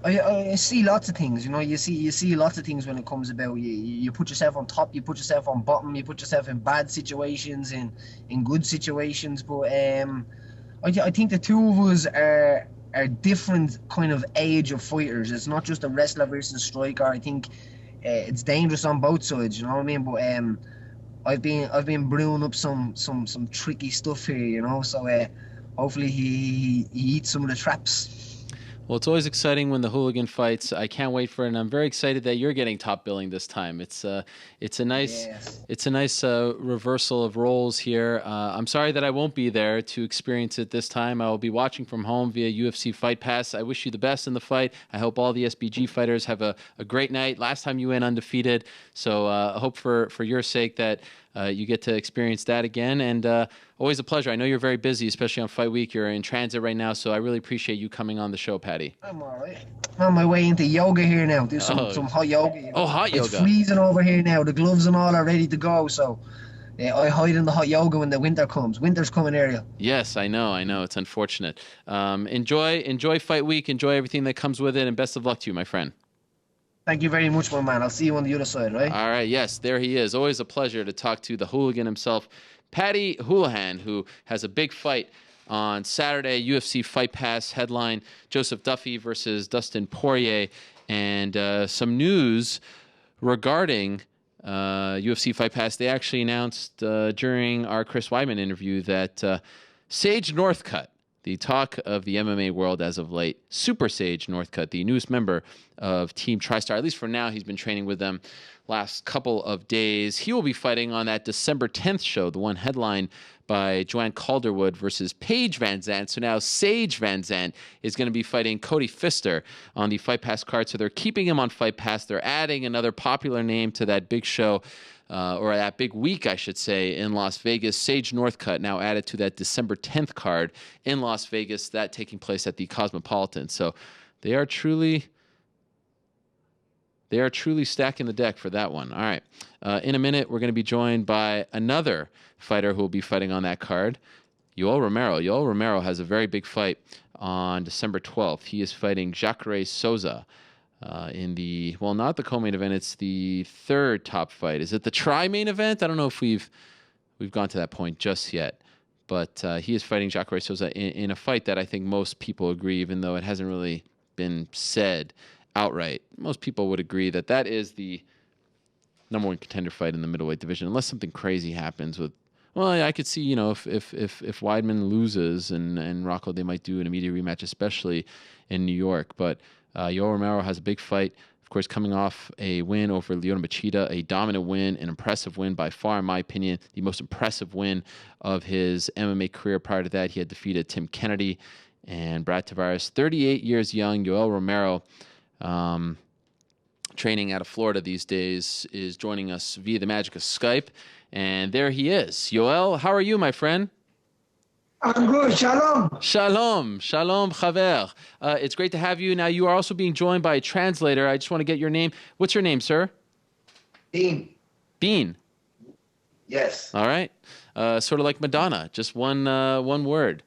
I see lots of things, you know. You see lots of things when it comes about. You put yourself on top, you put yourself on bottom, you put yourself in bad situations, in good situations. But I think the two of us are different kind of age of fighters. It's not just a wrestler versus striker. I think it's dangerous on both sides, you know what I mean? But I've been brewing up some tricky stuff here, you know. So hopefully he eats some of the traps. Well, it's always exciting when the hooligan fights. I can't wait for it, and I'm very excited that you're getting top billing this time. It's a nice reversal of roles here. I'm sorry that I won't be there to experience it this time. I will be watching from home via UFC Fight Pass. I wish you the best in the fight. I hope all the SBG fighters have a great night. Last time you went undefeated, so I hope for your sake that you get to experience that again. And always a pleasure. I know you're very busy, especially on fight week. You're in transit right now, so I really appreciate you coming on the show, Paddy. I'm all right. I'm on my way into yoga here now. Do some hot yoga. You know? Oh, hot yoga. It's freezing over here now. The gloves and all are ready to go, so I hide in the hot yoga when the winter comes. Winter's coming earlier. Yes, I know. It's unfortunate. Enjoy fight week. Enjoy everything that comes with it, and best of luck to you, my friend. Thank you very much, my man. I'll see you on the other side, right? All right. Yes, there he is. Always a pleasure to talk to the hooligan himself, Paddy Holohan, who has a big fight on Saturday, UFC Fight Pass headline, Joseph Duffy versus Dustin Poirier, and some news regarding UFC Fight Pass. They actually announced during our Chris Weidman interview that Sage Northcutt, the talk of the MMA world as of late, Super Sage Northcutt, the newest member of Team TriStar, at least for now, he's been training with them last couple of days. He will be fighting on that December 10th show, the one headlined by Joanne Calderwood versus Paige Van Zandt. So now Sage Van Zandt is going to be fighting Cody Pfister on the Fight Pass card. So they're keeping him on Fight Pass. They're adding another popular name to that big show, or that big week, I should say, in Las Vegas. Sage Northcutt now added to that December 10th card in Las Vegas, that taking place at the Cosmopolitan. So they are truly stacking the deck for that one. All right. In a minute, we're going to be joined by another fighter who will be fighting on that card, Yoel Romero. Yoel Romero has a very big fight on December 12th. He is fighting Jacare Souza in the, well, not the co-main event. It's the third top fight. Is it the tri-main event? I don't know if we've gone to that point just yet. But he is fighting Jacare Souza in a fight that I think most people agree, even though it hasn't really been said outright. Most people would agree that that is the number one contender fight in the middleweight division, unless something crazy happens with. Well, I could see, if Weidman loses and Rockhold, they might do an immediate rematch, especially in New York. But Yoel Romero has a big fight, of course, coming off a win over Lyoto Machida, a dominant win, an impressive win by far, in my opinion, the most impressive win of his MMA career. Prior to that, he had defeated Tim Kennedy and Brad Tavares. 38 years young, Yoel Romero, training out of Florida these days, is joining us via the magic of Skype. And there he is. Yoel, how are you, my friend? I'm good. Shalom. Shalom. Shalom, Chaver. It's great to have you. Now, you are also being joined by a translator. I just want to get your name. What's your name, sir? Bean. Bean. Yes. All right. Sort of like Madonna, just one word.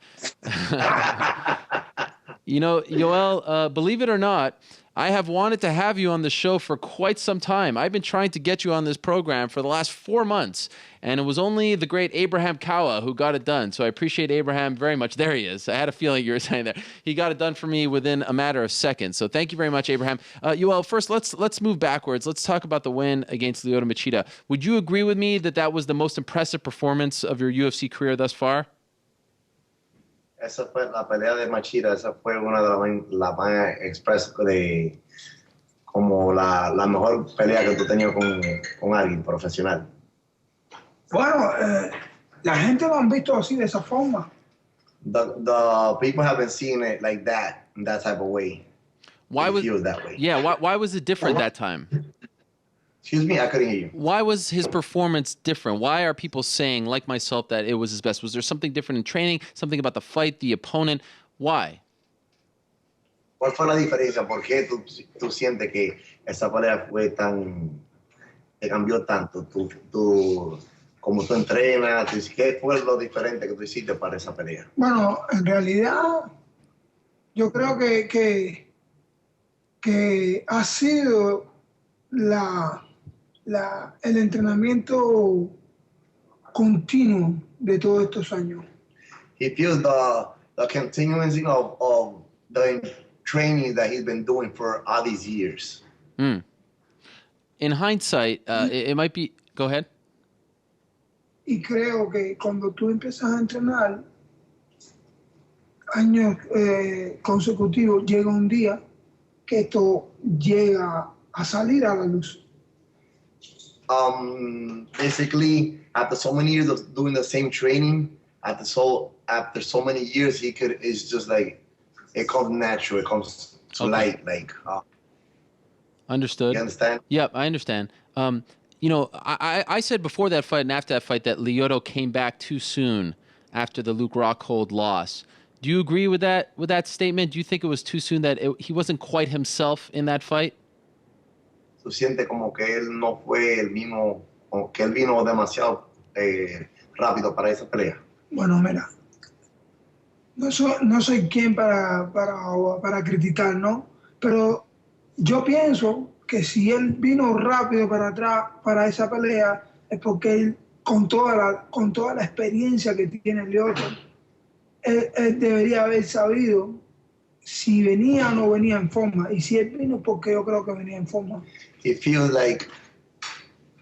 Yoel, believe it or not, I have wanted to have you on the show for quite some time. I've been trying to get you on this program for the last 4 months, and it was only the great Abraham Kawa who got it done. So I appreciate Abraham very much. There he is. I had a feeling you were saying that. He got it done for me within a matter of seconds. So thank you very much, Abraham. Yoel, first, let's move backwards. Let's talk about the win against Lyoto Machida. Would you agree with me that that was the most impressive performance of your UFC career thus far? Esa fue la pelea de Machida, esa fue una de las más express de como la mejor pelea que tú tenías con alguien profesional. Bueno, la gente lo han visto así de esa forma. The people haven't seen it like that, in that type of way. Why was it that way? Yeah, why was it different that time? Excuse me, I couldn't hear you. Why was his performance different? Why are people saying, like myself, that it was his best? Was there something different in training, something about the fight, the opponent? Why? ¿Cuál fue la diferencia? ¿Por qué tú sientes que esa pelea fue te cambió tanto? Como tú entrenas, ¿qué fue lo diferente que tú hiciste para esa pelea? Bueno, en realidad, yo creo que ha sido el entrenamiento continuo de todos estos años. He feels the continuance of the training that he's been doing for all these years. In hindsight, it might be... Go ahead. y creo que cuando tú empiezas a entrenar años consecutivos, llega un día que esto llega a salir a la luz. Basically, after so many years of doing the same training, after so many years, it's just like, it comes natural, it comes to light, like. Understood. You understand? Yep, I understand. You know, I said before that fight and after that fight that Lyoto came back too soon after the Luke Rockhold loss. Do you agree with that statement? Do you think it was too soon, that he wasn't quite himself in that fight? Se siente como que él no fue el mismo, o que él vino demasiado rápido para esa pelea. Bueno, mira, no soy quien para criticar, ¿no? Pero yo pienso que si él vino rápido para atrás para esa pelea es porque él, con toda la experiencia que tiene Lyoto, él debería haber sabido si venía o no venía en forma. Y si él vino, porque yo creo que venía en forma. He feels like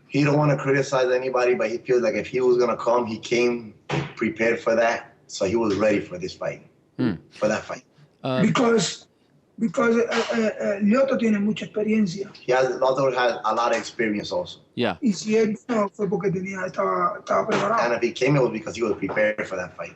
he don't want to criticize anybody, but he feels like if he was going to come, he came prepared for that. So he was ready for this fight, for that fight. Because Lyoto tiene mucha experiencia. Lyoto has a lot of experience also. Yeah. Y si él vino fue porque estaba preparado. And if he came, it was because he was prepared for that fight.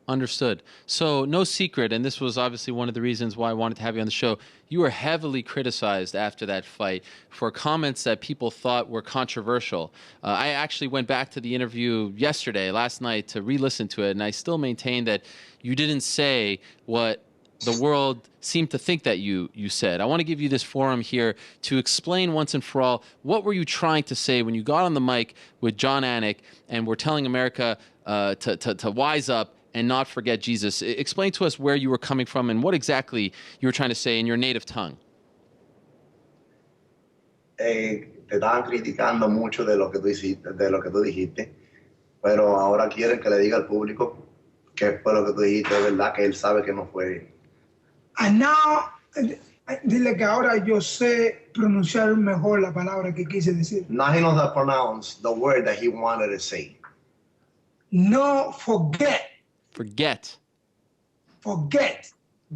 Understood. So no secret, and this was obviously one of the reasons why I wanted to have you on the show, you were heavily criticized after that fight for comments that people thought were controversial. I actually went back to the interview last night, to re-listen to it, and I still maintain that you didn't say what the world seemed to think that you said. I want to give you this forum here to explain once and for all, what were you trying to say when you got on the mic with John Anik and were telling America to wise up and not forget Jesus? Explain to us where you were coming from and what exactly you were trying to say in your native tongue. Te estaban criticando mucho de lo que tú dijiste, pero ahora quieren que le diga al público que fue lo que tú dijiste, de verdad, que él sabe que no fue. And now, dile que ahora yo sé pronunciar mejor la palabra que quise decir. Now he knows how to pronounce the word that he wanted to say. No forget. Forget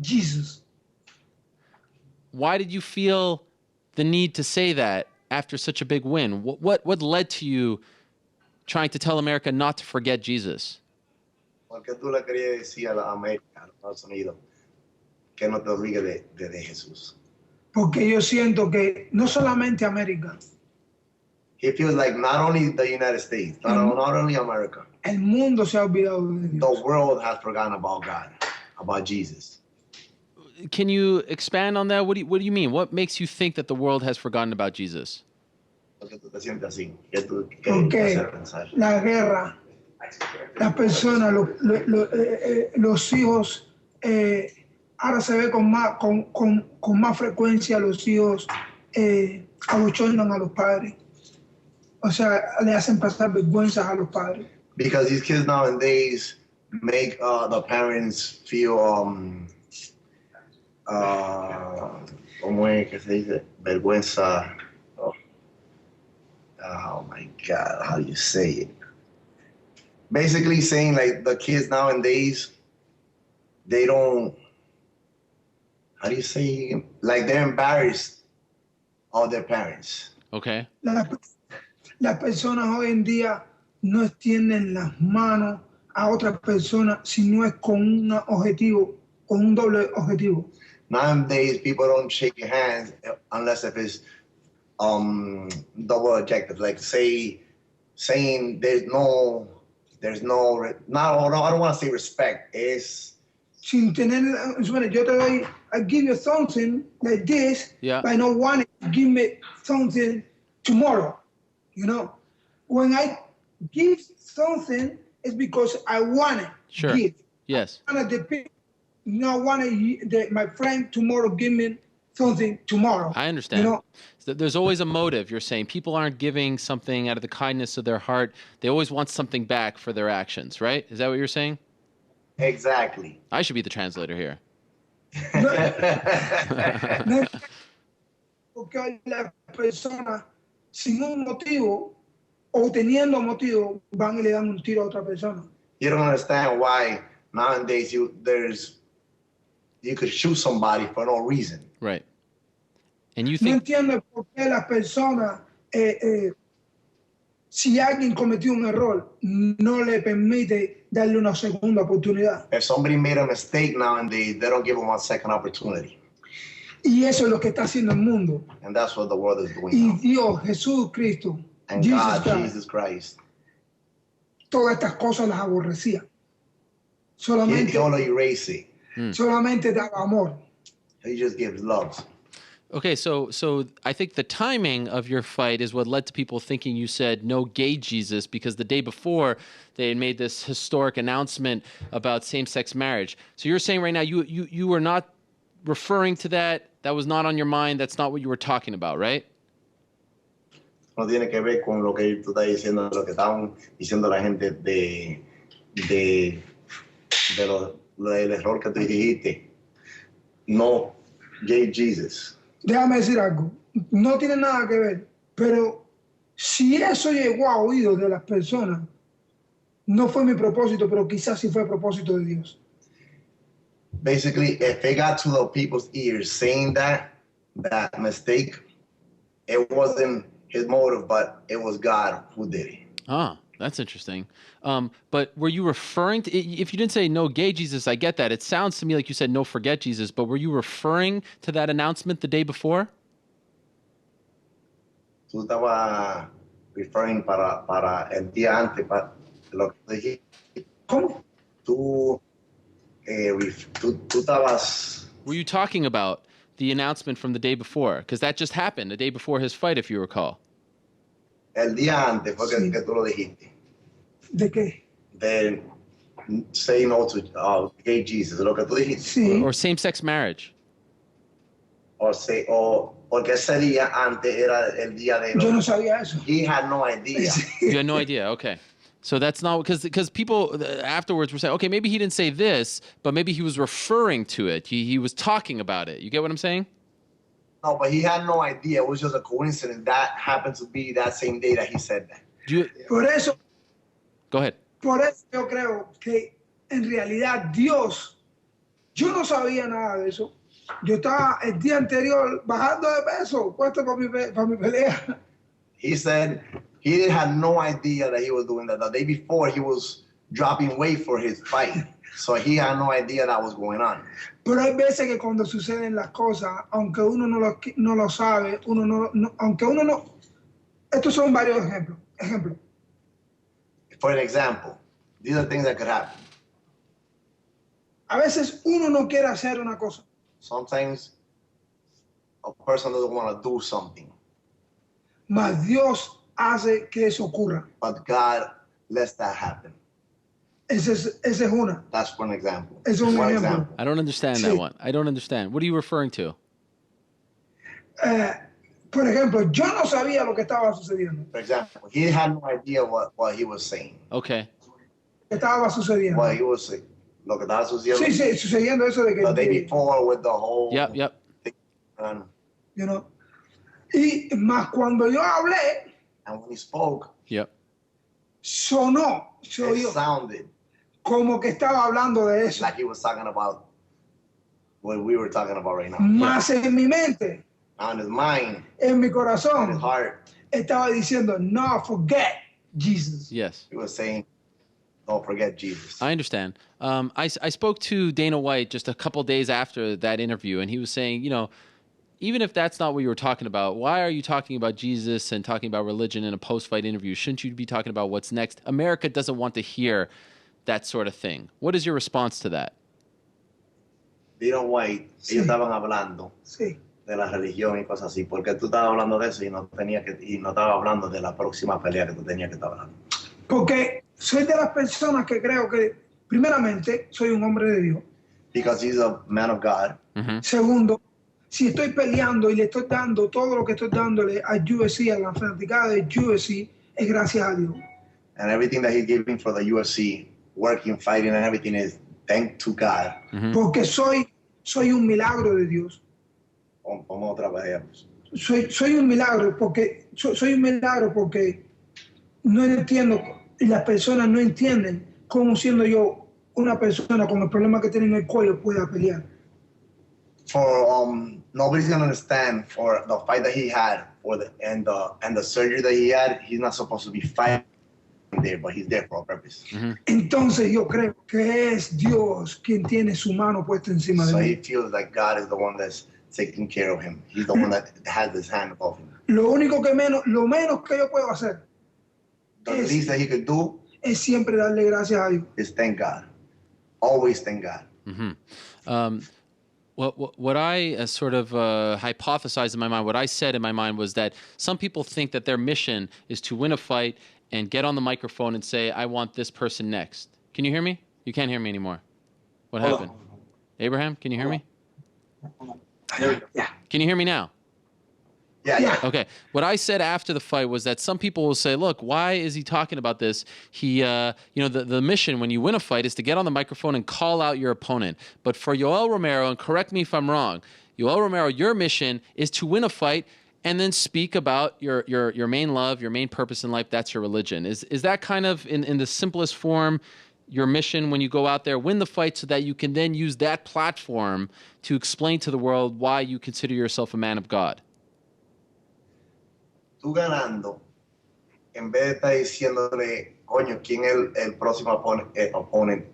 Jesus. Why did you feel the need to say that after such a big win? What led to you trying to tell America not to forget Jesus? Porque tú le querías decir a la América, a los Estados Unidos, que no te olvides de Jesús. Porque yo siento que no solamente América. He feels like not only the United States, not only America. El mundo se ha olvidado de Dios. The world has forgotten about God, about Jesus. Can you expand on that? What do you mean? What makes you think that the world has forgotten about Jesus? Porque tú te sientes así. Porque la guerra, las personas, los hijos, ahora se ve con más frecuencia los hijos abochornan a los padres. O sea, le hacen pasar vergüenzas a los padres. Because these kids nowadays make the parents feel, ¿cómo es que se dice? Vergüenza. Oh my God, how do you say it? Basically saying like the kids nowadays, they don't, how do you say, like they're embarrassed of their parents. Okay. Las personas hoy en día no extienden las manos a otras personas si no es con un objetivo, con un doble objetivo. Nowadays, people don't shake your hands unless if it's double objective, like saying I don't want to say respect. It's sin tener, yo te doy, I give you something like this, but I don't want to give me something tomorrow. You know, when I give something, it's because I want it. Sure. Give. Yes. I want my friend tomorrow give me something tomorrow. I understand. You know? There's always a motive, you're saying. People aren't giving something out of the kindness of their heart. They always want something back for their actions, right? Is that what you're saying? Exactly. I should be the translator here. Porque la persona sin un motivo o teniendo motivo van y le dan un tiro a otra persona. You don't understand why nowadays you could shoot somebody for no reason. Right. And you No think... entiendo por qué las personas, si alguien cometió un error, no le permite darle una segunda oportunidad. If somebody made a mistake nowadays, they don't give them a second opportunity. Y eso es lo que está haciendo el mundo. And that's what the world is doing Y now. Dios, Jesús Cristo, And Jesus Christ, todas estas cosas las aborrecía. he Solamente, only erase it. solamente daba amor. He just gives love. Okay, so I think the timing of your fight is what led to people thinking you said no gay Jesus, because the day before they had made this historic announcement about same-sex marriage. So you're saying right now you were not referring to that. That was not on your mind. That's not what you were talking about, right? No tiene que ver con lo que tú estás diciendo, lo que estaban diciendo la gente del error que tú dijiste. No, gay Jesus. Déjame decir algo, no tiene nada que ver, pero si eso llegó a oídos de las personas, no fue mi propósito, pero quizás sí fue propósito de Dios. Basically, if it got to the people's ears saying that mistake, it wasn't his motive, but it was God who did it. Ah, that's interesting. But were you referring to, if you didn't say no gay Jesus, I get that. It sounds to me like you said no forget Jesus, but were you referring to that announcement the day before? Tú estabas referring para el día antes, para lo que dijiste. ¿Cómo? Tú estabas... Were you talking about the announcement from the day before? Because that just happened the day before his fight, if you recall. El día antes fue que tú lo dijiste. ¿De qué? De say no to gay Jesus, lo que tú dijiste. Sí. Or same-sex marriage. Porque ese día antes era el día de... Yo no sabía eso. He had no idea. You had no idea, okay. So that's not, because people afterwards were saying, okay, maybe he didn't say this, but maybe he was referring to it. He was talking about it. You get what I'm saying? No, but he had no idea. It was just a coincidence. That happened to be that same day that he said that. Por eso, Go ahead. por eso yo creo que en realidad Dios, yo no sabía nada de eso. Yo estaba el día anterior bajando de peso, puesto para mi pelea. He said he had no idea that he was doing that. The day before, he was dropping weight for his fight. So he had no idea that was going on. Pero hay veces que cuando suceden las cosas, aunque uno no lo sabe, aunque uno no... Estos son varios ejemplos. For an example, these are things that could happen. A veces uno no quiere hacer una cosa. Sometimes a person doesn't want to do something. Mas Dios hace que eso ocurra. But God lets that happen. Esa es una. That's one example. Es un ejemplo. I don't understand that one. I don't understand. What are you referring to? Por ejemplo, yo no sabía lo que estaba sucediendo. For example, he had no idea what he was saying. Okay. ¿Qué estaba sucediendo? What he was saying. Lo que estaba sucediendo. Sí, sucediendo eso de que... The day before with the whole... Yep. Thing. You know? Y más cuando yo hablé... And when he spoke... Yep. Sonó. It sounded... Como que estaba hablando de eso. Like he was talking about what we were talking about right now. Más en mi mente. On his mind. En mi corazón. In his heart. Estaba diciendo, no, forget Jesus. Yes. He was saying, don't forget Jesus. I understand. I spoke to Dana White just a couple days after that interview, and he was saying, you know, even if that's not what you were talking about, why are you talking about Jesus and talking about religion in a post-fight interview? Shouldn't you be talking about what's next? America doesn't want to hear that sort of thing. What is your response to that? Dana White, ellos estaban hablando de la religión y cosas así. ¿Por qué tú estabas hablando de eso y no estabas hablando de la próxima pelea que tú tenías que estar hablando? Porque soy de las personas que creo que, primeramente, soy un hombre de Dios. Because he's a man of God. Mm-hmm. Segundo, si estoy peleando y le estoy dando todo lo que estoy dándole a UFC, a la fanaticada de UFC, es gracias a Dios. And everything that he's giving for the UFC, working, fighting, and everything is thank to God. Mm-hmm. Porque soy un milagro de Dios. Vamos otra vez. Soy un milagro porque no entiendo, y las personas no entienden cómo siendo yo una persona con el problema que tiene en el cuello pueda pelear. Nobody's gonna understand for the fight that he had and the surgery that he had. He's not supposed to be fighting there, but he's there for a purpose. Entonces yo creo que es Dios quien tiene su mano puesta encima de So mí. he feels like God is the one that's taking care of him. He's the one that has his hand above him. Lo menos que yo puedo hacer The least that he could do es siempre darle gracias a Dios. is thank God. Always thank God. What I sort of hypothesized in my mind, what I said in my mind was that some people think that their mission is to win a fight and get on the microphone and say, I want this person next. Can you hear me? You can't hear me anymore. What happened? Abraham, can you hear me? Yeah. Can you hear me now? Yeah. Okay. What I said after the fight was that some people will say, look, why is he talking about this? He, the mission when you win a fight is to get on the microphone and call out your opponent. But for Yoel Romero, and correct me if I'm wrong, Yoel Romero, your mission is to win a fight and then speak about your main love, your main purpose in life. That's your religion. Is that kind of, in the simplest form, your mission when you go out there, win the fight so that you can then use that platform to explain to the world why you consider yourself a man of God? Tú ganando, en vez de estar diciéndole, coño, quién es el próximo oponente,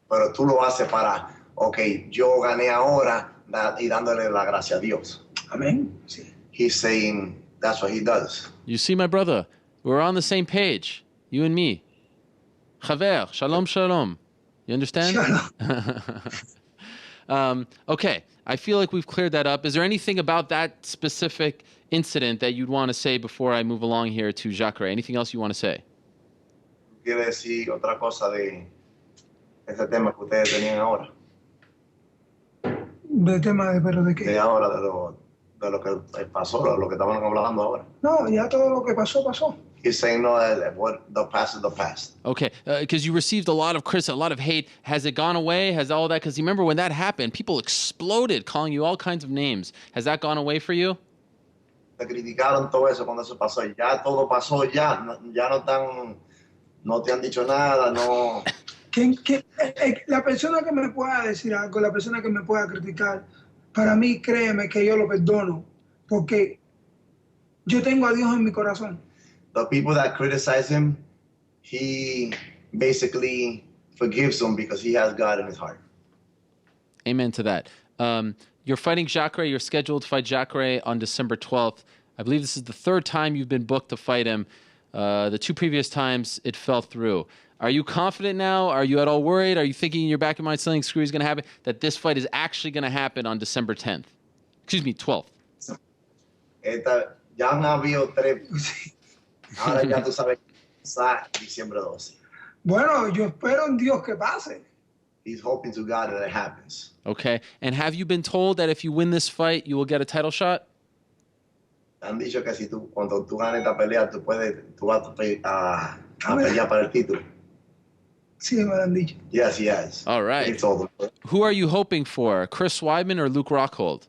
pero tú lo haces para, ok, yo gané ahora y dándole la gracia a Dios. Amén. Sí. He's saying that's what he does. You see, my brother, we're on the same page, you and me. Chaver, shalom, shalom. You understand? Shalom. Okay, I feel like we've cleared that up. Is there anything about that specific incident that you'd want to say before I move along here to Jacare? Anything else you want to say? Quiere decir otra cosa de ese tema que ustedes tenían ahora. ¿De tema de pero de qué? De ahora, de lo que pasó, lo que estaban hablando ahora. No, ya todo lo que pasó, pasó. He's saying no, the past is the past. Okay, because you received a lot of hate. Has it gone away? Has all that? Because you remember when that happened, people exploded calling you all kinds of names. Has that gone away for you? Te criticaron todo eso cuando eso pasó. Ya todo pasó, ya no te han dicho nada, no. La persona que me pueda decir algo, la persona que me pueda criticar, para mí, créeme que yo lo perdono, porque yo tengo a Dios en mi corazón. The people that criticize him, he basically forgives them because he has God in his heart. Amen to that. You're fighting Jacare. You're scheduled to fight Jacare on December 12th. I believe this is the third time you've been booked to fight him. The two previous times, it fell through. Are you confident now? Are you at all worried? Are you thinking in your back of your mind something screwy is going to happen? That this fight is actually going to happen on December 10th? Excuse me, 12th. Ya han habido tres. Ahora ya tú sabes que Diciembre 12. Bueno, yo espero en Dios que pase. He's hoping to God that it happens. Okay. And have you been told that if you win this fight, you will get a title shot? Han dicho que si tú, cuando tú ganes esta pelea, tú vas a pelear para el título. Sí, me lo han dicho. Yes, he has. All right. He told them. Who are you hoping for? Chris Weidman or Luke Rockhold?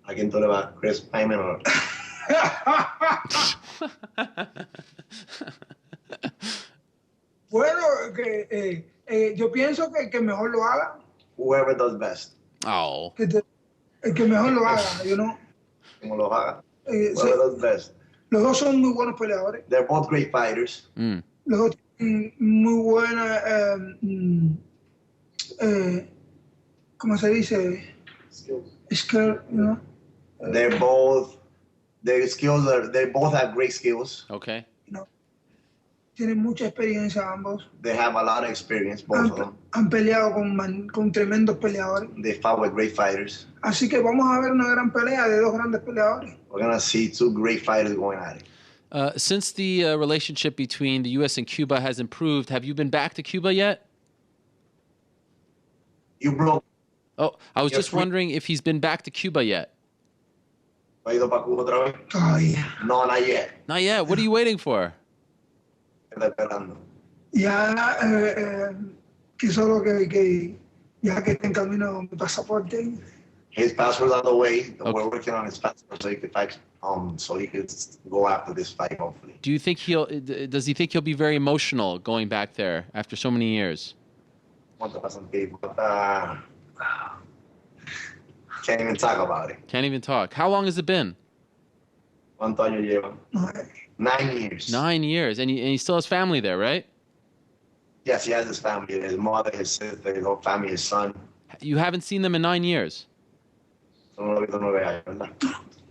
¿A quién tú le vas? Chris Weidman or... Bueno, yo pienso que el que mejor lo haga. Whoever does best. Oh. El que mejor lo haga, you know. Como lo haga. Whoever does best. Los dos son muy buenos peleadores. They're both great fighters. Mm. Los dos tienen muy buena, ¿cómo se dice? Skill, you know. They both have great skills. Okay. You know, tienen mucha experiencia ambos. They have a lot of experience, both of them. Han peleado con tremendos peleadores. They fought with great fighters. Así que vamos a ver una gran pelea de dos grandes peleadores. We're going to see two great fighters going at it. Since the relationship between the U.S. and Cuba has improved, have you been back to Cuba yet? You broke. Oh, I was just wondering if he's been back to Cuba yet. ¿Ha ido para Cuba otra vez? Todavía. No, not yet. Not yet. What are you waiting for? Está esperando. Ya, que solo que ya que está en camino mi pasaporte. His passport's on the way. Okay. We're working on his passport so he could go after this fight, hopefully. Does he think he'll be very emotional going back there after so many years? 100%, but can't even talk about it. Can't even talk. How long has it been? 9 years. 9 years. And he still has family there, right? Yes, he has his family. His mother, his sister, his whole family, his son. You haven't seen them in 9 years?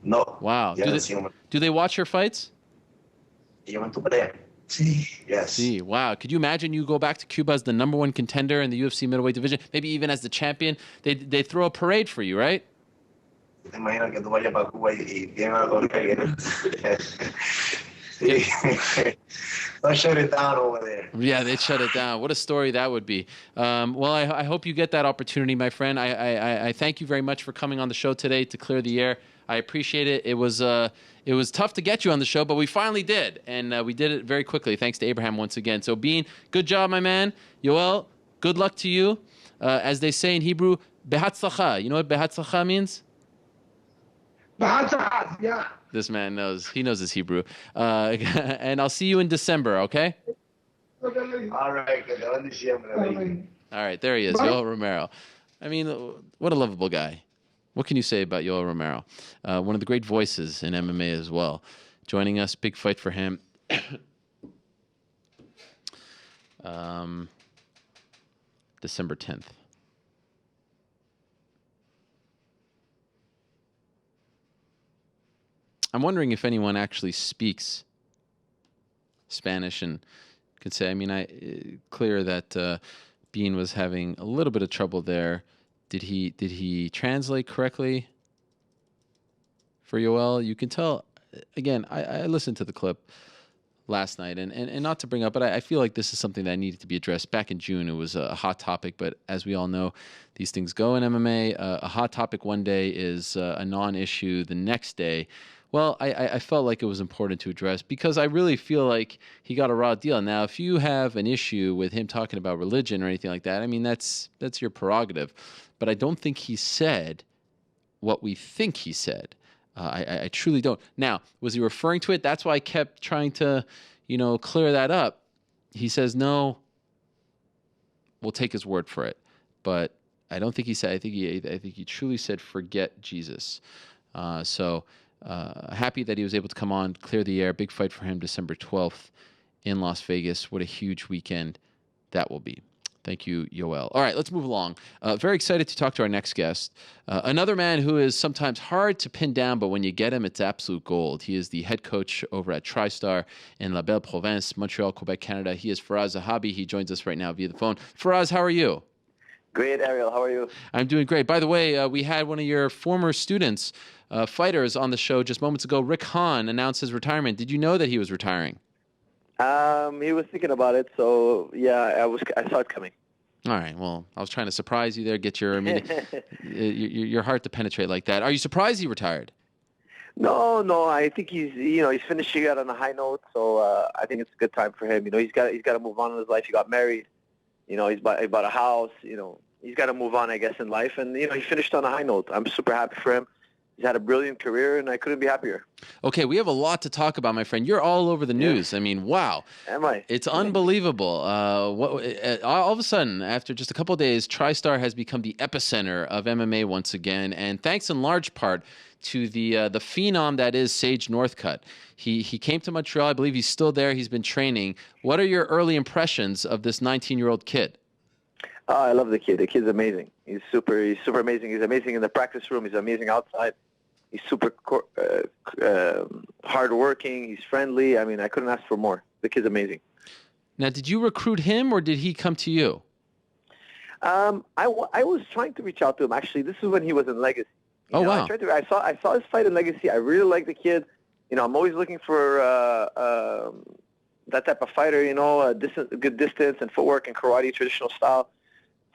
No. Wow. Do they watch your fights? Yes. See, wow. Could you imagine you go back to Cuba as the number one contender in the UFC middleweight division, maybe even as the champion? They throw a parade for you, right? They'll shut it down over there. Yeah, they'd shut it down. What a story that would be. Well, I hope you get that opportunity, my friend. I thank you very much for coming on the show today to clear the air. I appreciate it. It was tough to get you on the show, but we finally did, and we did it very quickly. Thanks to Abraham once again. So, Bean, good job, my man. Yoel, good luck to you. As they say in Hebrew, behatzlacha. You know what behatzlacha means? Behatzlacha, yeah. This man knows. He knows his Hebrew. And I'll see you in December, okay? All right. All right, there he is, Yoel Romero. I mean, what a lovable guy. What can you say about Yoel Romero? One of the great voices in MMA as well. Joining us, big fight for him. December 10th. I'm wondering if anyone actually speaks Spanish and could say, I mean, clear that Bean was having a little bit of trouble there. Did he translate correctly for Yoel? You can tell, again, I listened to the clip last night, and not to bring up, but I feel like this is something that needed to be addressed. Back in June, it was a hot topic, but as we all know, these things go in MMA. A hot topic one day is a non-issue the next day. Well, I felt like it was important to address because I really feel like he got a raw deal. Now, if you have an issue with him talking about religion or anything like that, I mean, that's your prerogative. But I don't think he said what we think he said. I truly don't. Now, was he referring to it? That's why I kept trying to, clear that up. He says, no, we'll take his word for it. But I don't think he said, I think he truly said, forget Jesus. Happy that he was able to come on, clear the air. Big fight for him December 12th in Las Vegas. What a huge weekend that will be. Thank you, Yoel. All right, let's move along. Very excited to talk to our next guest. Another man who is sometimes hard to pin down, but when you get him, it's absolute gold. He is the head coach over at TriStar in La Belle Province, Montreal, Quebec, Canada. He is Firas Zahabi. He joins us right now via the phone. Firas, how are you? Great, Ariel. How are you? I'm doing great. By the way, we had one of your former students, fighters, on the show just moments ago. Rick Hawn announced his retirement. Did you know that he was retiring? He was thinking about it, so yeah, I saw it coming. All right. Well, I was trying to surprise you there, get your your heart to penetrate like that. Are you surprised he retired? No. I think he's finishing out on a high note, so I think it's a good time for him. He's got to move on in his life. He got married. He bought a house. He's got to move on, I guess, in life, and he finished on a high note. I'm super happy for him. He's had a brilliant career, and I couldn't be happier. Okay, we have a lot to talk about, my friend. You're all over the news. I mean, wow. Am I? It's unbelievable. All of a sudden, after just a couple of days, TriStar has become the epicenter of MMA once again, and thanks in large part to the phenom that is Sage Northcutt. He came to Montreal. I believe he's still there. He's been training. What are your early impressions of this 19-year-old kid? Oh, I love the kid. The kid's amazing. He's super amazing. He's amazing in the practice room. He's amazing outside. He's super hardworking. He's friendly. I mean, I couldn't ask for more. The kid's amazing. Now, did you recruit him or did he come to you? I was trying to reach out to him. Actually, this is when he was in Legacy. Wow! I saw his fight in Legacy. I really like the kid. I'm always looking for that type of fighter. Good distance and footwork and karate traditional style.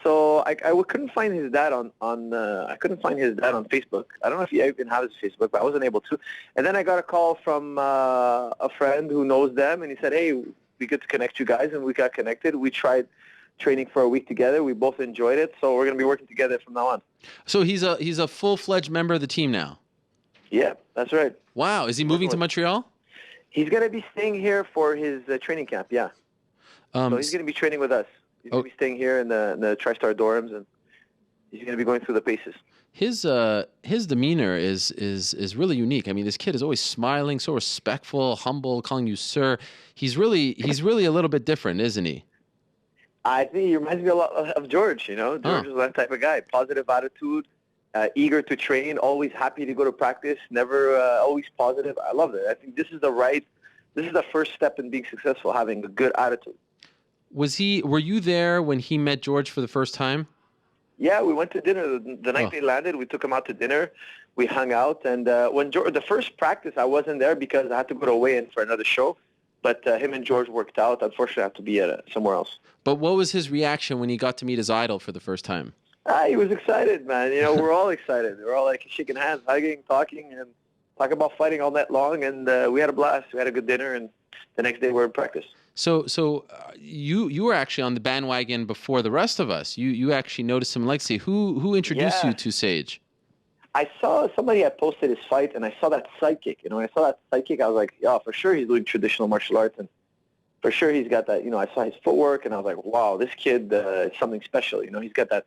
So I couldn't find his dad on Facebook. I don't know if he even has his Facebook, but I wasn't able to. And then I got a call from a friend who knows them, and he said, "Hey, we get to connect you guys," and we got connected. We tried training for a week together. We both enjoyed it, so we're going to be working together from now on. So he's a full-fledged member of the team now? Yeah, that's right. Wow. Is he moving to Montreal? He's going to be staying here for his training camp, yeah. So he's going to be training with us. He's going to be staying here in the TriStar dorms, and he's going to be going through the paces. His demeanor is really unique. I mean, this kid is always smiling, so respectful, humble, calling you sir. He's really a little bit different, isn't he? I think he reminds me a lot of George. George is that type of guy. Positive attitude, eager to train, always happy to go to practice, never always positive. I love it. I think this is the first step in being successful, having a good attitude. Were you there when he met George for the first time? Yeah, we went to dinner. The night they landed, we took him out to dinner. We hung out. And when the first practice, I wasn't there because I had to go to weigh-in for another show. But him and George worked out. Unfortunately, I have to be somewhere else. But what was his reaction when he got to meet his idol for the first time? He was excited, man. We're all excited. We're all like shaking hands, hugging, talking, and talking about fighting all night long. And we had a blast. We had a good dinner. And the next day, we were in practice. So you were actually on the bandwagon before the rest of us. You actually noticed some legacy. Who introduced you to Sage? I saw somebody had posted his fight, and I saw that sidekick. When I saw that sidekick, I was like, yeah, for sure he's doing traditional martial arts, and for sure he's got that. I saw his footwork, and I was like, wow, this kid is something special. He's got that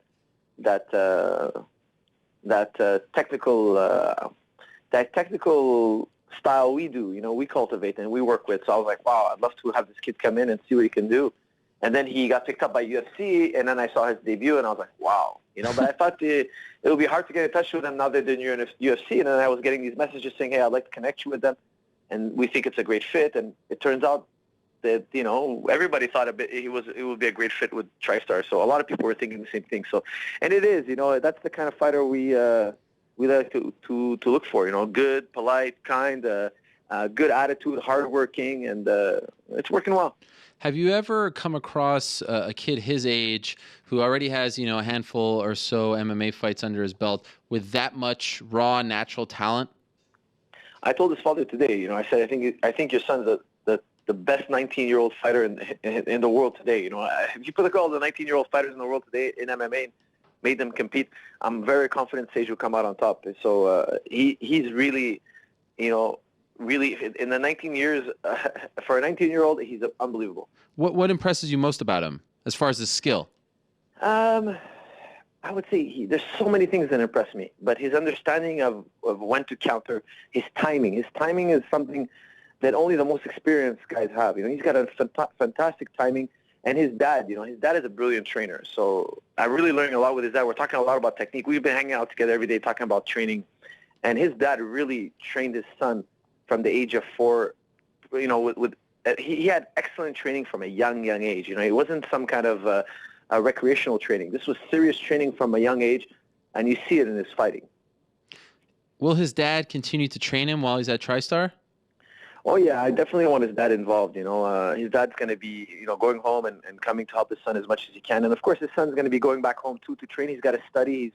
technical style we do, we cultivate and we work with. So I was like, wow, I'd love to have this kid come in and see what he can do. And then he got picked up by UFC, and then I saw his debut, and I was like, wow. But I thought it would be hard to get in touch with them now that they're in UFC. And then I was getting these messages saying, hey, I'd like to connect you with them, and we think it's a great fit. And it turns out that, everybody thought it would be a great fit with TriStar. So a lot of people were thinking the same thing. So, and it is, that's the kind of fighter we like to look for, good, polite, kind, good attitude, hardworking, and it's working well. Have you ever come across a kid his age who already has, a handful or so MMA fights under his belt with that much raw, natural talent? I told his father today, I said, I think your son's the best 19-year-old fighter in the world today. If you put all the 19-year-old fighters in the world today in MMA, made them compete, I'm very confident Sage will come out on top. So he's really, really in the 19 years, for a 19-year-old, he's unbelievable. What impresses you most about him as far as his skill? I would say there's so many things that impress me, but his understanding of when to counter, his timing. His timing is something that only the most experienced guys have. He's got a fantastic timing. And his dad, his dad is a brilliant trainer. So I'm really learning a lot with his dad. We're talking a lot about technique. We've been hanging out together every day talking about training. And his dad really trained his son from the age of 4. He had excellent training from a young age. It wasn't some kind of a recreational training. This was serious training from a young age, and you see it in his fighting. Will his dad continue to train him while he's at TriStar? Oh, yeah, I definitely want his dad involved. His dad's going to be, going home and coming to help his son as much as he can. And, of course, his son's going to be going back home, too, to train. He's got to study.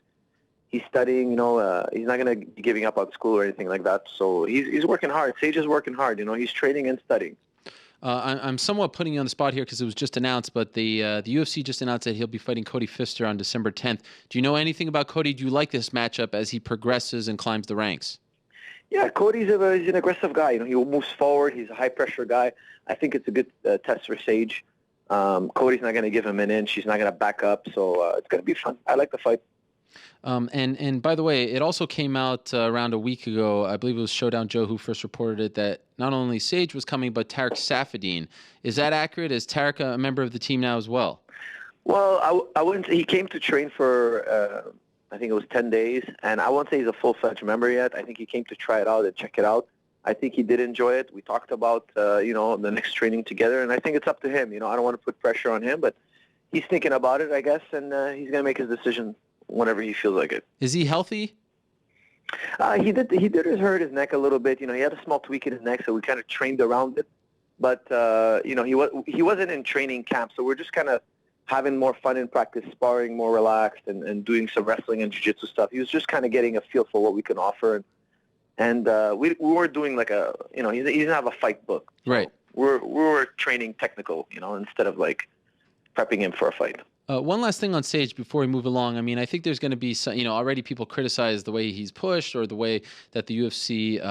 He's studying, he's not going to be giving up on school or anything like that. So he's working hard. Sage is working hard. He's training and studying. I'm somewhat putting you on the spot here because it was just announced, but the UFC just announced that he'll be fighting Cody Pfister on December 10th. Do you know anything about Cody? Do you like this matchup as he progresses and climbs the ranks? Yeah, Cody's he's an aggressive guy. He moves forward. He's a high-pressure guy. I think it's a good test for Sage. Cody's not going to give him an inch. He's not going to back up, so it's going to be fun. I like the fight. And by the way, it also came out around a week ago. I believe it was Showdown Joe who first reported it, that not only Sage was coming, but Tarek Safadine. Is that accurate? Is Tarek a member of the team now as well? Well, I wouldn't say he came to train for, I think it was 10 days, and I won't say he's a full-fledged member yet. I think he came to try it out and check it out. I think he did enjoy it. We talked about, the next training together, and I think it's up to him. I don't want to put pressure on him, but he's thinking about it, I guess, and he's going to make his decision whenever he feels like it. Is he healthy? He did hurt his neck a little bit. He had a small tweak in his neck, so we kind of trained around it. But, he wasn't in training camp, so we're just kind of having more fun in practice, sparring, more relaxed, and doing some wrestling and jiu-jitsu stuff. He was just kind of getting a feel for what we can offer. And we were doing like he doesn't have a fight book. So right. We were training technical, instead of like prepping him for a fight. One last thing on Sage before we move along. I mean, I think there's going to be some, already people criticize the way he's pushed or the way that the UFC,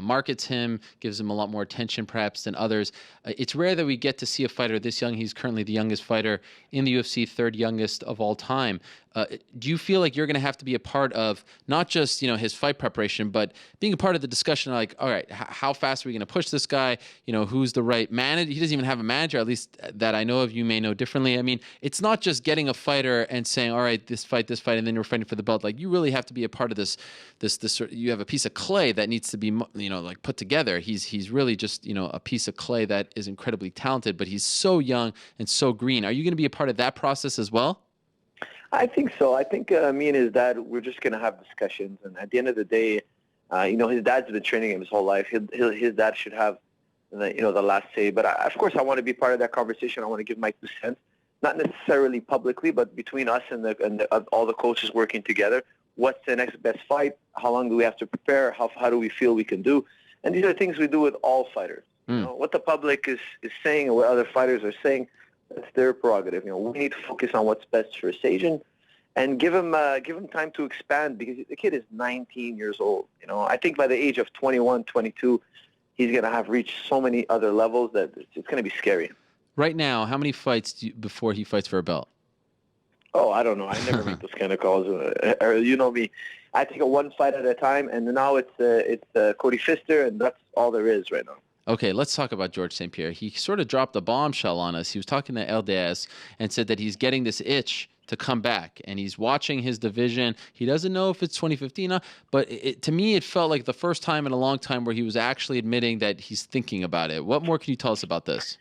markets him, gives him a lot more attention perhaps than others. It's rare that we get to see a fighter this young. He's currently the youngest fighter in the UFC, third youngest of all time. Do you feel like you're going to have to be a part of not just, his fight preparation, but being a part of the discussion, like, all right, how fast are we going to push this guy? Who's the right manager? He doesn't even have a manager, at least that I know of. You may know differently. I mean, it's not just getting a fighter and saying, all right, this fight, and then you're fighting for the belt. Like, you really have to be a part of this, you have a piece of clay that needs to be, put together. He's really just, a piece of clay that is incredibly talented, but he's so young and so green. Are you going to be a part of that process as well? I think so. I think me and his dad, we're just going to have discussions. And at the end of the day, his dad's been training him his whole life. His dad should have, the last say. But of course, I want to be part of that conversation. I want to give my 2 cents, not necessarily publicly, but between us and all the coaches working together. What's the next best fight? How long do we have to prepare? How do we feel we can do? And these are things we do with all fighters. What the public is saying and what other fighters are saying, that's their prerogative. We need to focus on what's best for Sage and give him time to expand, because the kid is 19 years old. I think by the age of 21, 22, he's going to have reached so many other levels that it's going to be scary. Right now, how many fights before he fights for a belt? Oh, I don't know. I never make those kind of calls. You know me. I take it one fight at a time, and now it's Cody Pfister, and that's all there is right now. Okay, let's talk about George St. Pierre. He sort of dropped a bombshell on us. He was talking to LDS and said that he's getting this itch to come back, and he's watching his division. He doesn't know if it's 2015, but to me, it felt like the first time in a long time where he was actually admitting that he's thinking about it. What more can you tell us about this?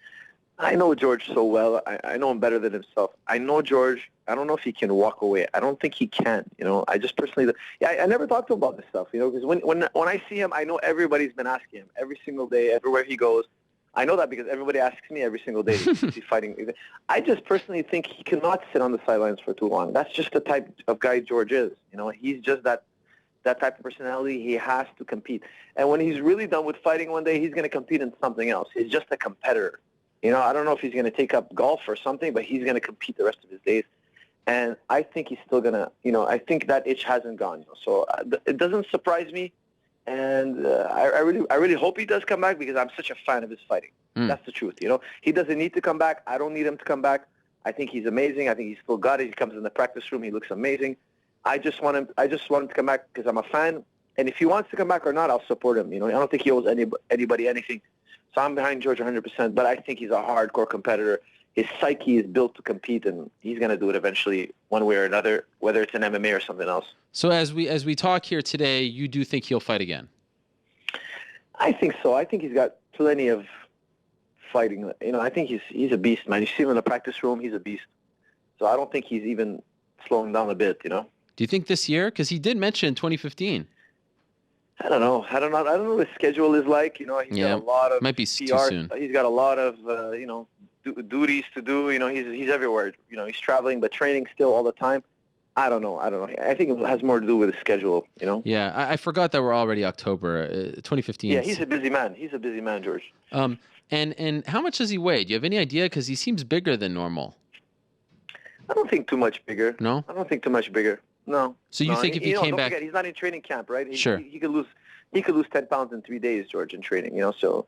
I know George so well. I know him better than himself. I know George. I don't know if he can walk away. I don't think he can. I just personally, I never talked to him about this stuff. Because when I see him, I know everybody's been asking him every single day, everywhere he goes. I know that because everybody asks me every single day, is he fighting? I just personally think he cannot sit on the sidelines for too long. That's just the type of guy George is. He's just that type of personality. He has to compete. And when he's really done with fighting one day, he's going to compete in something else. He's just a competitor. I don't know if he's going to take up golf or something, but he's going to compete the rest of his days. And I think he's still going to, I think that itch hasn't gone. So it doesn't surprise me. And I really hope he does come back, because I'm such a fan of his fighting. That's the truth. He doesn't need to come back. I don't need him to come back. I think he's amazing. I think he's still got it. He comes in the practice room. He looks amazing. I just want him to come back because I'm a fan. And if he wants to come back or not, I'll support him. I don't think he owes anybody anything. So I'm behind George 100%, but I think he's a hardcore competitor. His psyche is built to compete, and he's going to do it eventually one way or another, whether it's an MMA or something else. So as we talk here today, you do think he'll fight again? I think so. I think he's got plenty of fighting. I think he's a beast, man. You see him in the practice room, he's a beast. So I don't think he's even slowing down a bit, Do you think this year? Because he did mention 2015. I don't know. I don't know what his schedule is like. He's got a lot of might be PR. too soon. He's got a lot of duties to do. He's everywhere. He's traveling but training still all the time. I don't know. I think it has more to do with his schedule. Yeah, I forgot that we're already October 2015. Yeah, he's a busy man. George. And how much does he weigh? Do you have any idea? Because he seems bigger than normal. I don't think too much bigger. No? I don't think too much bigger. No. So you think if he came back... Forget, he's not in training camp, right? Sure. He could lose 10 pounds in 3 days, George, in training, So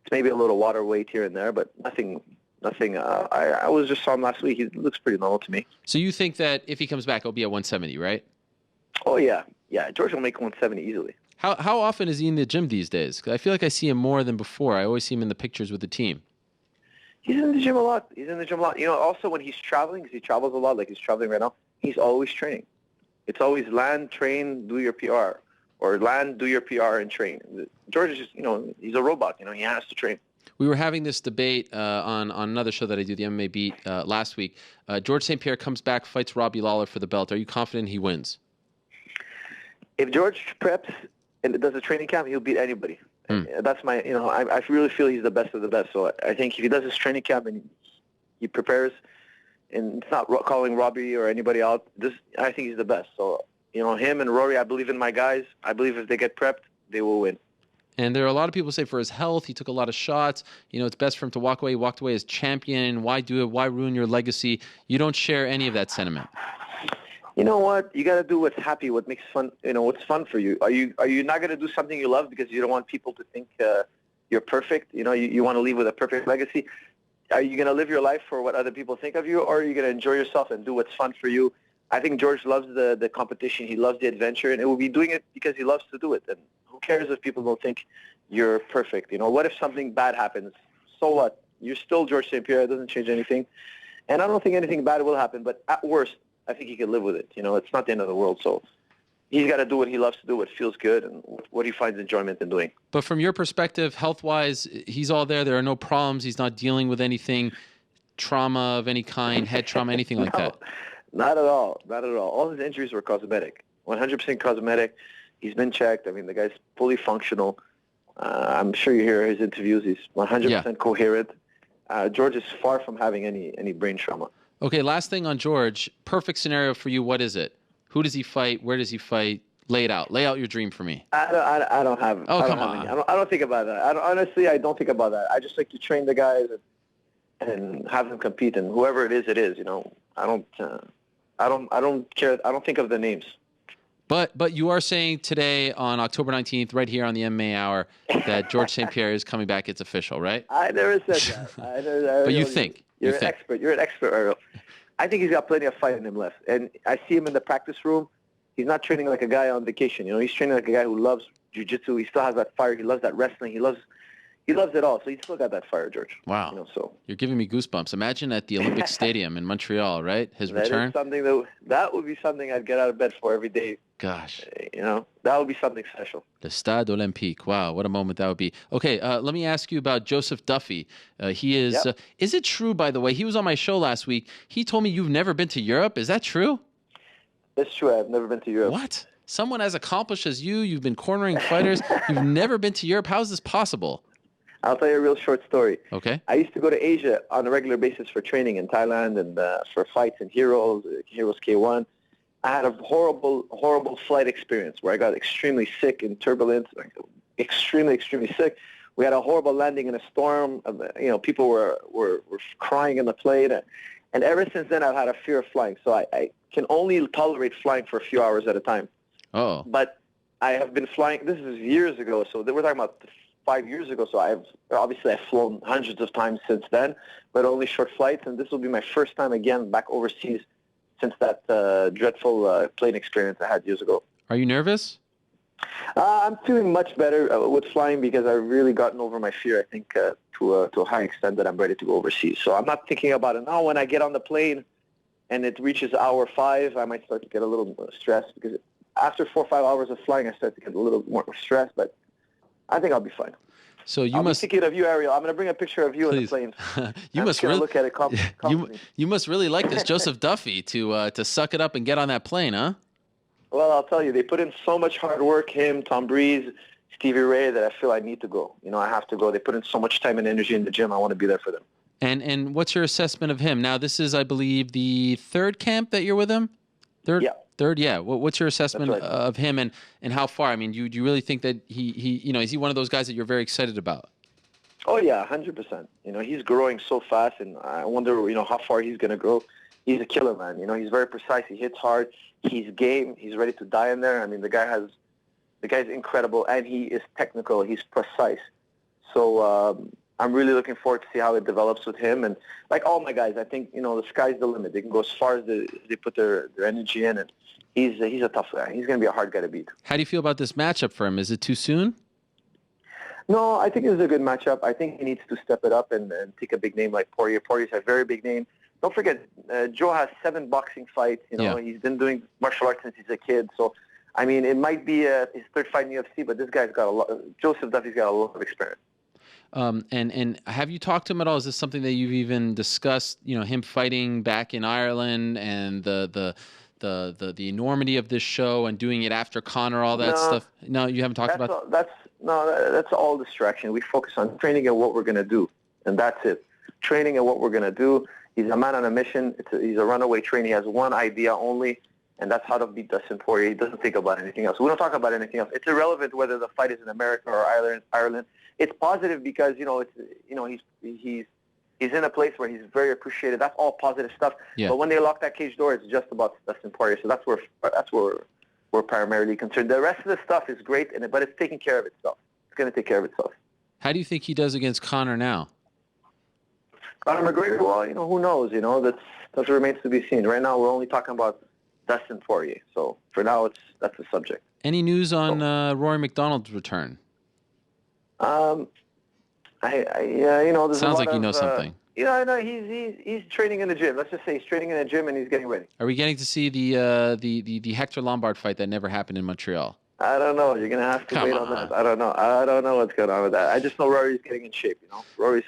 it's maybe a little water weight here and there, but nothing. I was just saw him last week. He looks pretty normal to me. So you think that if he comes back, it'll be at 170, right? Oh, yeah. Yeah, George will make 170 easily. How often is he in the gym these days? 'Cause I feel like I see him more than before. I always see him in the pictures with the team. He's in the gym a lot. Also when he's traveling, because he travels a lot, like he's traveling right now, he's always training. It's always land, train, do your PR. Or land, do your PR, and train. George is just, he's a robot. He has to train. We were having this debate on another show that I do, the MMA Beat, last week. George St. Pierre comes back, fights Robbie Lawler for the belt. Are you confident he wins? If George preps and does a training camp, he'll beat anybody. That's my, I really feel he's the best of the best. So I think if he does his training camp and he prepares, and it's not calling Robbie or anybody out, I think he's the best. So, him and Rory, I believe in my guys. I believe if they get prepped, they will win. And there are a lot of people who say for his health, he took a lot of shots. You know, it's best for him to walk away. He walked away as champion. Why do it? Why ruin your legacy? You don't share any of that sentiment. You know what? You got to do what's happy, what makes fun. You know, what's fun for you. Are you not going to do something you love because you don't want people to think you're perfect? You know, you want to leave with a perfect legacy. Are you going to live your life for what other people think of you, or are you going to enjoy yourself and do what's fun for you? I think George loves the competition. He loves the adventure, and it will be doing it because he loves to do it. And who cares if people don't think you're perfect? You know, what if something bad happens? So what? You're still George St. Pierre. It doesn't change anything. And I don't think anything bad will happen, but at worst, I think he can live with it. You know, it's not the end of the world. So he's got to do what he loves to do, what feels good, and what he finds enjoyment in doing. But from your perspective, health-wise, he's all there. There are no problems. He's not dealing with anything, trauma of any kind, head trauma, anything like that. Not at all. Not at all. All his injuries were cosmetic, 100% cosmetic. He's been checked. I mean, the guy's fully functional. I'm sure you hear his interviews. He's 100% coherent. George is far from having any brain trauma. Okay, last thing on George. Perfect scenario for you. What is it? Who does he fight? Where does he fight? Lay it out. Lay out your dream for me. I don't have. Oh, come on. I don't think about that. Honestly, I don't think about that. I just like to train the guys and have them compete, and whoever it is. You know, I don't care. I don't think of the names. But you are saying today on October 19th, right here on the MMA Hour, that George St. Pierre is coming back. It's official, right? I never said that. But you think. You're an expert. You're an expert, Ariel. I think he's got plenty of fight in him left. And I see him in the practice room. He's not training like a guy on vacation. You know, he's training like a guy who loves jiu-jitsu. He still has that fire. He loves that wrestling. He loves it all. So he's still got that fire, George. Wow. You know, so you're giving me goosebumps. Imagine at the Olympic Stadium in Montreal, right? His return. Is something that would be something I'd get out of bed for every day. Gosh. You know, that would be something special. The Stade Olympique. Wow, what a moment that would be. Okay, let me ask you about Joseph Duffy. He is. Yep. Is it true, by the way? He was on my show last week. He told me you've never been to Europe. Is that true? It's true. I've never been to Europe. What? Someone as accomplished as you, you've been cornering fighters. You've never been to Europe. How is this possible? I'll tell you a real short story. Okay. I used to go to Asia on a regular basis for training in Thailand and for fights in Heroes K1. I had a horrible flight experience where I got extremely sick in turbulence, extremely sick. We had a horrible landing in a storm. You know, people were crying in the plane. And ever since then, I've had a fear of flying. So I can only tolerate flying for a few hours at a time. Oh. But I have been flying. This is years ago. So we're talking about 5 years ago. So I've flown hundreds of times since then, but only short flights. And this will be my first time again back overseas since that dreadful plane experience I had years ago. Are you nervous? I'm feeling much better with flying because I've really gotten over my fear, I think, to a high extent that I'm ready to go overseas. So I'm not thinking about it now. When I get on the plane and it reaches hour 5, I might start to get a little more stressed because after 4 or 5 hours of flying, I start to get a little more stressed, but I think I'll be fine. So I'll be thinking of you, Ariel. I'm going to bring a picture of you on the plane. You must really look at it. You must really like this Joseph Duffy to suck it up and get on that plane, huh? Well, I'll tell you, they put in so much hard work, him, Tom Breeze, Stevie Ray, that I feel I need to go. You know, I have to go. They put in so much time and energy in the gym. I want to be there for them. And what's your assessment of him? Now, this is, I believe, the third camp that you're with him? Third, yeah. What's your assessment of him and how far? I mean, do you really think that he is he one of those guys that you're very excited about? Oh, yeah, 100%. You know, he's growing so fast, and I wonder, how far he's going to grow. He's a killer, man. You know, he's very precise. He hits hard. He's game. He's ready to die in there. I mean, the guy's incredible, and he is technical. He's precise. So I'm really looking forward to see how it develops with him. And like all my guys, I think, the sky's the limit. They can go as far as they put their energy in, and he's a tough guy. He's going to be a hard guy to beat. How do you feel about this matchup for him? Is it too soon? No, I think it's a good matchup. I think he needs to step it up and take a big name like Poirier. Poirier's a very big name. Don't forget, Joe has 7 boxing fights. He's been doing martial arts since he's a kid. So, I mean, it might be his third fight in UFC, but this guy's got Joseph Duffy's got a lot of experience. And have you talked to him at all? Is this something that you've even discussed? Him fighting back in Ireland and the enormity of this show and doing it after Conor, all that stuff. No, you haven't talked about. That's all distraction. We focus on training and what we're going to do, and that's it. Training and what we're going to do. He's a man on a mission. He's a runaway trainer. He has one idea only, and that's how to beat Dustin Poirier. He doesn't think about anything else. We don't talk about anything else. It's irrelevant whether the fight is in America or Ireland. It's positive because he's in a place where he's very appreciated. That's all positive stuff. Yeah. But when they lock that cage door, it's just about Dustin Poirier. So that's where we're primarily concerned. The rest of the stuff is great, but it's taking care of itself. It's going to take care of itself. How do you think he does against Conor now? Conor McGregor, well, who knows? That remains to be seen. Right now, we're only talking about Dustin Poirier. So for now, that's the subject. Any news on Rory MacDonald's return? There's sounds like you know something. I know he's training in the gym. Let's just say he's training in the gym and he's getting ready. Are we getting to see the Hector Lombard fight that never happened in Montreal? I don't know. You're gonna have to wait on that. I don't know. I don't know what's going on with that. I just know Rory's getting in shape. Rory's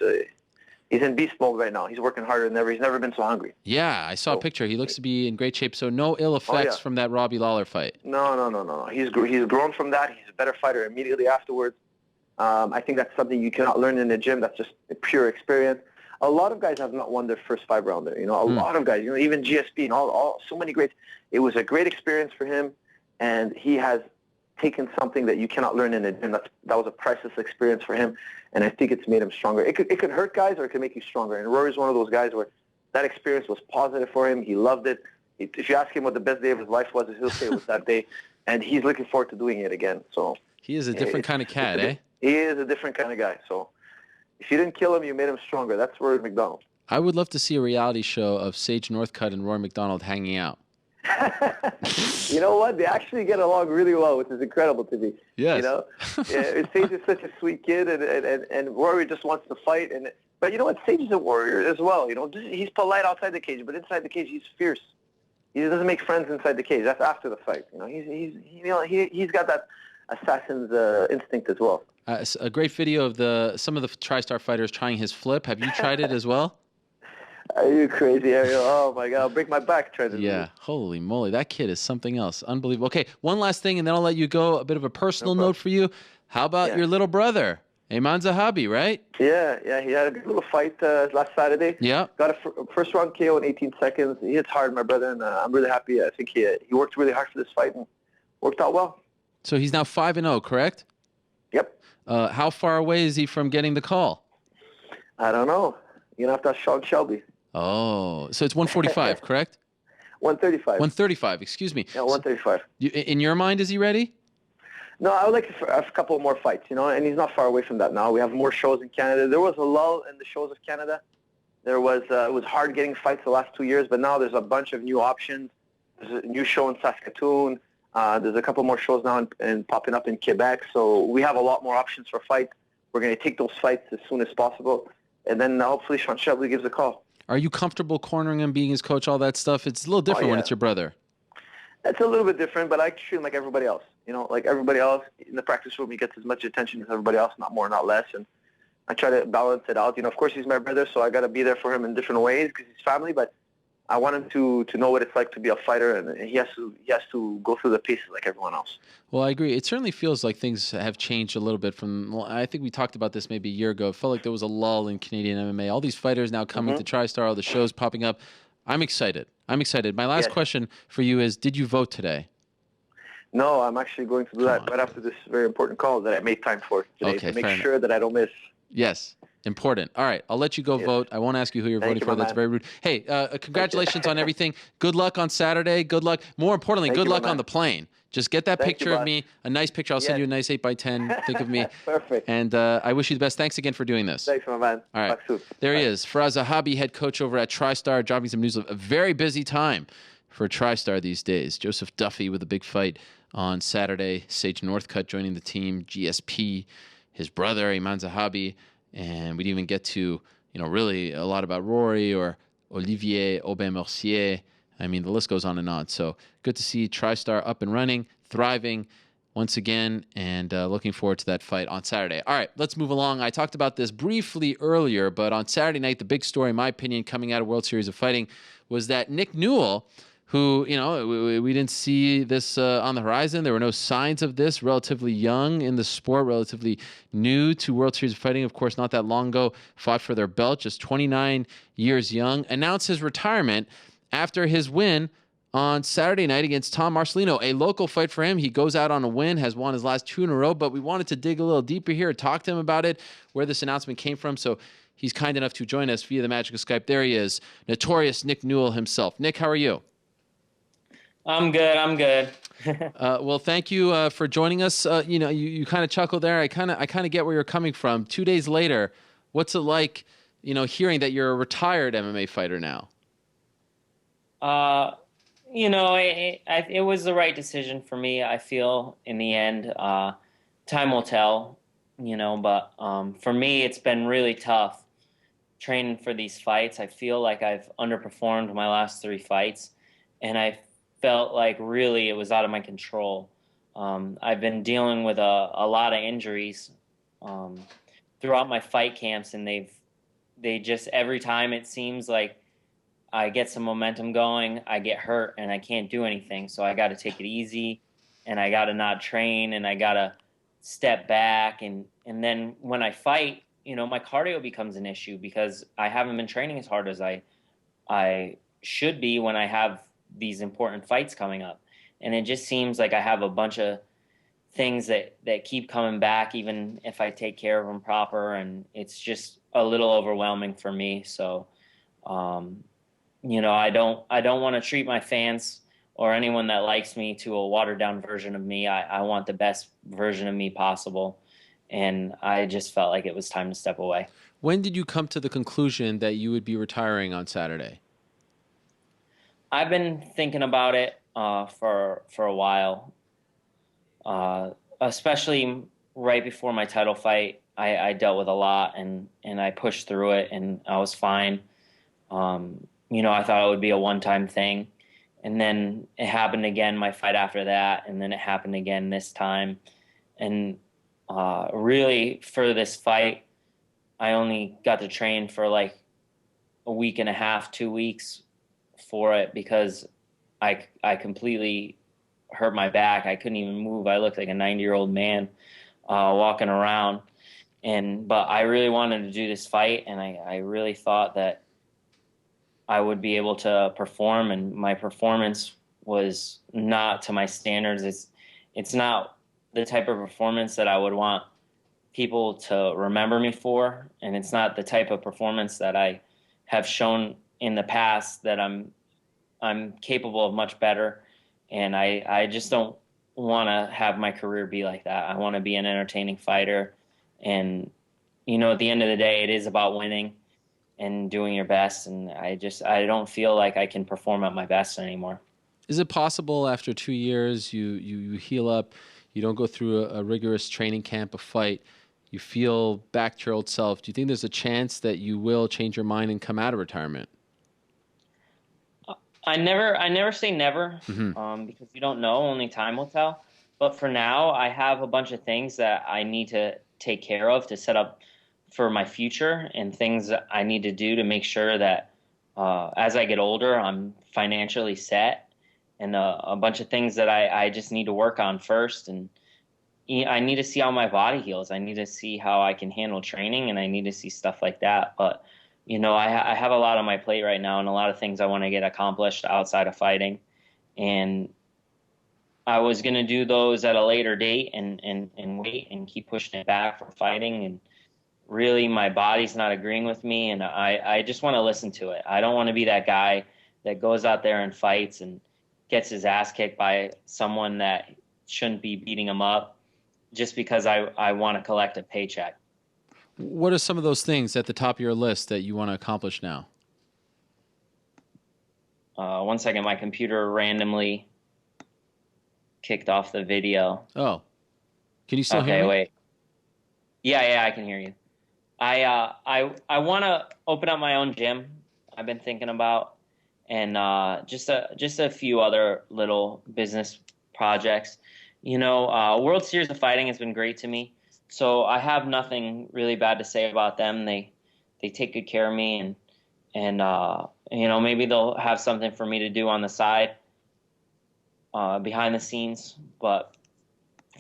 he's in beast mode right now. He's working harder than ever. He's never been so hungry. Yeah, I saw a picture. He looks to be in great shape. So no ill effects from that Robbie Lawler fight. No. He's grown from that. He's a better fighter immediately afterwards. I think that's something you cannot learn in the gym. That's just a pure experience. A lot of guys have not won their first 5 rounder. A lot of guys. Even GSP and all so many greats. It was a great experience for him, and he has taken something that you cannot learn in the gym. That was a priceless experience for him, and I think it's made him stronger. It could hurt guys or it could make you stronger. And Rory's one of those guys where that experience was positive for him. He loved it. If you ask him what the best day of his life was, he'll say it was that day, and he's looking forward to doing it again. So he is a different kind of cat, eh? He is a different kind of guy. So if you didn't kill him, you made him stronger. That's Rory MacDonald. I would love to see a reality show of Sage Northcutt and Rory MacDonald hanging out. You know what? They actually get along really well, which is incredible to me. Yes. Sage is such a sweet kid, and Rory just wants to fight. But you know what? Sage is a warrior as well. He's polite outside the cage, but inside the cage, he's fierce. He doesn't make friends inside the cage. That's after the fight. He's got that assassin's instinct as well. A great video of some of the TriStar fighters trying his flip. Have you tried it as well? Are you crazy, Ariel? Oh, my God. I'll break my back trying to do it. Holy moly. That kid is something else. Unbelievable. Okay, one last thing, and then I'll let you go. A bit of a personal note for you. How about your little brother, Hawn Zahabi, right? Yeah. He had a good little fight last Saturday. Yeah. Got a first-round KO in 18 seconds. He hits hard, my brother, and I'm really happy. I think he worked really hard for this fight and worked out well. So he's now 5-0, correct? Yep. How far away is he from getting the call? I don't know. You're going to have to ask Sean Shelby. Oh, so it's 145, correct? 135. 135, excuse me. Yeah, 135. In your mind, is he ready? No, I would like a couple more fights, and he's not far away from that now. We have more shows in Canada. There was a lull in the shows of Canada. It was hard getting fights the last 2 years, but now there's a bunch of new options. There's a new show in Saskatoon. There's a couple more shows now and popping up in Quebec. So we have a lot more options for fights. We're going to take those fights as soon as possible. And then hopefully Sean Shelby gives a call. Are you comfortable cornering him, being his coach, all that stuff? It's a little different when it's your brother. It's a little bit different, but I treat him like everybody else. Like everybody else in the practice room, he gets as much attention as everybody else, not more, not less. And I try to balance it out. Of course, he's my brother, so I got to be there for him in different ways because he's family. But I want him to know what it's like to be a fighter, and he has to go through the paces like everyone else. Well, I agree. It certainly feels like things have changed a little bit I think we talked about this maybe a year ago. It felt like there was a lull in Canadian MMA. All these fighters now coming to TriStar, all the shows popping up. I'm excited. My last question for you is, did you vote today? No, I'm actually going to do that right after this very important call that I made time for today to make sure that I don't miss. Yes. Important. All right. I'll let you go vote. I won't ask you who you're voting for. That's very rude. Hey, congratulations on everything. Good luck on Saturday. Good luck. More importantly, good luck on the plane. Just get that picture of me, a nice picture. I'll send you a nice 8x10. Think of me. Perfect. And I wish you the best. Thanks again for doing this. Thanks, my man. All right. There he is. Firas Zahabi, head coach over at TriStar, dropping some news of a very busy time for TriStar these days. Joseph Duffy with a big fight on Saturday. Sage Northcutt joining the team. GSP, his brother, Hawn Zahabi. And we didn't even get to, really a lot about Rory or Olivier Aubin-Mercier. I mean, the list goes on and on. So good to see TriStar up and running, thriving once again, and looking forward to that fight on Saturday. All right, let's move along. I talked about this briefly earlier, but on Saturday night, the big story, in my opinion, coming out of World Series of Fighting was that Nick Newell, who, we didn't see this on the horizon. There were no signs of this. Relatively young in the sport, relatively new to World Series of Fighting. Of course, not that long ago, fought for their belt, just 29 years young. Announced his retirement after his win on Saturday night against Tom Marcelino, a local fight for him. He goes out on a win, has won his last 2 in a row, but we wanted to dig a little deeper here, talk to him about it, where this announcement came from. So he's kind enough to join us via the magic of Skype. There he is, notorious Nick Newell himself. Nick, how are you? I'm good. Well, thank you for joining us. You kind of chuckled there. I kind of get where you're coming from. 2 days later, what's it like, hearing that you're a retired MMA fighter now? It was the right decision for me. I feel in the end, time will tell, but for me, it's been really tough training for these fights. I feel like I've underperformed my last 3 fights, and I felt like really it was out of my control. I've been dealing with a lot of injuries throughout my fight camps, and they just, every time it seems like I get some momentum going, I get hurt and I can't do anything. So I got to take it easy, and I got to not train, and I got to step back. And then when I fight, my cardio becomes an issue because I haven't been training as hard as I should be when I have these important fights coming up. And it just seems like I have a bunch of things that keep coming back, even if I take care of them proper. And it's just a little overwhelming for me. So, I don't want to treat my fans or anyone that likes me to a watered down version of me. I want the best version of me possible. And I just felt like it was time to step away. When did you come to the conclusion that you would be retiring on Saturday? I've been thinking about it for a while, especially right before my title fight. I dealt with a lot, and I pushed through it, and I was fine. I thought it would be a one-time thing, and then it happened again my fight after that, and then it happened again this time. And really, for this fight, I only got to train for like a week and a half, 2 weeks for it, because I completely hurt my back. I couldn't even move. I looked like a 90-year-old man walking around. But I really wanted to do this fight, and I really thought that I would be able to perform, and my performance was not to my standards. It's not the type of performance that I would want people to remember me for, and it's not the type of performance that I have shown in the past that I'm capable of much better. And I just don't want to have my career be like that. I want to be an entertaining fighter. And, at the end of the day, it is about winning and doing your best. And I don't feel like I can perform at my best anymore. Is it possible after 2 years, you heal up, you don't go through a rigorous training camp, a fight, you feel back to your old self? Do you think there's a chance that you will change your mind and come out of retirement? I never say never, because you don't know. Only time will tell. But for now, I have a bunch of things that I need to take care of to set up for my future, and things that I need to do to make sure that as I get older, I'm financially set, and a bunch of things that I just need to work on first. And I need to see how my body heals. I need to see how I can handle training, and I need to see stuff like that. But I have a lot on my plate right now, and a lot of things I want to get accomplished outside of fighting. And I was going to do those at a later date and wait and keep pushing it back for fighting. And really, my body's not agreeing with me, and I just want to listen to it. I don't want to be that guy that goes out there and fights and gets his ass kicked by someone that shouldn't be beating him up just because I want to collect a paycheck. What are some of those things at the top of your list that you want to accomplish now? 1 second, my computer randomly kicked off the video. Oh, can you still hear me? Okay, wait. Yeah, I can hear you. I want to open up my own gym. I've been thinking about, and just a few other little business projects. World Series of Fighting has been great to me. So I have nothing really bad to say about them. They take good care of me, and maybe they'll have something for me to do on the side, behind the scenes. But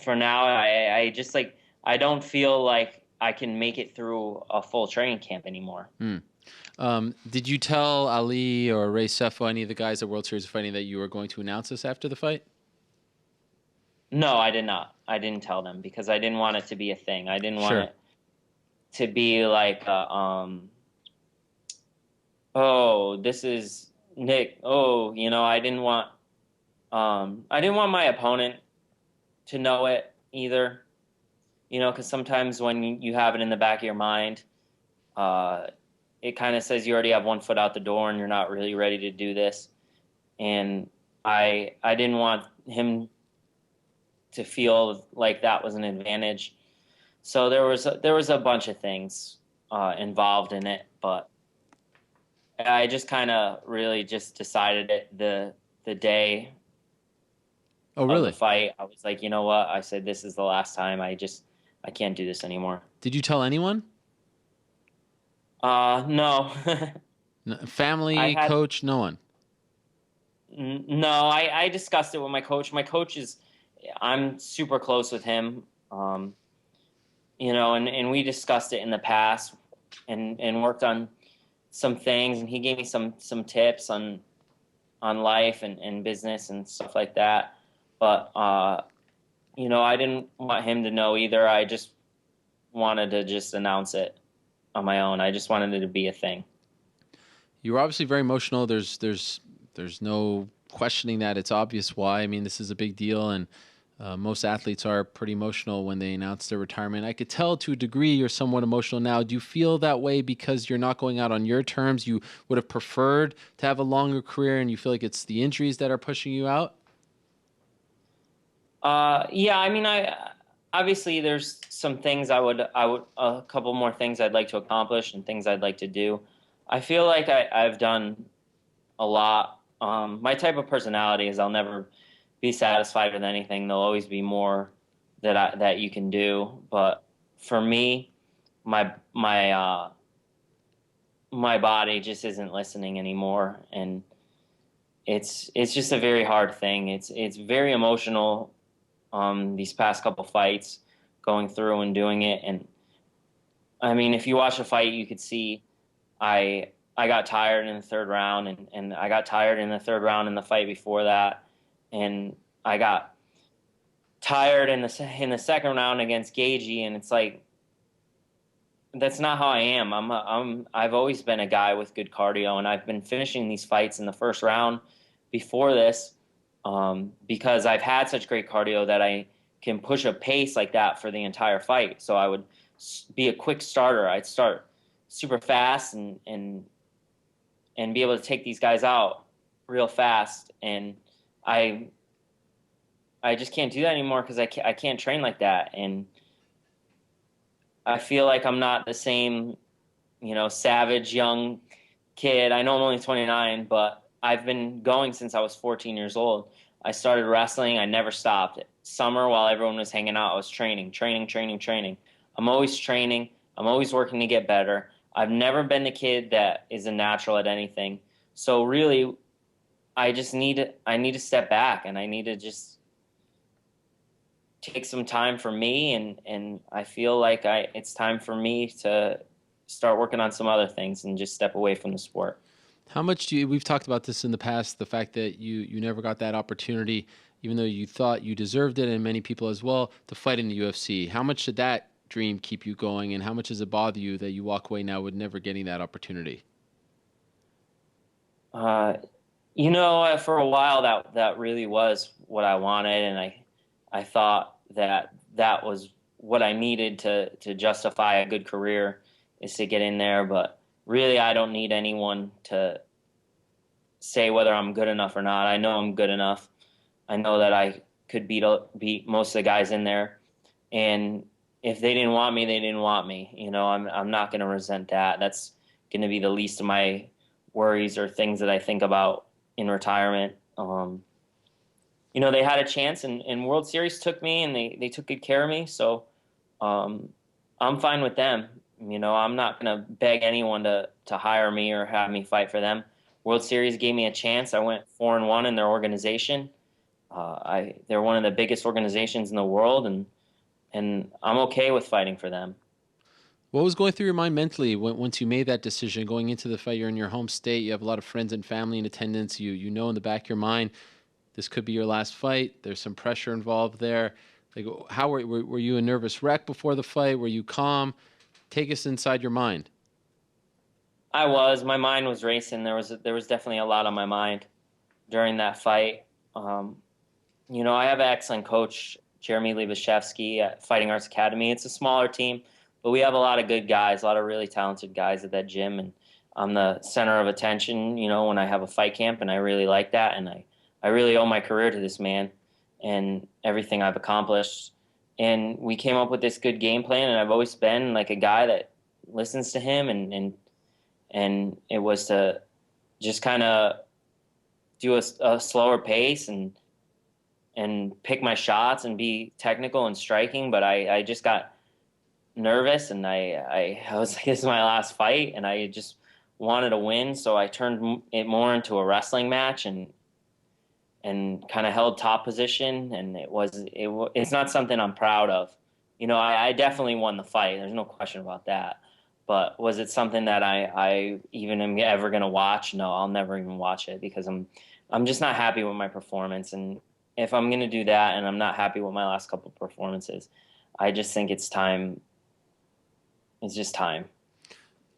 for now, I don't feel like I can make it through a full training camp anymore. Did you tell Ali or Ray Sefo, any of the guys at World Series of Fighting, that you were going to announce this after the fight? No, I did not. I didn't tell them because I didn't want it to be a thing. I didn't want it to be like, oh, this is Nick. Oh, I didn't want my opponent to know it either. Because sometimes when you have it in the back of your mind, it kind of says you already have one foot out the door and you're not really ready to do this. And I didn't want him to feel like that was an advantage. So there was a bunch of things involved in it, but I just kind of really just decided it the day of the fight. I was like, you know what? I said, this is the last time. I can't do this anymore. Did you tell anyone? No. Family, coach, no one? No, I discussed it with my coach. My coach I'm super close with him. And we discussed it in the past and worked on some things, and he gave me some tips on life and business and stuff like that. But, I didn't want him to know either. I just wanted to just announce it on my own. I just wanted it to be a thing. You were obviously very emotional. There's no questioning that. It's obvious why. I mean, this is a big deal, and most athletes are pretty emotional when they announce their retirement. I could tell to a degree you're somewhat emotional now. Do you feel that way because you're not going out on your terms? You would have preferred to have a longer career, and you feel like it's the injuries that are pushing you out? Yeah, I mean, obviously there's some things I would a couple more things I'd like to accomplish and things I'd like to do. I feel like I've done a lot. My type of personality is I'll never be satisfied with anything. There'll always be more that you can do. But for me, my body just isn't listening anymore, and it's just a very hard thing. It's very emotional. These past couple fights, going through and doing it, and I mean, if you watch a fight, you could see I got tired in the third round, and I got tired in the third round in the fight before that, and I got tired in the second round against Gagey, and it's like that's not how I am. I've always been a guy with good cardio, and I've been finishing these fights in the first round before this. Because I've had such great cardio that I can push a pace like that for the entire fight. So I would be a quick starter. I'd start super fast and be able to take these guys out real fast. And I just can't do that anymore because I can't train like that. And I feel like I'm not the same, savage young kid. I know I'm only 29, but I've been going since I was 14 years old. I started wrestling. I never stopped. Summer, while everyone was hanging out, I was training. I'm always training. I'm always working to get better. I've never been the kid that is a natural at anything. So really, I need to step back, and I need to just take some time for me. And I feel like it's time for me to start working on some other things and just step away from the sport. How much we've talked about this in the past, the fact that you never got that opportunity, even though you thought you deserved it, and many people as well, to fight in the UFC. How much did that dream keep you going, and how much does it bother you that you walk away now with never getting that opportunity? For a while that really was what I wanted, and I thought that was what I needed to justify a good career, is to get in there, but really, I don't need anyone to say whether I'm good enough or not. I know I'm good enough. I know that I could beat most of the guys in there. And if they didn't want me, they didn't want me. I'm not going to resent that. That's going to be the least of my worries or things that I think about in retirement. They had a chance, and World Series took me, and they took good care of me. So I'm fine with them. I'm not going to beg anyone to hire me or have me fight for them. World Series gave me a chance. I went 4-1 in their organization. They're one of the biggest organizations in the world, and I'm okay with fighting for them. What was going through your mind mentally once you made that decision going into the fight? You're in your home state. You have a lot of friends and family in attendance. You know in the back of your mind, this could be your last fight. There's some pressure involved there. Like, how were you a nervous wreck before the fight? Were you calm? Take us inside your mind. I was. My mind was racing. There was definitely a lot on my mind during that fight. You know, I have an excellent coach, Jeremy Lebashevsky at Fighting Arts Academy. It's a smaller team, but we have a lot of good guys, a lot of really talented guys at that gym, and I'm the center of attention, you know, when I have a fight camp, and I really like that, and I really owe my career to this man and everything I've accomplished. And we came up with this good game plan, and I've always been like a guy that listens to him, and it was to just kind of do a slower pace and pick my shots and be technical and striking. But I just got nervous, and I was like, this is my last fight, and I just wanted to win. So I turned it more into a wrestling match and kind of held top position. And it's not something I'm proud of. You know, I definitely won the fight. There's no question about that. But was it something that I even am ever going to watch? No, I'll never even watch it, because I'm just not happy with my performance. And if I'm going to do that and I'm not happy with my last couple of performances, I just think it's time. It's just time.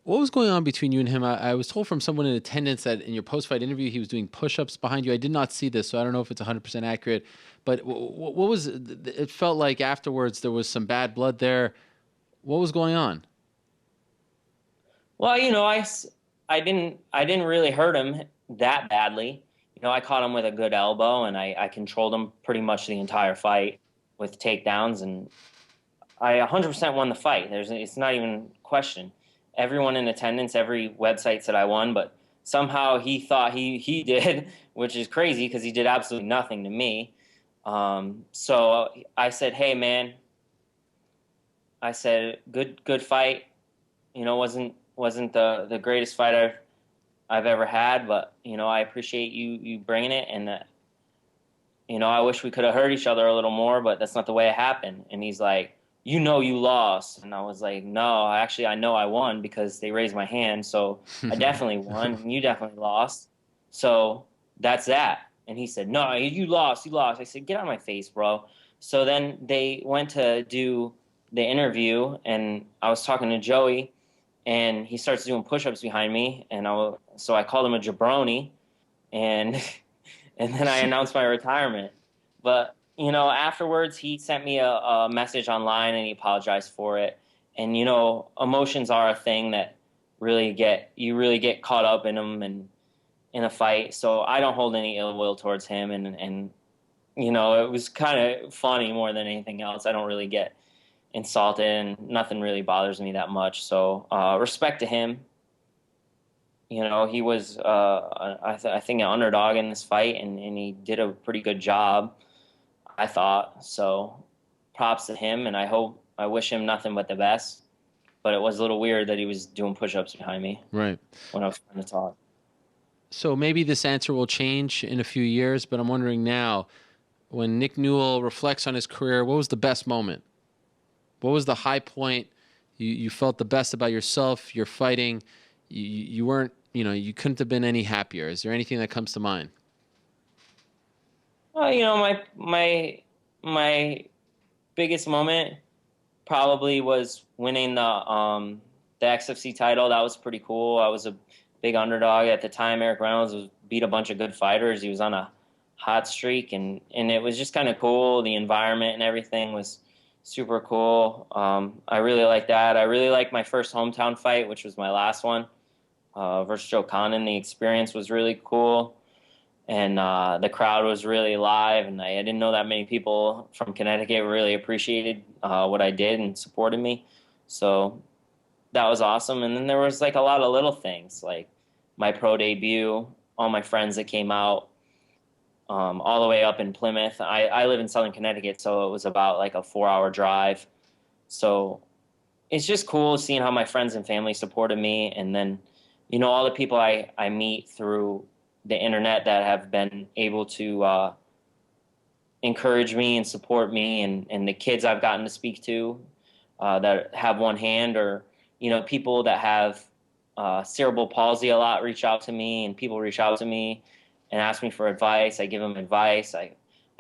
What was going on between you and him? I was told from someone in attendance that in your post-fight interview, he was doing push-ups behind you. I did not see this, so I don't know if it's 100% accurate. But what was it? Felt like afterwards there was some bad blood there. What was going on? Well, you know, I didn't really hurt him that badly. You know, I caught him with a good elbow, and I controlled him pretty much the entire fight with takedowns, and I 100% won the fight. It's not even a question. Everyone in attendance, every website said I won, but somehow he thought he did, which is crazy because he did absolutely nothing to me. So I said, hey, man, I said, good fight. You know, wasn't the greatest fight I've ever had, but, you know, I appreciate you bringing it, and you know, I wish we could have hurt each other a little more, but that's not the way it happened. And he's like, you know, you lost. And I was like, no, actually, I know I won because they raised my hand, so I definitely won, and you definitely lost. So that's that. And he said, no, you lost. I said, get out of my face, bro. So then they went to do the interview, and I was talking to Joey, and he starts doing push-ups behind me, and so I called him a jabroni, and then I announced my retirement. But, you know, afterwards he sent me a message online, and he apologized for it. And, you know, emotions are a thing that you really get caught up in them and in a fight. So I don't hold any ill will towards him, and you know, it was kind of funny more than anything else. I don't really get insulted, and nothing really bothers me that much. So respect to him. You know, he was I think an underdog in this fight, and he did a pretty good job, I thought. So props to him, and I wish him nothing but the best. But it was a little weird that he was doing push-ups behind me, right, when I was trying to talk. So maybe this answer will change in a few years, but I'm wondering now, when Nick Newell reflects on his career, what was the best moment? What was the high point? You felt the best about yourself, your fighting. You weren't, you know, you couldn't have been any happier. Is there anything that comes to mind? Well, you know, my biggest moment probably was winning the XFC title. That was pretty cool. I was a big underdog at the time. Eric Reynolds beat a bunch of good fighters. He was on a hot streak, and it was just kind of cool. The environment and everything was super cool. I really like that. I really like my first hometown fight, which was my last one, versus Joe Condon. The experience was really cool, and the crowd was really live, and I didn't know that many people from Connecticut really appreciated what I did and supported me. So that was awesome. And then there was like a lot of little things, like my pro debut, all my friends that came out, all the way up in Plymouth. I live in Southern Connecticut, so it was about like a 4-hour drive. So it's just cool seeing how my friends and family supported me. And then, you know, all the people I meet through the internet that have been able to encourage me and support me, and the kids I've gotten to speak to that have one hand or people that have cerebral palsy a lot reach out to me, and people reach out to me and ask me for advice. I give them advice. I've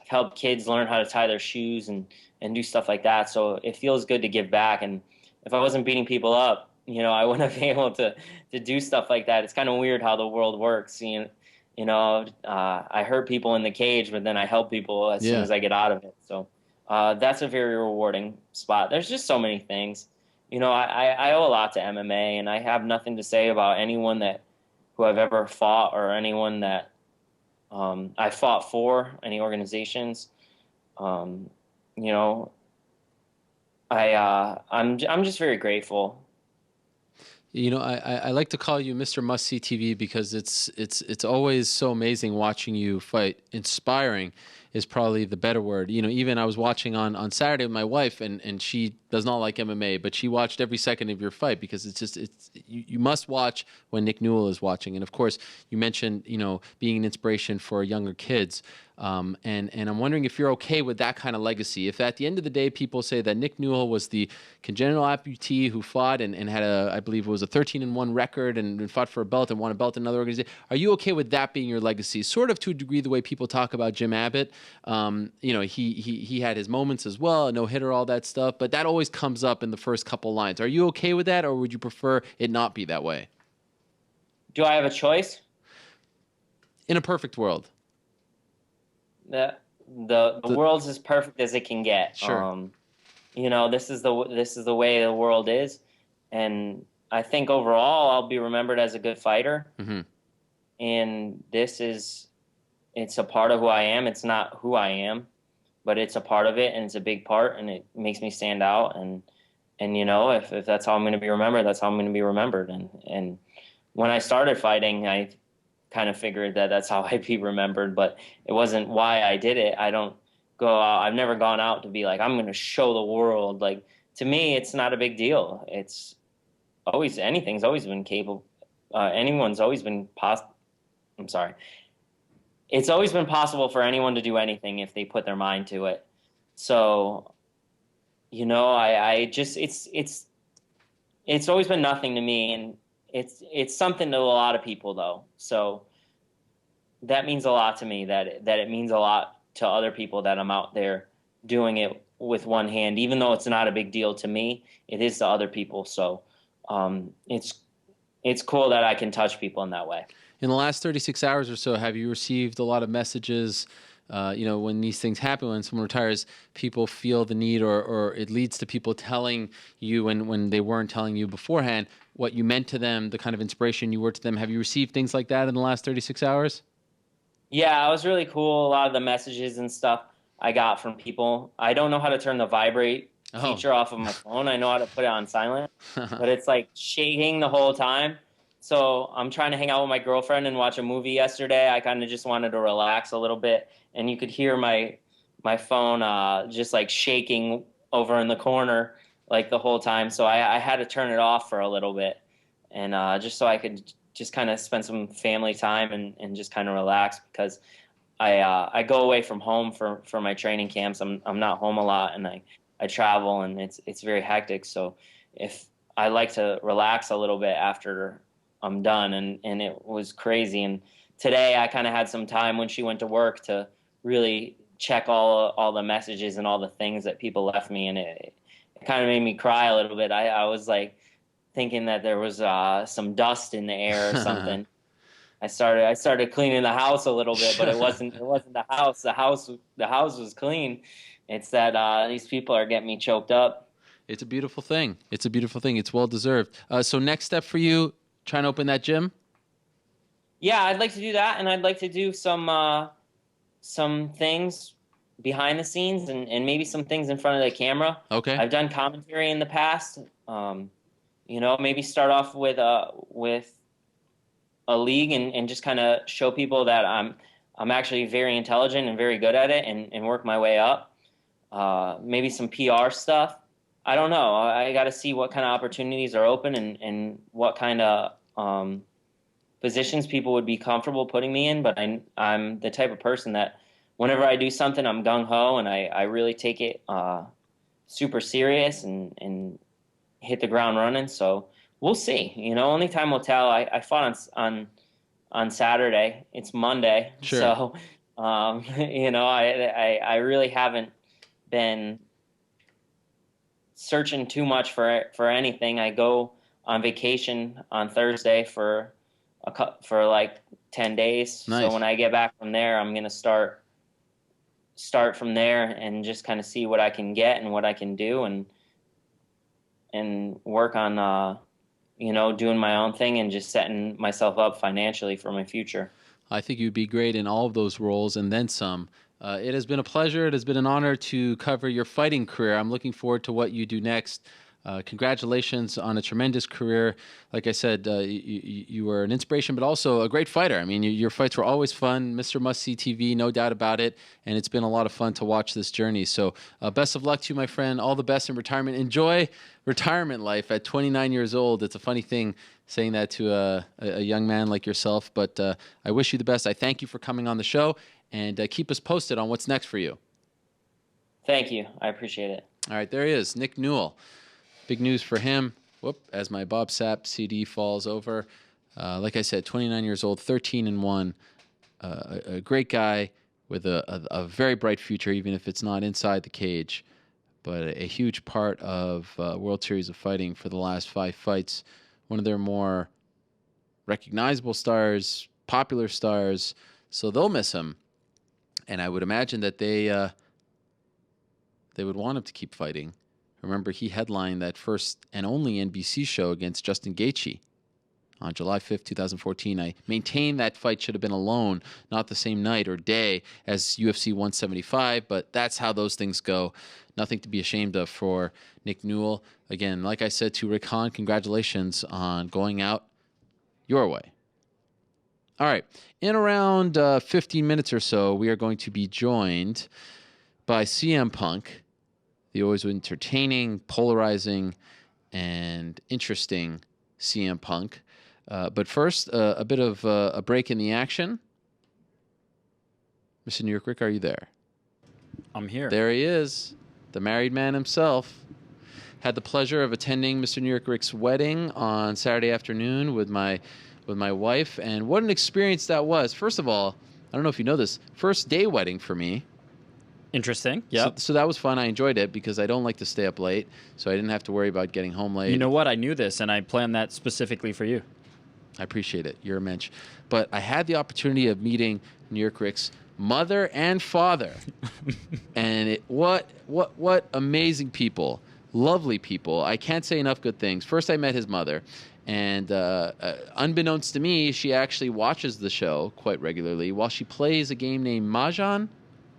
helped kids learn how to tie their shoes and do stuff like that. So it feels good to give back. And if I wasn't beating people up, I wouldn't have been able to do stuff like that. It's kind of weird how the world works. I hurt people in the cage, but then I help people as soon as I get out of it. So that's a very rewarding spot. There's just so many things. I owe a lot to MMA, and I have nothing to say about anyone who I've ever fought or anyone that I fought for, any organizations. I'm just very grateful. I like to call you Mr. Must See TV because it's always so amazing watching you fight. Inspiring is probably the better word. Even I was watching on Saturday with my wife, and she does not like MMA, but she watched every second of your fight because you must watch when Nick Newell is watching. And of course, you mentioned being an inspiration for younger kids. And I'm wondering if you're okay with that kind of legacy. If at the end of the day, people say that Nick Newell was the congenital amputee who fought and had I believe it was a 13-1 record and fought for a belt and won a belt in another organization. Are you okay with that being your legacy? Sort of to a degree the way people talk about Jim Abbott. He had his moments as well, a no-hitter, all that stuff, but that always comes up in the first couple lines. Are you okay with that, or would you prefer it not be that way? Do I have a choice? In a perfect world. The world's as perfect as it can get. Sure. This is the way the world is, and I think overall I'll be remembered as a good fighter. Mm-hmm. And it's a part of who I am. It's not who I am, but it's a part of it, and it's a big part, and it makes me stand out. And if that's how I'm going to be remembered, that's how I'm going to be remembered. And when I started fighting, I kind of figured that that's how I'd be remembered, but it wasn't why I did it. I don't go out. I've never gone out to be like, I'm going to show the world. Like, to me, it's not a big deal. Anything's always been capable. Anyone's always been It's always been possible for anyone to do anything if they put their mind to it. So, it's always been nothing to me, and it's something to a lot of people though. So that means a lot to me, that it means a lot to other people that I'm out there doing it with one hand, even though it's not a big deal to me, it is to other people. So it's cool that I can touch people in that way. In the last 36 hours or so, have you received a lot of messages? When these things happen, when someone retires, people feel the need, or it leads to people telling you when they weren't telling you beforehand what you meant to them, the kind of inspiration you were to them. Have you received things like that in the last 36 hours? Yeah, it was really cool. A lot of the messages and stuff I got from people. I don't know how to turn the vibrate feature off of my phone. I know how to put it on silent, but it's like shaking the whole time. So I'm trying to hang out with my girlfriend and watch a movie yesterday. I kind of just wanted to relax a little bit, and you could hear my phone just like shaking over in the corner like the whole time. So I had to turn it off for a little bit, and just so I could just kind of spend some family time and just kind of relax, because I go away from home for my training camps. I'm not home a lot, and I travel, and it's very hectic. So if I like to relax a little bit after I'm done, and it was crazy. And today I kind of had some time when she went to work to really check all the messages and all the things that people left me, and it kind of made me cry a little bit. I was like thinking that there was some dust in the air or something. I started cleaning the house a little bit, but it wasn't the house. The house was clean. It's that these people are getting me choked up. It's a beautiful thing. It's well deserved. So next step for you, trying to open that gym? Yeah, I'd like to do that, and I'd like to do some things behind the scenes and maybe some things in front of the camera. Okay. I've done commentary in the past. Maybe start off with a league and just kind of show people that I'm actually very intelligent and very good at it, and work my way up. Maybe some PR stuff. I don't know. I got to see what kind of opportunities are open and what kind of positions people would be comfortable putting me in. But I'm the type of person that whenever I do something, I'm gung-ho, and I really take it super serious, and hit the ground running. So we'll see. Only time will tell. I fought on Saturday. It's Monday. Sure. So, I really haven't been searching too much for anything. I go on vacation on Thursday for like 10 days. Nice. So when I get back from there, I'm going to start from there and just kind of see what I can get and what I can do and work on, doing my own thing and just setting myself up financially for my future. I think you'd be great in all of those roles and then some. It has been a pleasure. It has been an honor to cover your fighting career. I'm looking forward to what you do next. Congratulations on a tremendous career. Like I said, you were an inspiration, but also a great fighter. I mean, your fights were always fun. Mr. Must-See TV, no doubt about it. And it's been a lot of fun to watch this journey. So best of luck to you, my friend. All the best in retirement. Enjoy retirement life at 29 years old. It's a funny thing saying that to a young man like yourself, but I wish you the best. I thank you for coming on the show, and keep us posted on what's next for you. Thank you. I appreciate it. All right, there he is, Nick Newell. Big news for him. Whoop, as my Bob Sapp CD falls over. Like I said, 29 years old, 13-1. A great guy with a very bright future, even if it's not inside the cage. But a huge part of World Series of Fighting for the last 5 fights. One of their more recognizable stars, popular stars. So they'll miss him. And I would imagine that they would want him to keep fighting. Remember, he headlined that first and only NBC show against Justin Gaethje on July 5th, 2014. I maintain that fight should have been alone, not the same night or day as UFC 175, but that's how those things go. Nothing to be ashamed of for Nick Newell. Again, like I said to Rick Hawn, congratulations on going out your way. All right, in around 15 minutes or so, we are going to be joined by CM Punk, the always entertaining, polarizing, and interesting CM Punk. But first, a bit of a break in the action. Mr. New York Rick, are you there? I'm here. There he is, the married man himself. Had the pleasure of attending Mr. New York Rick's wedding on Saturday afternoon with my wife, and what an experience that was. First of all, I don't know if you know this, first day wedding for me. Interesting. Yeah. So that was fun. I enjoyed it because I don't like to stay up late, so I didn't have to worry about getting home late. You know what? I knew this, and I planned that specifically for you. I appreciate it. You're a mensch. But I had the opportunity of meeting New York Rick's mother and father, and what amazing people, lovely people. I can't say enough good things. First, I met his mother, and unbeknownst to me, she actually watches the show quite regularly while she plays a game named Mahjong.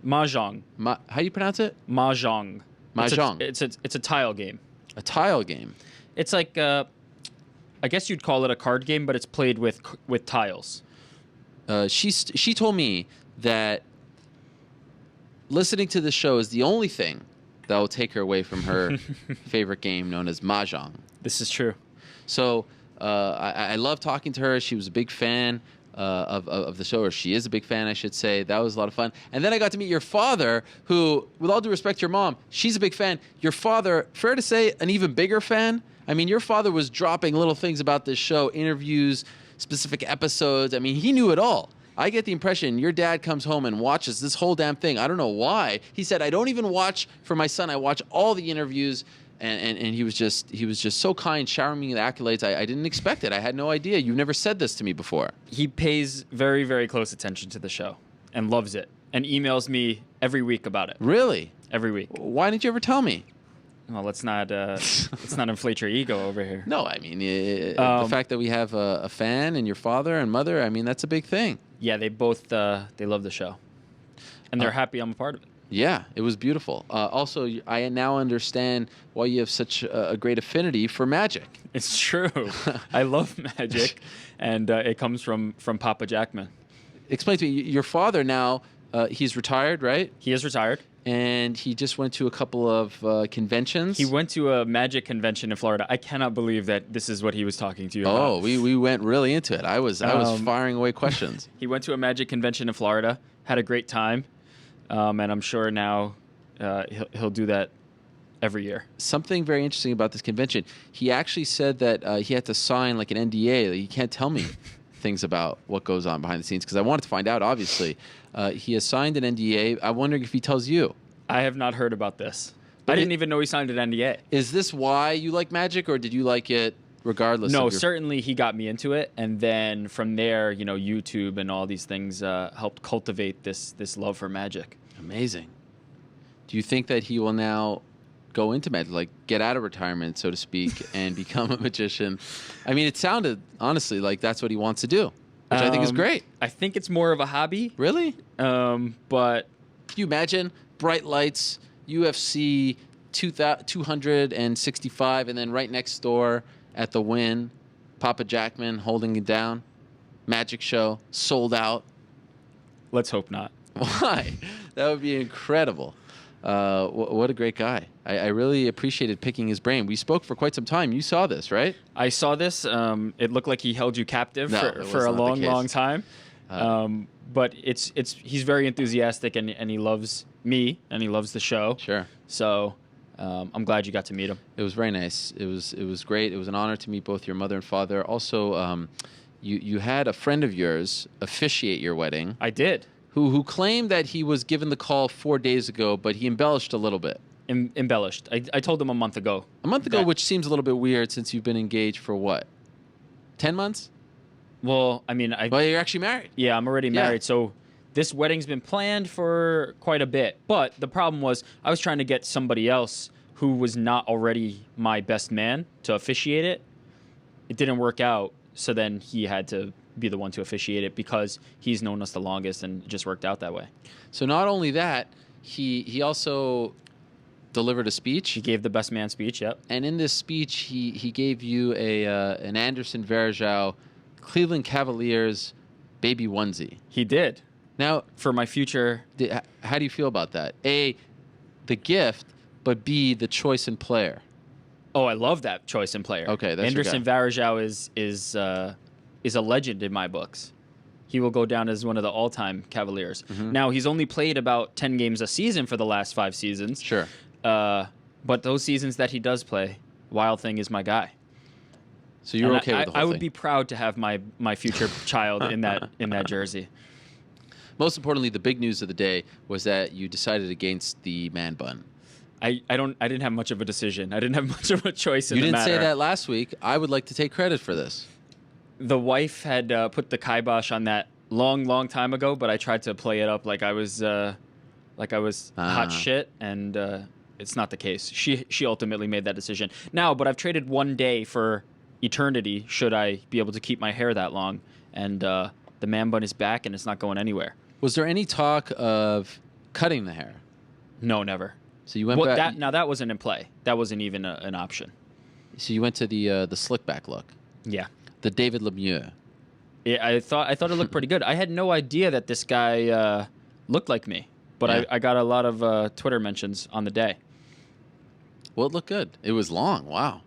Mahjong. How do you pronounce it? Mahjong. Mahjong. It's a tile game. A tile game. It's like I guess you'd call it a card game, but it's played with tiles. She told me that listening to the show is the only thing that will take her away from her favorite game known as Mahjong. This is true. So I love talking to her. She was a big fan of the show, or she is a big fan, I should say. That was a lot of fun. And then I got to meet your father, who, with all due respect to your mom, she's a big fan. Your father, fair to say, an even bigger fan? I mean, your father was dropping little things about this show, interviews, specific episodes. I mean, he knew it all. I get the impression your dad comes home and watches this whole damn thing. I don't know why. He said, I don't even watch for my son. I watch all the interviews. And he was just so kind, showering me with accolades. I didn't expect it. I had no idea. You've never said this to me before. He pays very, very close attention to the show and loves it and emails me every week about it. Really? Every week. Why didn't you ever tell me? Well, let's not inflate your ego over here. No, I mean, the fact that we have a fan and your father and mother, I mean, that's a big thing. Yeah, they both they love the show. And they're happy I'm a part of it. Yeah, it was beautiful. Also, I now understand why you have such a great affinity for magic. It's true. I love magic, and it comes from Papa Jackman. Explain to me, your father now, he's retired, right? He is retired. And he just went to a couple of conventions. He went to a magic convention in Florida. I cannot believe that this is what he was talking to you about. Oh, we went really into it. I was firing away questions. He went to a magic convention in Florida, had a great time. And I'm sure now he'll do that every year. Something very interesting about this convention. He actually said that he had to sign like an NDA. Like, he can't tell me things about what goes on behind the scenes because I wanted to find out, obviously. He has signed an NDA. I'm wondering if he tells you. I have not heard about this. I didn't even know he signed an NDA. Is this why you like Magic, or did you like it regardless? No, certainly he got me into it, and then from there, YouTube and all these things helped cultivate this love for Magic. Amazing. Do you think that he will now go into Magic, like get out of retirement, so to speak, and become a magician? I mean, it sounded honestly like that's what he wants to do, which I think is great. I think it's more of a hobby. Really? But can you imagine bright lights, UFC 265, and then right next door at the Wynn, Papa Jackman holding it down, Magic show, sold out. Let's hope not. Why? That would be incredible. What a great guy. I really appreciated picking his brain. We spoke for quite some time. You saw this, right? I saw this. It looked like he held you captive for a long time. But he's very enthusiastic, and he loves me, and he loves the show. Sure. So I'm glad you got to meet him. It was very nice. It was great. It was an honor to meet both your mother and father. Also, you had a friend of yours officiate your wedding. I did. Who claimed that he was given the call 4 days ago, but he embellished a little bit. Embellished. I told him a month ago. A month ago, which seems a little bit weird since you've been engaged for what? 10 months? Well, I mean, well, you're actually married. Yeah, I'm already married. So this wedding's been planned for quite a bit. But the problem was I was trying to get somebody else who was not already my best man to officiate it. It didn't work out. So then he had to be the one to officiate it because he's known us the longest, and it just worked out that way. So not only that, he also delivered a speech. He gave the best man speech, yep. And in this speech, he gave you an Anderson Varejao Cleveland Cavaliers baby onesie. He did. Now, for my future... How do you feel about that? A, the gift, but B, the choice in player. Oh, I love that choice in player. Okay, that's Anderson Varejao is a legend in my books. He will go down as one of the all-time Cavaliers. Mm-hmm. Now, he's only played about 10 games a season for the last 5 seasons. Sure. But those seasons that he does play, Wild Thing is my guy. So you're okay with the whole thing? I would be proud to have my future child in that jersey. Most importantly, the big news of the day was that you decided against the man bun. I didn't have much of a decision. I didn't have much of a choice in the matter. You didn't say that last week. I would like to take credit for this. The wife had put the kibosh on that long time ago, but I tried to play it up like I was hot shit, and it's not the case. She ultimately made that decision. Now, but I've traded one day for eternity should I be able to keep my hair that long, and the man bun is back, and it's not going anywhere. Was there any talk of cutting the hair? No, never. So you went back. That wasn't in play. That wasn't even an option. So you went to the slick back look. Yeah. The David Lemieux. Yeah, I thought it looked pretty good. I had no idea that this guy looked like me, but yeah. I got a lot of Twitter mentions on the day. Well, it looked good. It was long. Wow.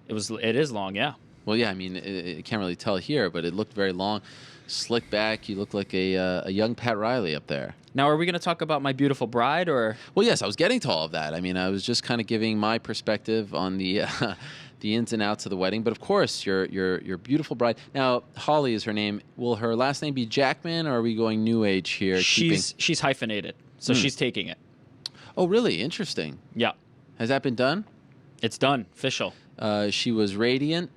It is long, yeah. Well, yeah. I mean, it can't really tell here, but it looked very long. Slick back. You look like a young Pat Riley up there. Now, are we going to talk about my beautiful bride, or? Well, yes. I was getting to all of that. I mean, I was just kind of giving my perspective on the ins and outs of the wedding. But of course, your beautiful bride. Now, Holly is her name. Will her last name be Jackman, or are we going new age here? She's hyphenated, so she's taking it. Oh, really? Interesting. Yeah. Has that been done? It's done. Official. She was radiant.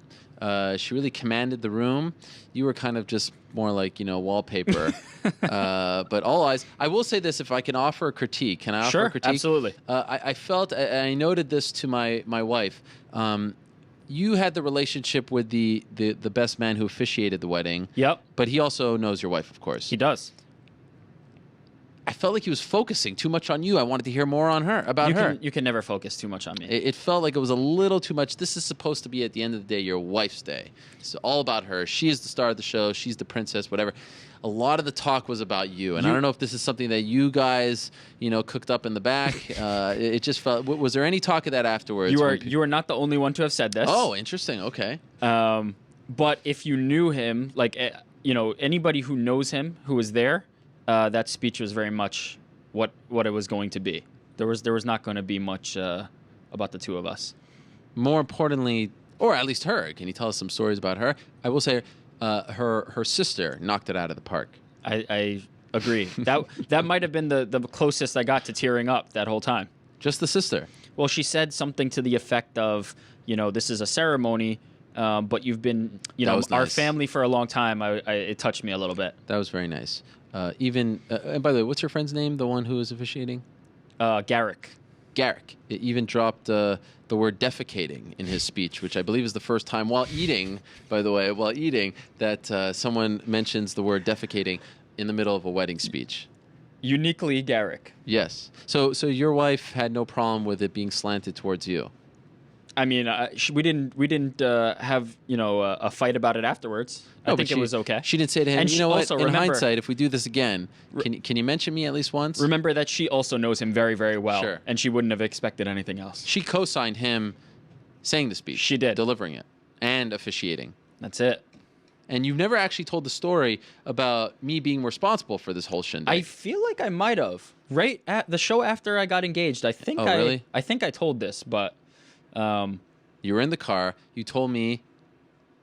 She really commanded the room. You were kind of just more like, wallpaper. But all eyes. I will say this, if I can offer a critique. Can I offer a critique? Absolutely. I felt, and I noted this to my wife, you had the relationship with the best man who officiated the wedding. Yep. But he also knows your wife, of course. He does. I felt like he was focusing too much on you. I wanted to hear more on her. You can never focus too much on me. It felt like it was a little too much. This is supposed to be, at the end of the day, your wife's day. It's all about her. She is the star of the show. She's the princess, whatever. A lot of the talk was about you. And I don't know if this is something that you guys, cooked up in the back. It just felt... Was there any talk of that afterwards? You are not the only one to have said this. Oh, interesting. Okay. But if you knew him, anybody who knows him, who was there... that speech was very much what it was going to be. There was not going to be much about the two of us. More importantly, or at least her, can you tell us some stories about her? I will say her sister knocked it out of the park. I agree. That might have been the closest I got to tearing up that whole time. Just the sister? Well, she said something to the effect of, this is a ceremony, but you've been, our nice. family for a long time. It touched me a little bit. That was very nice. And by the way, what's your friend's name, the one who was officiating? Garrick. Garrick. It even dropped the word defecating in his speech, which I believe is the first time while eating, that someone mentions the word defecating in the middle of a wedding speech. Uniquely Garrick. Yes. So your wife had no problem with it being slanted towards you? I mean, we didn't have a fight about it afterwards. I think it was okay. She didn't say to him, and what? In hindsight, if we do this again, can you mention me at least once? Remember that she also knows him very, very well, sure. And she wouldn't have expected anything else. She co-signed him saying the speech. She did, delivering it and officiating. That's it. And you've never actually told the story about me being responsible for this whole shindig. I feel like I might have right at the show after I got engaged. I think really? I think I told this, but. You were in the car. You told me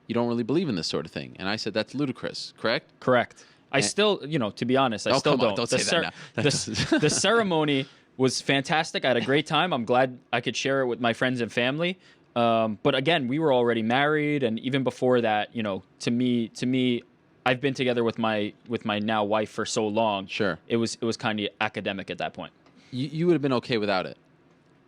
you don't really believe in this sort of thing. And I said, that's ludicrous, correct? Correct. I still, to be honest, I still don't. Don't say that now. The ceremony was fantastic. I had a great time. I'm glad I could share it with my friends and family. But again, we were already married. And even before that, to me, I've been together with my now wife for so long. Sure. It was kind of academic at that point. You would have been okay without it?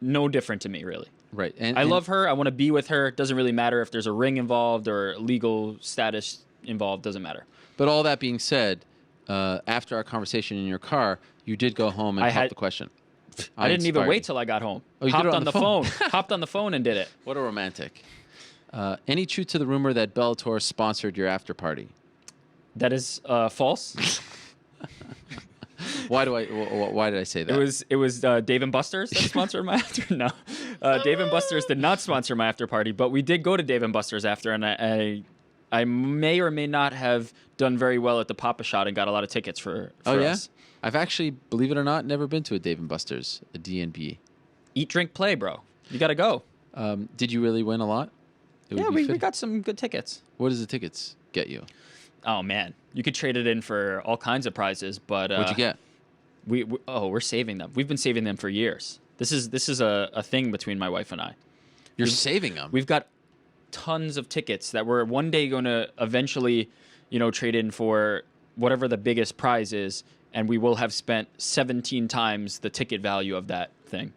No different to me, really. Right. I love her. I want to be with her. It doesn't really matter if there's a ring involved or legal status involved. Doesn't matter. But all that being said, after our conversation in your car, you did go home and pop the question. I didn't even wait till I got home. Oh, you hopped did it on the phone. Hopped on the phone and did it. What a romantic. Any truth to the rumor that Bellator sponsored your after party? That is false. Why did I say that? It was Dave & Buster's that sponsored my after. No, Dave & Buster's did not sponsor my after party, but we did go to Dave & Buster's after, and I may or may not have done very well at the Pop-A-Shot and got a lot of tickets for us. I've actually, believe it or not, never been to a Dave & Buster's, a D&B. Eat, drink, play, bro. You got to go. Did you really win a lot? Yeah, we got some good tickets. What does the tickets get you? Oh man, you could trade it in for all kinds of prizes, but what'd you get? We're saving them. We've been saving them for years. This is a thing between my wife and I. You're saving them. We've got tons of tickets that we're one day going to eventually, trade in for whatever the biggest prize is, and we will have spent 17 times the ticket value of that thing.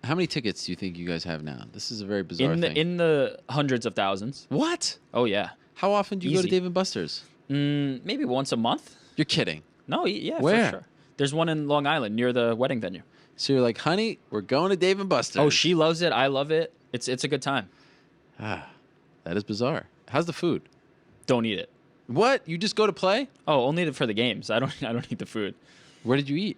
How many tickets do you think you guys have now? This is a very bizarre thing. In the hundreds of thousands. What? Oh yeah. How often do you go to Dave & Buster's? Maybe once a month. You're kidding. No, yeah, Where? for sure. There's one in Long Island near the wedding venue. So you're like, honey, we're going to Dave & Buster's. Oh, she loves it. I love it. It's a good time. That is bizarre. How's the food? Don't eat it. What? You just go to play? Oh, only for the games. I don't eat the food. Where did you eat?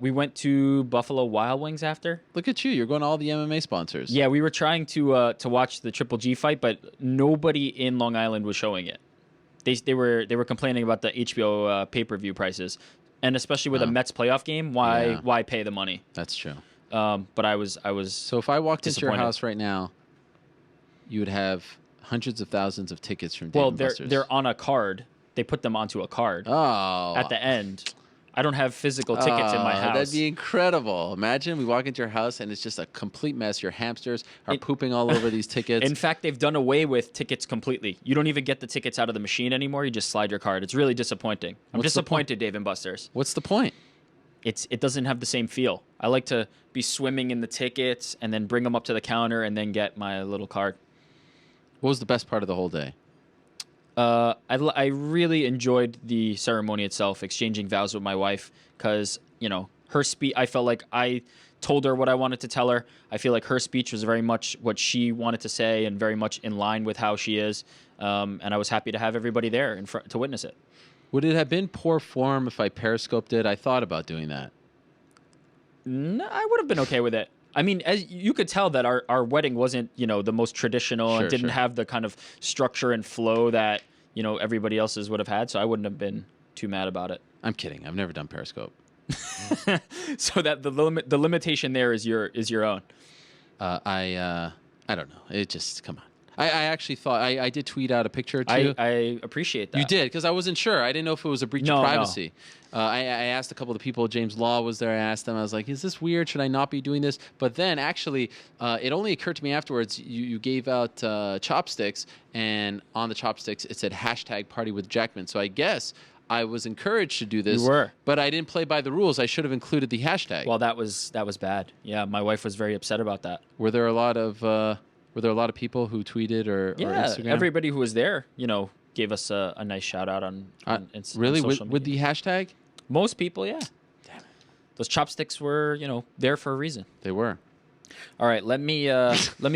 We went to Buffalo Wild Wings after. Look at you. You're going to all the MMA sponsors. Yeah, we were trying to watch the Triple G fight, but nobody in Long Island was showing it. They were complaining about the HBO pay-per-view prices, and especially with a Mets playoff game, why pay the money? That's true. But I was So if I walked into your house right now, you would have hundreds of thousands of tickets from Dave & Buster's. Well, they're on a card. They put them onto a card. Oh. At the end. I don't have physical tickets in my house. That'd be incredible. Imagine we walk into your house and it's just a complete mess. Your hamsters are pooping all over these tickets. In fact, they've done away with tickets completely. You don't even get the tickets out of the machine anymore. You just slide your card. It's really disappointing. I'm disappointed, Dave & Buster's. What's the point? It doesn't have the same feel. I like to be swimming in the tickets and then bring them up to the counter and then get my little card. What was the best part of the whole day? I really enjoyed the ceremony itself, exchanging vows with my wife, because her speech. I felt like I told her what I wanted to tell her. I feel like her speech was very much what she wanted to say and very much in line with how she is. And I was happy to have everybody there to witness it. Would it have been poor form if I periscoped it? I thought about doing that. No, I would have been okay with it. I mean, as you could tell that our wedding wasn't, the most traditional and didn't have the kind of structure and flow that, everybody else's would have had. So I wouldn't have been too mad about it. I'm kidding. I've never done Periscope. So that the limitation there is your own. I don't know. It just, come on. I actually thought I did tweet out a picture or two. I appreciate that. You did, because I wasn't sure. I didn't know if it was a breach of privacy. No. I asked a couple of the people. James Law was there. I asked them. I was like, "Is this weird? Should I not be doing this?" But then, actually, it only occurred to me afterwards. You gave out chopsticks, and on the chopsticks it said #PartyWithJackman. So I guess I was encouraged to do this. You were, but I didn't play by the rules. I should have included the hashtag. Well, that was bad. Yeah, my wife was very upset about that. Were there a lot of people who tweeted or Instagram? Everybody who was there, gave us a nice shout out on really on social with the hashtag. Most people, yeah. Damn it. Those chopsticks were, there for a reason. They were. All right, let me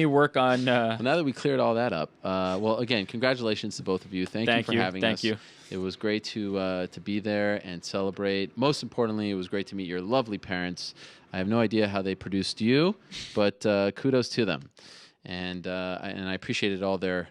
work on. Well, now that we cleared all that up, well, again, congratulations to both of you. Thank you for having us. Thank you. It was great to be there and celebrate. Most importantly, it was great to meet your lovely parents. I have no idea how they produced you, but kudos to them. And I appreciated all their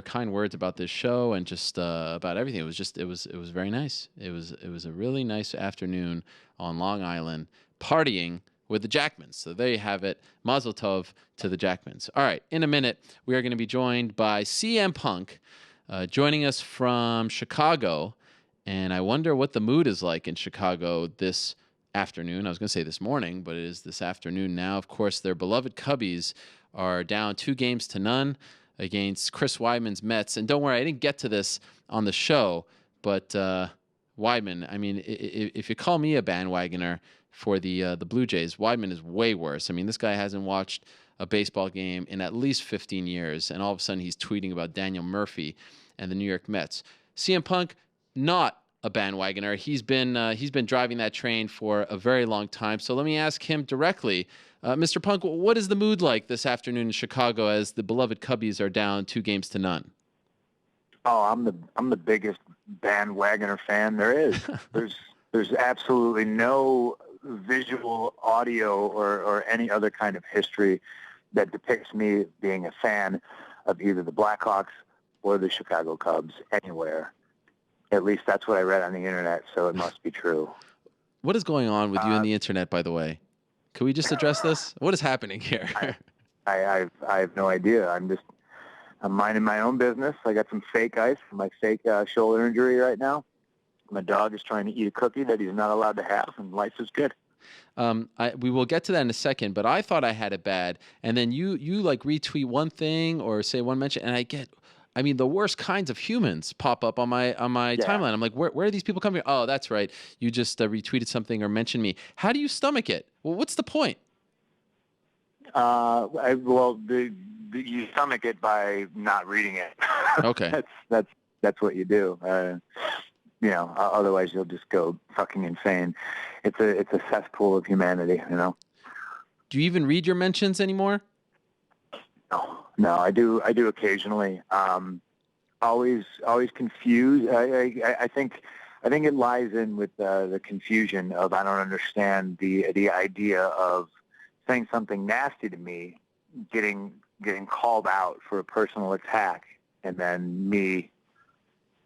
kind words about this show and just about everything. It was very nice. It was a really nice afternoon on Long Island partying with the Jackmans. So there you have it. Mazel tov to the Jackmans. All right, in a minute we are going to be joined by CM Punk, joining us from Chicago, and I wonder what the mood is like in Chicago this afternoon. I was going to say this morning, but it is this afternoon now. Of course, their beloved Cubbies are down 2-0 against Chris Weidman's Mets. And don't worry, I didn't get to this on the show, but Weidman, I mean, if you call me a bandwagoner for the Blue Jays, Weidman is way worse. I mean, this guy hasn't watched a baseball game in at least 15 years, and all of a sudden he's tweeting about Daniel Murphy and the New York Mets. CM Punk, not a bandwagoner. He's been driving that train for a very long time. So let me ask him directly. Mr. Punk, what is the mood like this afternoon in Chicago as the beloved Cubbies are down 2-0? Oh, I'm the biggest bandwagoner fan there is. There's absolutely no visual, audio, or any other kind of history that depicts me being a fan of either the Blackhawks or the Chicago Cubs anywhere. At least that's what I read on the internet, so it must be true. What is going on with you and the internet, by the way? Can we just address this? What is happening here? I have no idea. I'm minding my own business. I got some fake ice for my fake shoulder injury right now. My dog is trying to eat a cookie that he's not allowed to have, and life is good. We will get to that in a second, but I thought I had it bad, and then you like retweet one thing or say one mention, and I mean, the worst kinds of humans pop up on my timeline. I'm like, where are these people coming from? Oh, that's right. You just retweeted something or mentioned me. How do you stomach it? Well, what's the point? You stomach it by not reading it. Okay. That's what you do. Otherwise you'll just go fucking insane. It's a cesspool of humanity, Do you even read your mentions anymore? No, I do occasionally. Always confused. I think it lies in with the confusion of I don't understand the idea of saying something nasty to me, getting called out for a personal attack, and then me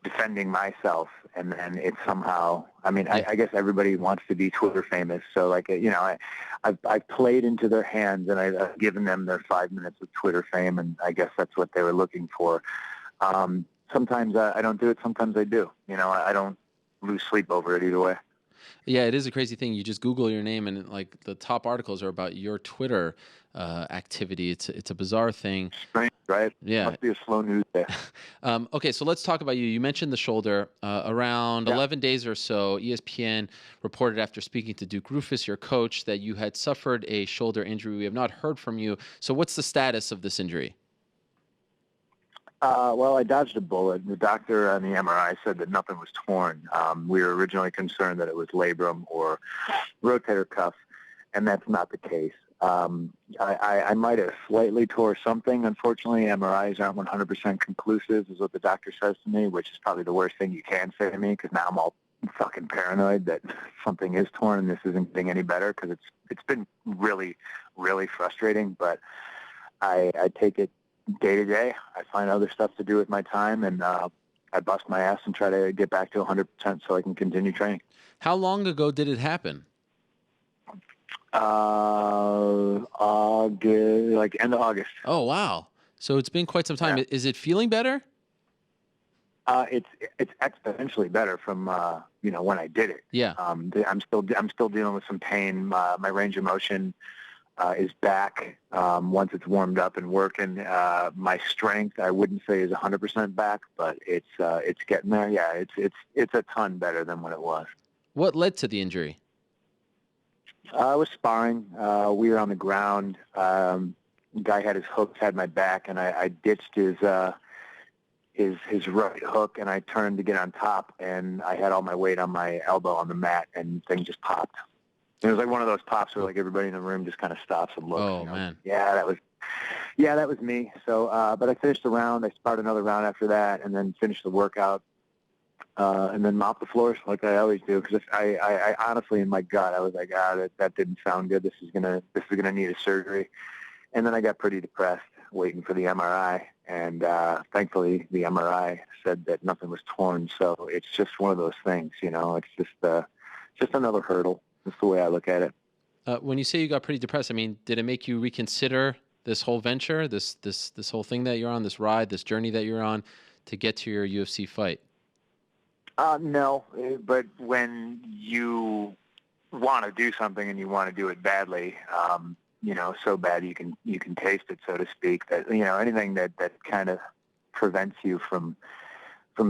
defending myself, and then it's somehow. I mean, I guess everybody wants to be Twitter famous, so I've played into their hands, and I've given them their 5 minutes of Twitter fame, and I guess that's what they were looking for. Sometimes I don't do it. Sometimes I do. I don't lose sleep over it either way. Yeah, it is a crazy thing. You just Google your name, and like the top articles are about your Twitter activity. It's a bizarre thing. Strange, right? Yeah. Must be a slow news day. Okay, so let's talk about you. You mentioned the shoulder. Around 11 days or so, ESPN reported after speaking to Duke Rufus, your coach, that you had suffered a shoulder injury. We have not heard from you. So what's the status of this injury? Well, I dodged a bullet. The doctor on the MRI said that nothing was torn. We were originally concerned that it was labrum or rotator cuff, and that's not the case. I might have slightly tore something. Unfortunately, MRIs aren't 100% conclusive, is what the doctor says to me, which is probably the worst thing you can say to me, because now I'm all fucking paranoid that something is torn and this isn't getting any better, because it's been really, really frustrating. But I take it day to day. I find other stuff to do with my time, and I bust my ass and try to get back to 100% so I can continue training. How long ago did it happen? August, like end of August. Oh, wow. So it's been quite some time. Yeah. Is it feeling better? It's exponentially better from when I did it. Yeah. I'm still dealing with some pain. My range of motion is back once it's warmed up and working. My strength, I wouldn't say is 100% back, but it's getting there. Yeah, it's a ton better than what it was. What led to the injury? I was sparring. We were on the ground. Guy had his hooks, had my back, and I ditched his right hook, and I turned to get on top, and I had all my weight on my elbow on the mat, and thing just popped. It was like one of those pops where like everybody in the room just kind of stops and looks. Oh, man. Yeah, that was me. So, but I finished the round. I sparred another round after that, and then finished the workout, and then mopped the floors like I always do. Because I honestly, in my gut, I was like, that didn't sound good. This is gonna need a surgery. And then I got pretty depressed, waiting for the MRI, and thankfully the MRI said that nothing was torn. So it's just one of those things, It's just another hurdle. That's the way I look at it. When you say you got pretty depressed, I mean, did it make you reconsider this whole venture, this whole thing that you're on, this ride, this journey that you're on to get to your UFC fight? No, but when you want to do something and you want to do it badly, so bad you can taste it, so to speak, that, anything that kind of prevents you from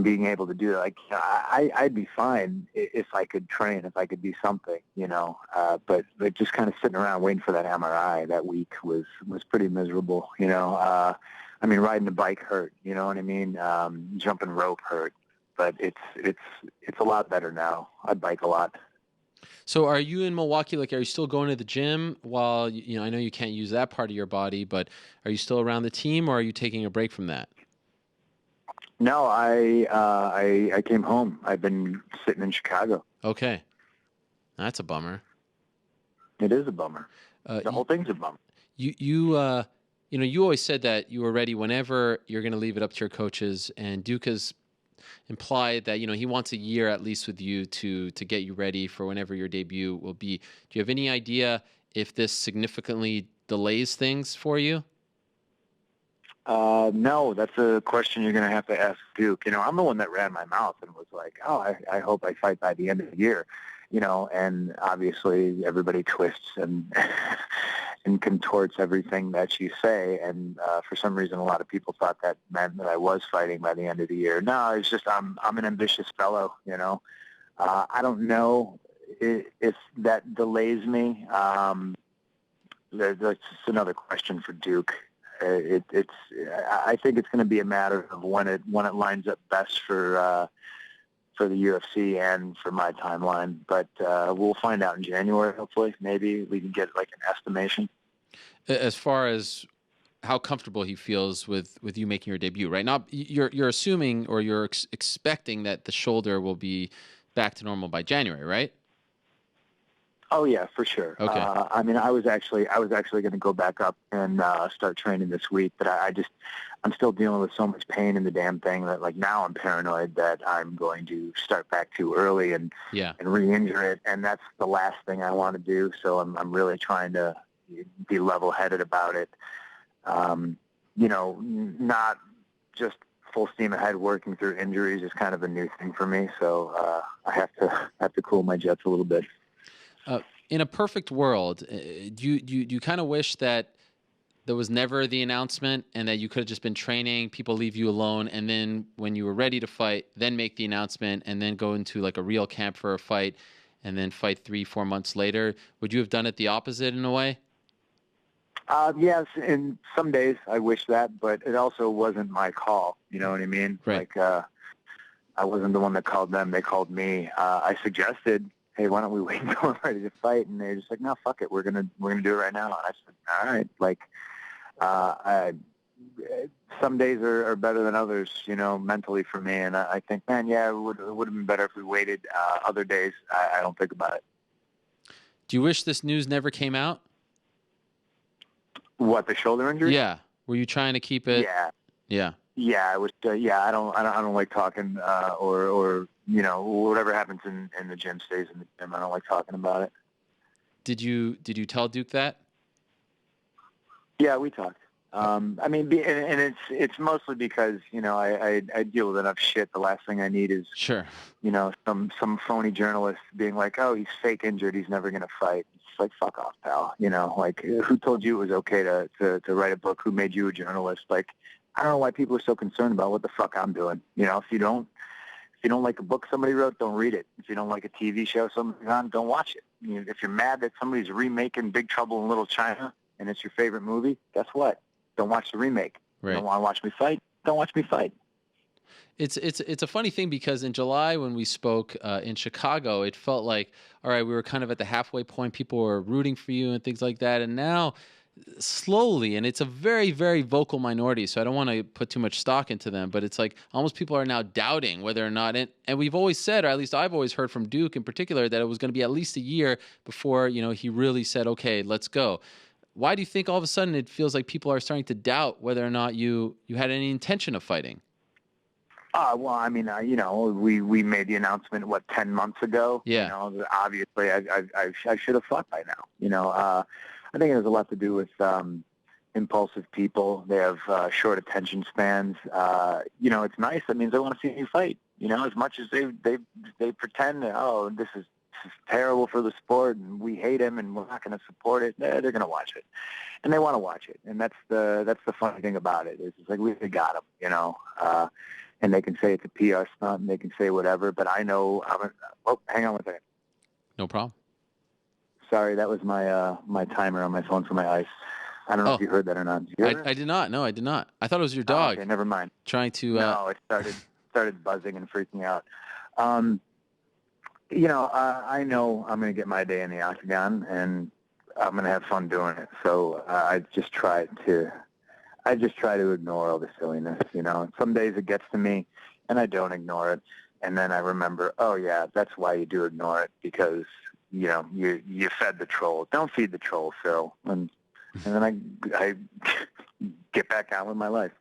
being able to do it. Like, I'd be fine if I could train, if I could do something, but just kind of sitting around waiting for that MRI that week was pretty miserable, I mean, riding a bike hurt, you know what I mean? Jumping rope hurt, but it's a lot better now. I bike a lot. So are you in Milwaukee? Like, are you still going to the gym while, I know you can't use that part of your body, but are you still around the team, or are you taking a break from that? No, I came home. I've been sitting in Chicago. Okay. That's a bummer. It is a bummer. The whole thing's a bummer. You always said that you were ready whenever you're going to leave it up to your coaches, and Duke has implied that, he wants a year at least with you to get you ready for whenever your debut will be. Do you have any idea if this significantly delays things for you? No, that's a question you're going to have to ask Duke. I'm the one that ran my mouth and was like, I hope I fight by the end of the year, and obviously everybody twists and and contorts everything that you say. And for some reason, a lot of people thought that meant that I was fighting by the end of the year. No, it's just I'm an ambitious fellow, I don't know if that delays me. That's another question for Duke. I think it's going to be a matter of when it lines up best for the UFC and for my timeline. But we'll find out in January. Hopefully, maybe we can get like an estimation. As far as how comfortable he feels with you making your debut, right? Now you're assuming, or you're expecting that the shoulder will be back to normal by January, right? Oh yeah, for sure. Okay. I mean, I was actually going to go back up and start training this week, but I'm still dealing with so much pain in the damn thing that like now I'm paranoid that I'm going to start back too early and re-injure it, and that's the last thing I want to do. So I'm really trying to be level-headed about it. Not just full steam ahead working through injuries is kind of a new thing for me. So I have to cool my jets a little bit. In a perfect world, do you kind of wish that there was never the announcement and that you could have just been training, people leave you alone, and then when you were ready to fight, then make the announcement and then go into like a real camp for a fight and then fight 3-4 months later? Would you have done it the opposite in a way? Yes, in some days I wish that, but it also wasn't my call. You know what I mean? Right. Like I wasn't the one that called them; they called me. I suggested, hey, why don't we wait until we're ready to fight? And they're just like, no, fuck it, we're gonna do it right now. And I said, all right. Like, some days are better than others, mentally for me. And I think, man, yeah, it would have been better if we waited. Other days, I don't think about it. Do you wish this news never came out? What, the shoulder injury? Yeah. Were you trying to keep it? Yeah. Yeah. Yeah, I was. I don't like talking, or whatever happens in the gym stays in the gym. I don't like talking about it. Did you tell Duke that? Yeah, we talked. And it's mostly because I deal with enough shit. The last thing I need is some phony journalist being like, oh, he's fake injured, he's never gonna fight. It's like, fuck off, pal. Like, who told you it was okay to write a book? Who made you a journalist? Like, I don't know why people are so concerned about what the fuck I'm doing. If you don't like a book somebody wrote, don't read it. If you don't like a TV show somebody's on, don't watch it. If you're mad that somebody's remaking Big Trouble in Little China and it's your favorite movie, guess what? Don't watch the remake. Right. You don't want to watch me fight? Don't watch me fight. It's a funny thing because in July when we spoke in Chicago, it felt like, all right, we were kind of at the halfway point. People were rooting for you and things like that. And now slowly, and it's a very, very vocal minority, so I don't want to put too much stock into them, but it's like almost people are now doubting whether or not, and we've always said, or at least I've always heard from Duke in particular, that it was going to be at least a year before, he really said, okay, let's go. Why do you think all of a sudden it feels like people are starting to doubt whether or not you had any intention of fighting? Well, I mean, we made the announcement, 10 months ago? Yeah. Obviously, I should have fought by now. I think it has a lot to do with impulsive people. They have short attention spans. It's nice. That means they want to see you fight. As much as they pretend, oh, this is terrible for the sport, and we hate him, and we're not going to support it. They're going to watch it, and they want to watch it. And that's the funny thing about it. Is it's like we got them, and they can say it's a PR stunt, and they can say whatever. But I know. Hang on one second. No problem. Sorry, that was my timer on my phone for my ice. I don't know if you heard that or not. Did you hear I did not. No, I did not. I thought it was your dog. Okay, never mind. Trying to. No, it started buzzing and freaking out. I know I'm going to get my day in the octagon, and I'm going to have fun doing it. So I just try to ignore all the silliness. Some days it gets to me, and I don't ignore it, and then I remember, oh yeah, that's why you do ignore it, because you fed the troll. Don't feed the troll, Phil. And then I get back on with my life.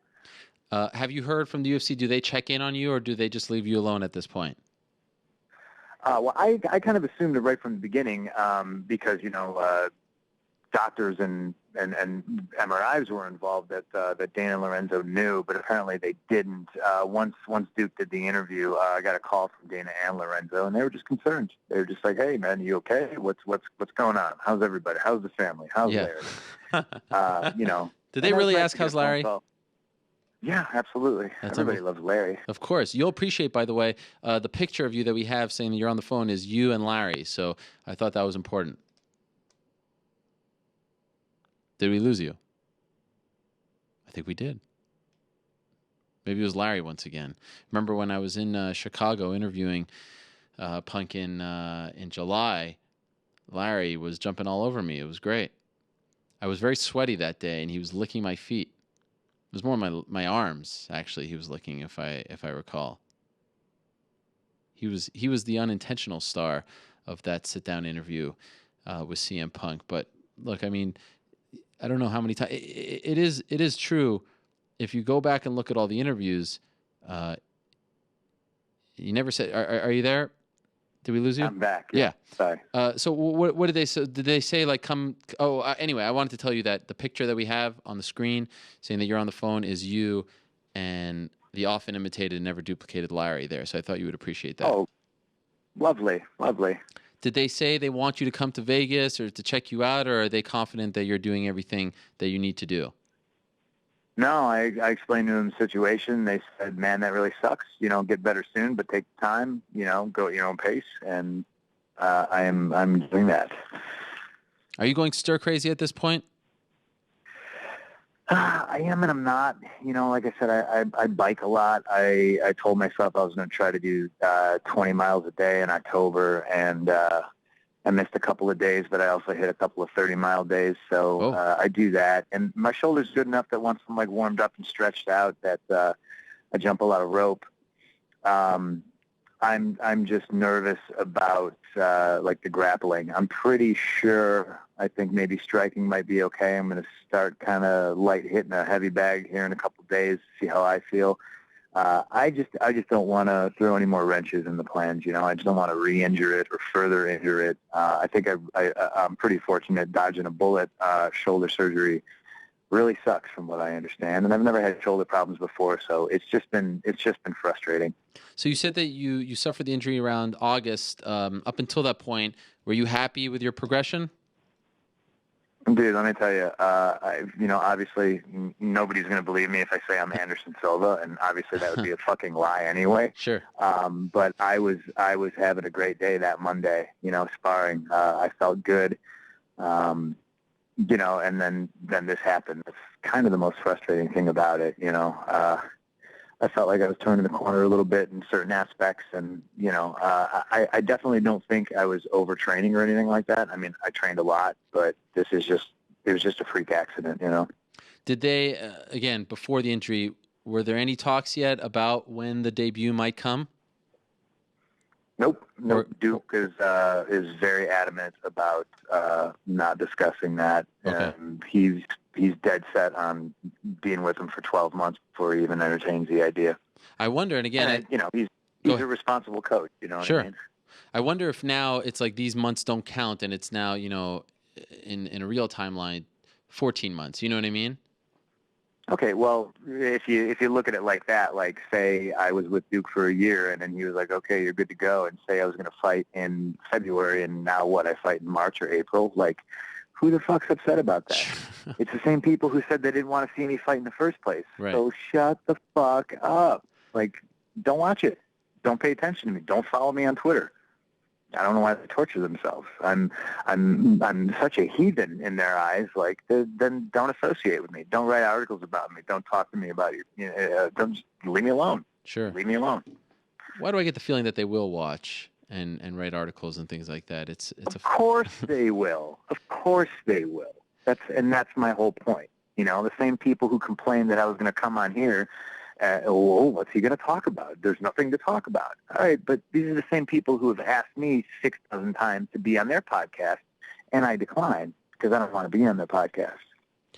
Have you heard from the UFC? Do they check in on you, or do they just leave you alone at this point? Well, I kind of assumed it right from the beginning because doctors and MRIs were involved that Dana and Lorenzo knew, but apparently they didn't. Once Duke did the interview, I got a call from Dana and Lorenzo, and they were just concerned. They were just like, "Hey, man, you okay? What's going on? How's everybody? How's the family? How's Larry?" Did they really ask how's Larry? Yeah, absolutely. Everybody loves Larry. Of course. You'll appreciate, by the way, the picture of you that we have saying that you're on the phone is you and Larry. So I thought that was important. Did we lose you? I think we did. Maybe it was Larry once again. Remember when I was in Chicago interviewing Punk in July, Larry was jumping all over me. It was great. I was very sweaty that day, and he was licking my feet. It was more my arms, actually, he was licking, if I recall. He was the unintentional star of that sit-down interview with CM Punk. But look, I mean, I don't know how many times it is true. If you go back and look at all the interviews, you never said, "Are you there? Did we lose you?" I'm back. Yeah. Sorry. So what did they say? Did they say like come? Oh, anyway, I wanted to tell you that the picture that we have on the screen saying that you're on the phone is you and the often imitated, never duplicated Larry there. So I thought you would appreciate that. Oh, lovely. Did they say they want you to come to Vegas or to check you out, or are they confident that you're doing everything that you need to do? No, I explained to them the situation. They said, man, that really sucks. Get better soon, but take time, go at your own pace. And I'm doing that. Are you going stir crazy at this point? I am and I'm not. Like I said, I bike a lot. I told myself I was going to try to do 20 miles a day in October, and I missed a couple of days, but I also hit a couple of 30-mile days. So I do that. And my shoulder's good enough that once I'm warmed up and stretched out that I jump a lot of rope. I'm just nervous about like the grappling. I'm pretty sure. I think maybe striking might be okay. I'm going to start kind of light hitting a heavy bag here in a couple of days. See how I feel. I just don't want to throw any more wrenches in the plans. I just don't want to re-injure it or further injure it. I think I'm pretty fortunate dodging a bullet. Shoulder surgery really sucks from what I understand, and I've never had shoulder problems before, so it's just been frustrating. So you said that you suffered the injury around August. Up until that point, were you happy with your progression? Dude, let me tell you, obviously nobody's going to believe me if I say I'm Anderson Silva, and obviously that would be a fucking lie anyway. Sure. But I was having a great day that Monday, sparring. I felt good, and then this happened. It's kind of the most frustrating thing about it, I felt like I was turning the corner a little bit in certain aspects, and I definitely don't think I was overtraining or anything like that. I mean, I trained a lot, but it was just a freak accident, Did they again before the injury? Were there any talks yet about when the debut might come? Nope. Duke is very adamant about not discussing that, okay. And he's dead set on being with him for 12 months before he even entertains the idea. I wonder, and again, he's a responsible coach. Sure. What I mean? I wonder if now it's like these months don't count, and it's now in a real timeline, 14 months. You know what I mean? Okay, well, if you look at it like that, like say I was with Duke for a year and then he was like, okay, you're good to go, and say I was going to fight in February and now I fight in March or April, like who the fuck's upset about that? It's the same people who said they didn't want to see me fight in the first place. Right. So shut the fuck up. Like, don't watch it. Don't pay attention to me. Don't follow me on Twitter. I don't know why they torture themselves. I'm such a heathen in their eyes. Like, then don't associate with me. Don't write articles about me. Don't talk to me about you. Don't just leave me alone. Sure. Leave me alone. Why do I get the feeling that they will watch and write articles and things like that? Of course they will. Of course they will. That's my whole point. The same people who complained that I was going to come on here. What's he going to talk about? There's nothing to talk about. All right, but these are the same people who have asked me 6,000 times to be on their podcast, and I decline because I don't want to be on their podcast.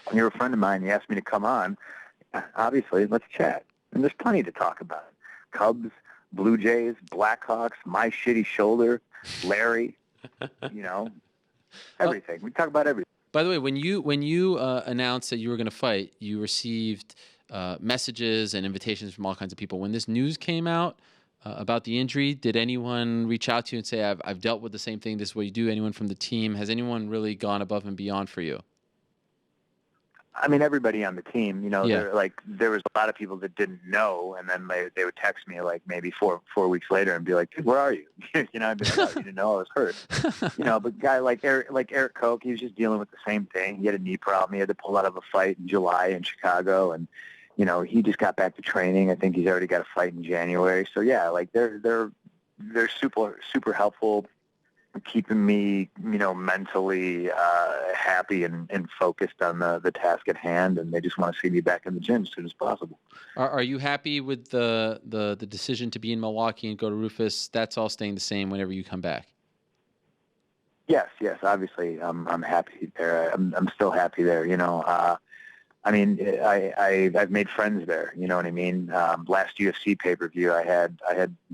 When you're a friend of mine, you asked me to come on, obviously, let's chat. And there's plenty to talk about. Cubs, Blue Jays, Blackhawks, my shitty shoulder, Larry, everything. We talk about everything. By the way, when you announced that you were going to fight, you received messages and invitations from all kinds of people. When this news came out about the injury, did anyone reach out to you and say, I've dealt with the same thing, this is what you do? Anyone from the team? Has anyone really gone above and beyond for you? I mean, everybody on the team, Yeah. there was a lot of people that didn't know, and then they would text me like maybe four weeks later and be like, dude, where are you? I'd be like, oh, you didn't know I was hurt. But guy like Eric Koch, he was just dealing with the same thing. He had a knee problem. He had to pull out of a fight in July in Chicago, and he just got back to training. I think he's already got a fight in January. So yeah, like they're super helpful, keeping me, mentally happy and focused on the task at hand, and they just want to see me back in the gym as soon as possible. Are you happy with the decision to be in Milwaukee and go to Rufus? That's all staying the same whenever you come back. Yes, obviously, I'm happy there. I'm still happy there. I mean, I've made friends there. You know what I mean? Last UFC pay-per-view, I had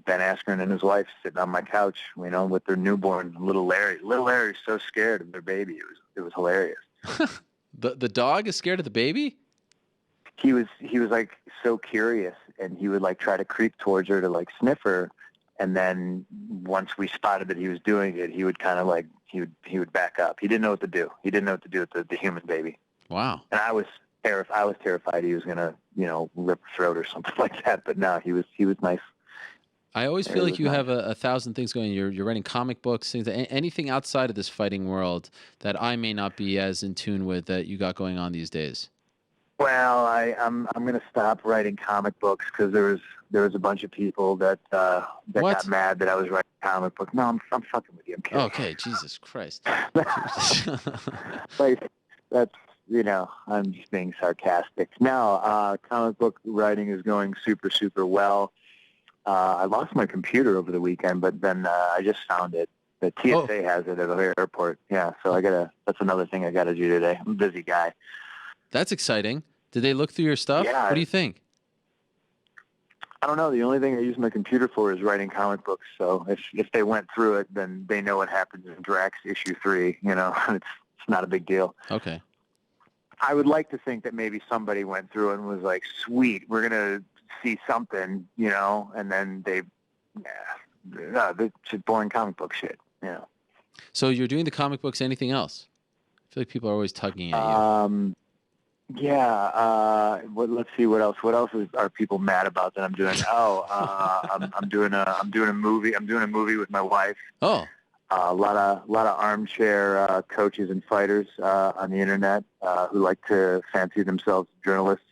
Ben Askren and his wife sitting on my couch, with their newborn, little Larry. Little Larry's so scared of their baby. It was hilarious. The dog is scared of the baby? He was like so curious, and he would like try to creep towards her to like sniff her, and then once we spotted that he was doing it, he would kind of like he would back up. He didn't know what to do. He didn't know what to do with the human baby. Wow. And I was terrified he was gonna, rip her throat or something like that. But no, he was nice. I always feel like you have a thousand things going. You're writing comic books, things, anything outside of this fighting world that I may not be as in tune with that you got going on these days. Well, I'm gonna stop writing comic books because there was a bunch of people that got mad that I was writing comic books. No, I'm fucking with you. I'm kidding. Okay, Jesus Christ. Like that's. I'm just being sarcastic. No, comic book writing is going super, super well. I lost my computer over the weekend, but then I just found it. The TSA has it at the airport. Yeah, so that's another thing I got to do today. I'm a busy guy. That's exciting. Did they look through your stuff? Yeah. What do you think? I don't know. The only thing I use my computer for is writing comic books. So if they went through it, then they know what happens in Drax issue 3. You know, it's not a big deal. Okay. I would like to think that maybe somebody went through it and was like, sweet, we're going to see something, you know, and then it's just boring comic book shit, you know. So you're doing the comic books, anything else? I feel like people are always tugging at you. Let's see what else. What else are people mad about that I'm doing? I'm doing a movie. I'm doing a movie with my wife. Oh. A lot of armchair coaches and fighters on the internet who like to fancy themselves journalists,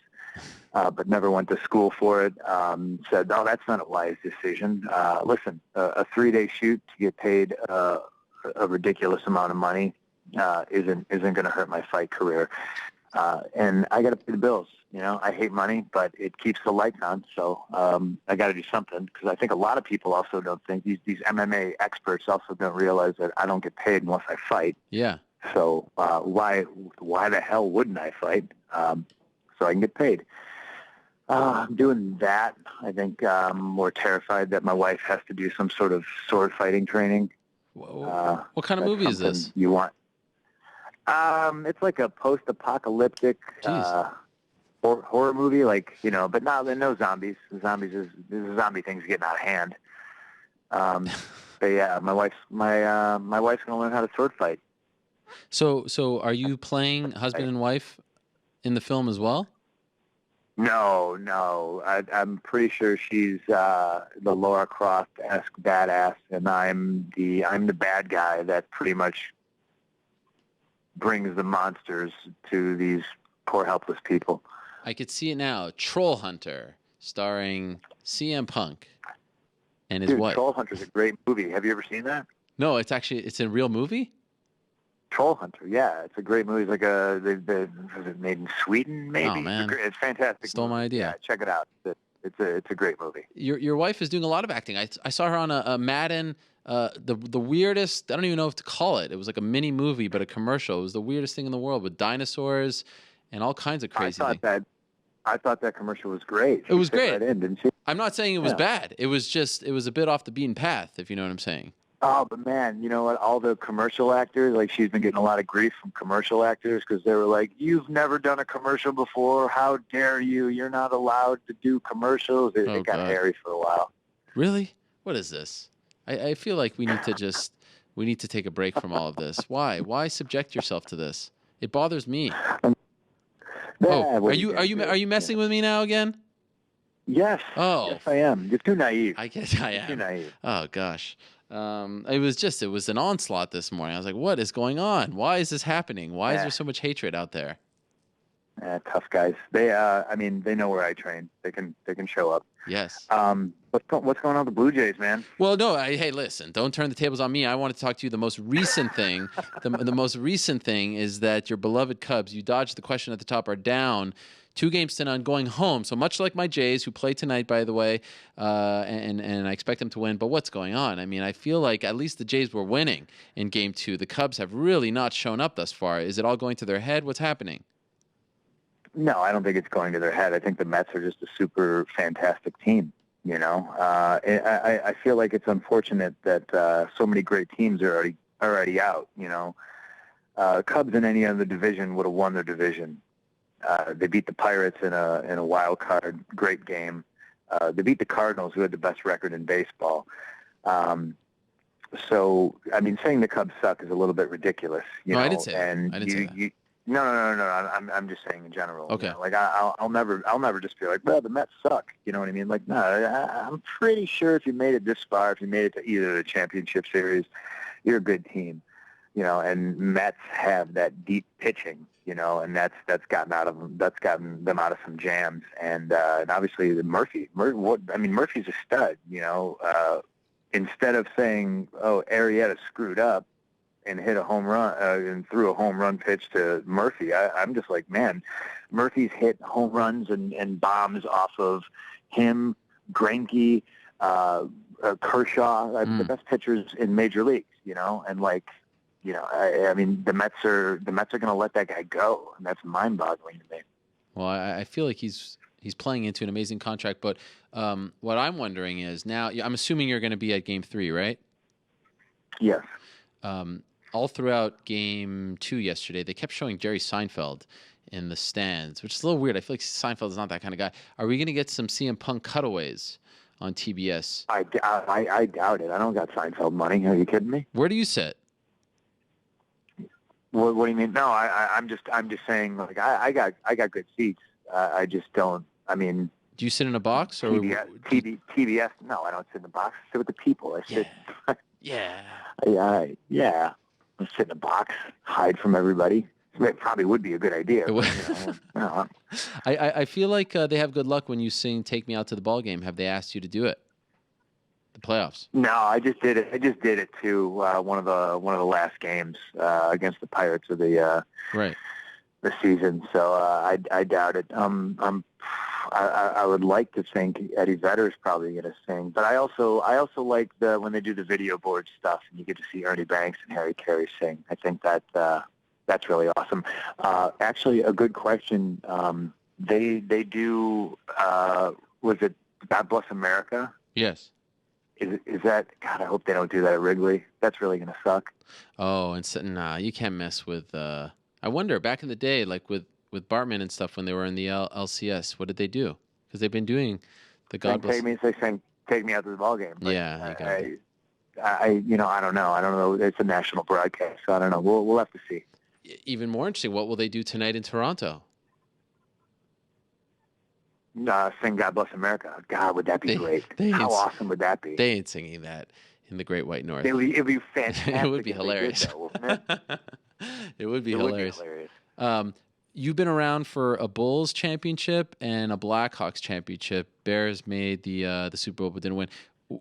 but never went to school for it. Said, "Oh, that's not a wise decision." Listen, a 3-day shoot to get paid a ridiculous amount of money isn't going to hurt my fight career. And I got to pay the bills. You know, I hate money, but it keeps the lights on. So I got to do something, because I think a lot of people also don't think, these MMA experts also don't realize that I don't get paid unless I fight. Yeah. So why the hell wouldn't I fight? So I can get paid. I'm doing that. I think I'm more terrified that my wife has to do some sort of sword fighting training. What kind of movie is this? You want? It's like a post-apocalyptic horror movie, like, you know, but no zombies. The zombie thing's getting out of hand. But yeah, my wife's gonna learn how to sword fight. So are you playing husband and wife in the film as well? No. I'm pretty sure she's the Laura Croft-esque badass, and I'm the bad guy that pretty much brings the monsters to these poor helpless people. I could see it now. Troll Hunter, starring CM Punk and his wife. Troll Hunter's a great movie. Have you ever seen that? No, it's a real movie? Troll Hunter, yeah, it's a great movie. It's like was it made in Sweden? Maybe. Oh man, it's fantastic. Stole my idea. Yeah, check it out. It's a great movie. Your wife is doing a lot of acting. I saw her on a Madden. The weirdest, I don't even know what to call it. It was like a mini movie, but a commercial. It was the weirdest thing in the world, with dinosaurs and all kinds of crazy things. I thought that commercial was great. It was great. Right in, didn't she? I'm not saying it was bad. It was a bit off the beaten path, if you know what I'm saying. Oh, but man, you know what? All the commercial actors, like, she's been getting a lot of grief from commercial actors because they were like, "You've never done a commercial before. How dare you? You're not allowed to do commercials." It got hairy for a while. Really? What is this? I feel like we need to take a break from all of this. Why subject yourself to this? It bothers me. Are you messing with me now again? Yes. Oh. Yes, I am. You're too naive. I guess I am. You're too naive. Oh gosh. It was an onslaught this morning. I was like, what is going on? Why is this happening? Why is there so much hatred out there? Tough guys. They know where I train. They can show up. Yes. What's going on with the Blue Jays, man? Well, no. Hey, listen. Don't turn the tables on me. I want to talk to you. The most recent thing. the most recent thing is that your beloved Cubs. You dodged the question at the top. Are down 2-0 going home. So much like my Jays, who play tonight, by the way, and I expect them to win. But what's going on? I mean, I feel like at least the Jays were winning in Game 2. The Cubs have really not shown up thus far. Is it all going to their head? What's happening? No, I don't think it's going to their head. I think the Mets are just a super fantastic team. You know, I feel like it's unfortunate that so many great teams are already out. You know, Cubs in any other division would have won their division. They beat the Pirates in a wild card, great game. They beat the Cardinals, who had the best record in baseball. So, I mean, saying the Cubs suck is a little bit ridiculous. You know? I didn't say and that. I didn't say that. No. I'm just saying in general. Okay. You know, like I'll never just be like, well, the Mets suck. You know what I mean? Like, no, I'm pretty sure if you made it this far, if you made it to either the championship series, you're a good team. You know, and Mets have that deep pitching. You know, and that's gotten them out of some jams. And obviously Murphy's a stud. You know, instead of saying, oh, Arrieta screwed up and hit a home run and threw a home run pitch to Murphy, I'm just like, man, Murphy's hit home runs and bombs off of him, Greinke, Kershaw, the best pitchers in major leagues, and I mean, the Mets are going to let that guy go, and that's mind-boggling to me. Well, I feel like he's playing into an amazing contract, but what I'm wondering is now, I'm assuming you're going to be at Game 3, right? Yes. All throughout Game 2 yesterday, they kept showing Jerry Seinfeld in the stands, which is a little weird. I feel like Seinfeld is not that kind of guy. Are we going to get some CM Punk cutaways on TBS? I doubt it. I don't got Seinfeld money. Are you kidding me? Where do you sit? What do you mean? No, I'm just saying. Like I got good seats. I just don't. I mean, do you sit in a box or TBS? No, I don't sit in a box. I sit with the people. I sit. Yeah. Yeah. I sit in a box, hide from everybody. It probably would be a good idea. But, I feel like they have good luck when you sing "Take Me Out to the Ball Game." Have they asked you to do it? The playoffs? No, I just did it. I just did it to one of the last games against the Pirates of the season. So I doubt it. I would like to think Eddie Vedder's probably going to sing, but I also like when they do the video board stuff and you get to see Ernie Banks and Harry Carey sing. I think that that's really awesome. Actually, a good question. They do. Was it God Bless America? Yes. Is that, God, I hope they don't do that at Wrigley. That's really going to suck. Oh, and so, nah, you can't mess with, I wonder, back in the day, like with Bartman and stuff when they were in the LCS, what did they do? Because they've been doing the God Bless... Take me out to the ball game. Yeah, I don't know. I don't know. It's a national broadcast, so I don't know. We'll have to see. Even more interesting, what will they do tonight in Toronto? Sing God Bless America. God, would that be great? How awesome would that be? They ain't singing that in the Great White North. It'd be fantastic. It would be hilarious. It would be hilarious. You've been around for a Bulls championship and a Blackhawks championship. Bears made the Super Bowl but didn't win.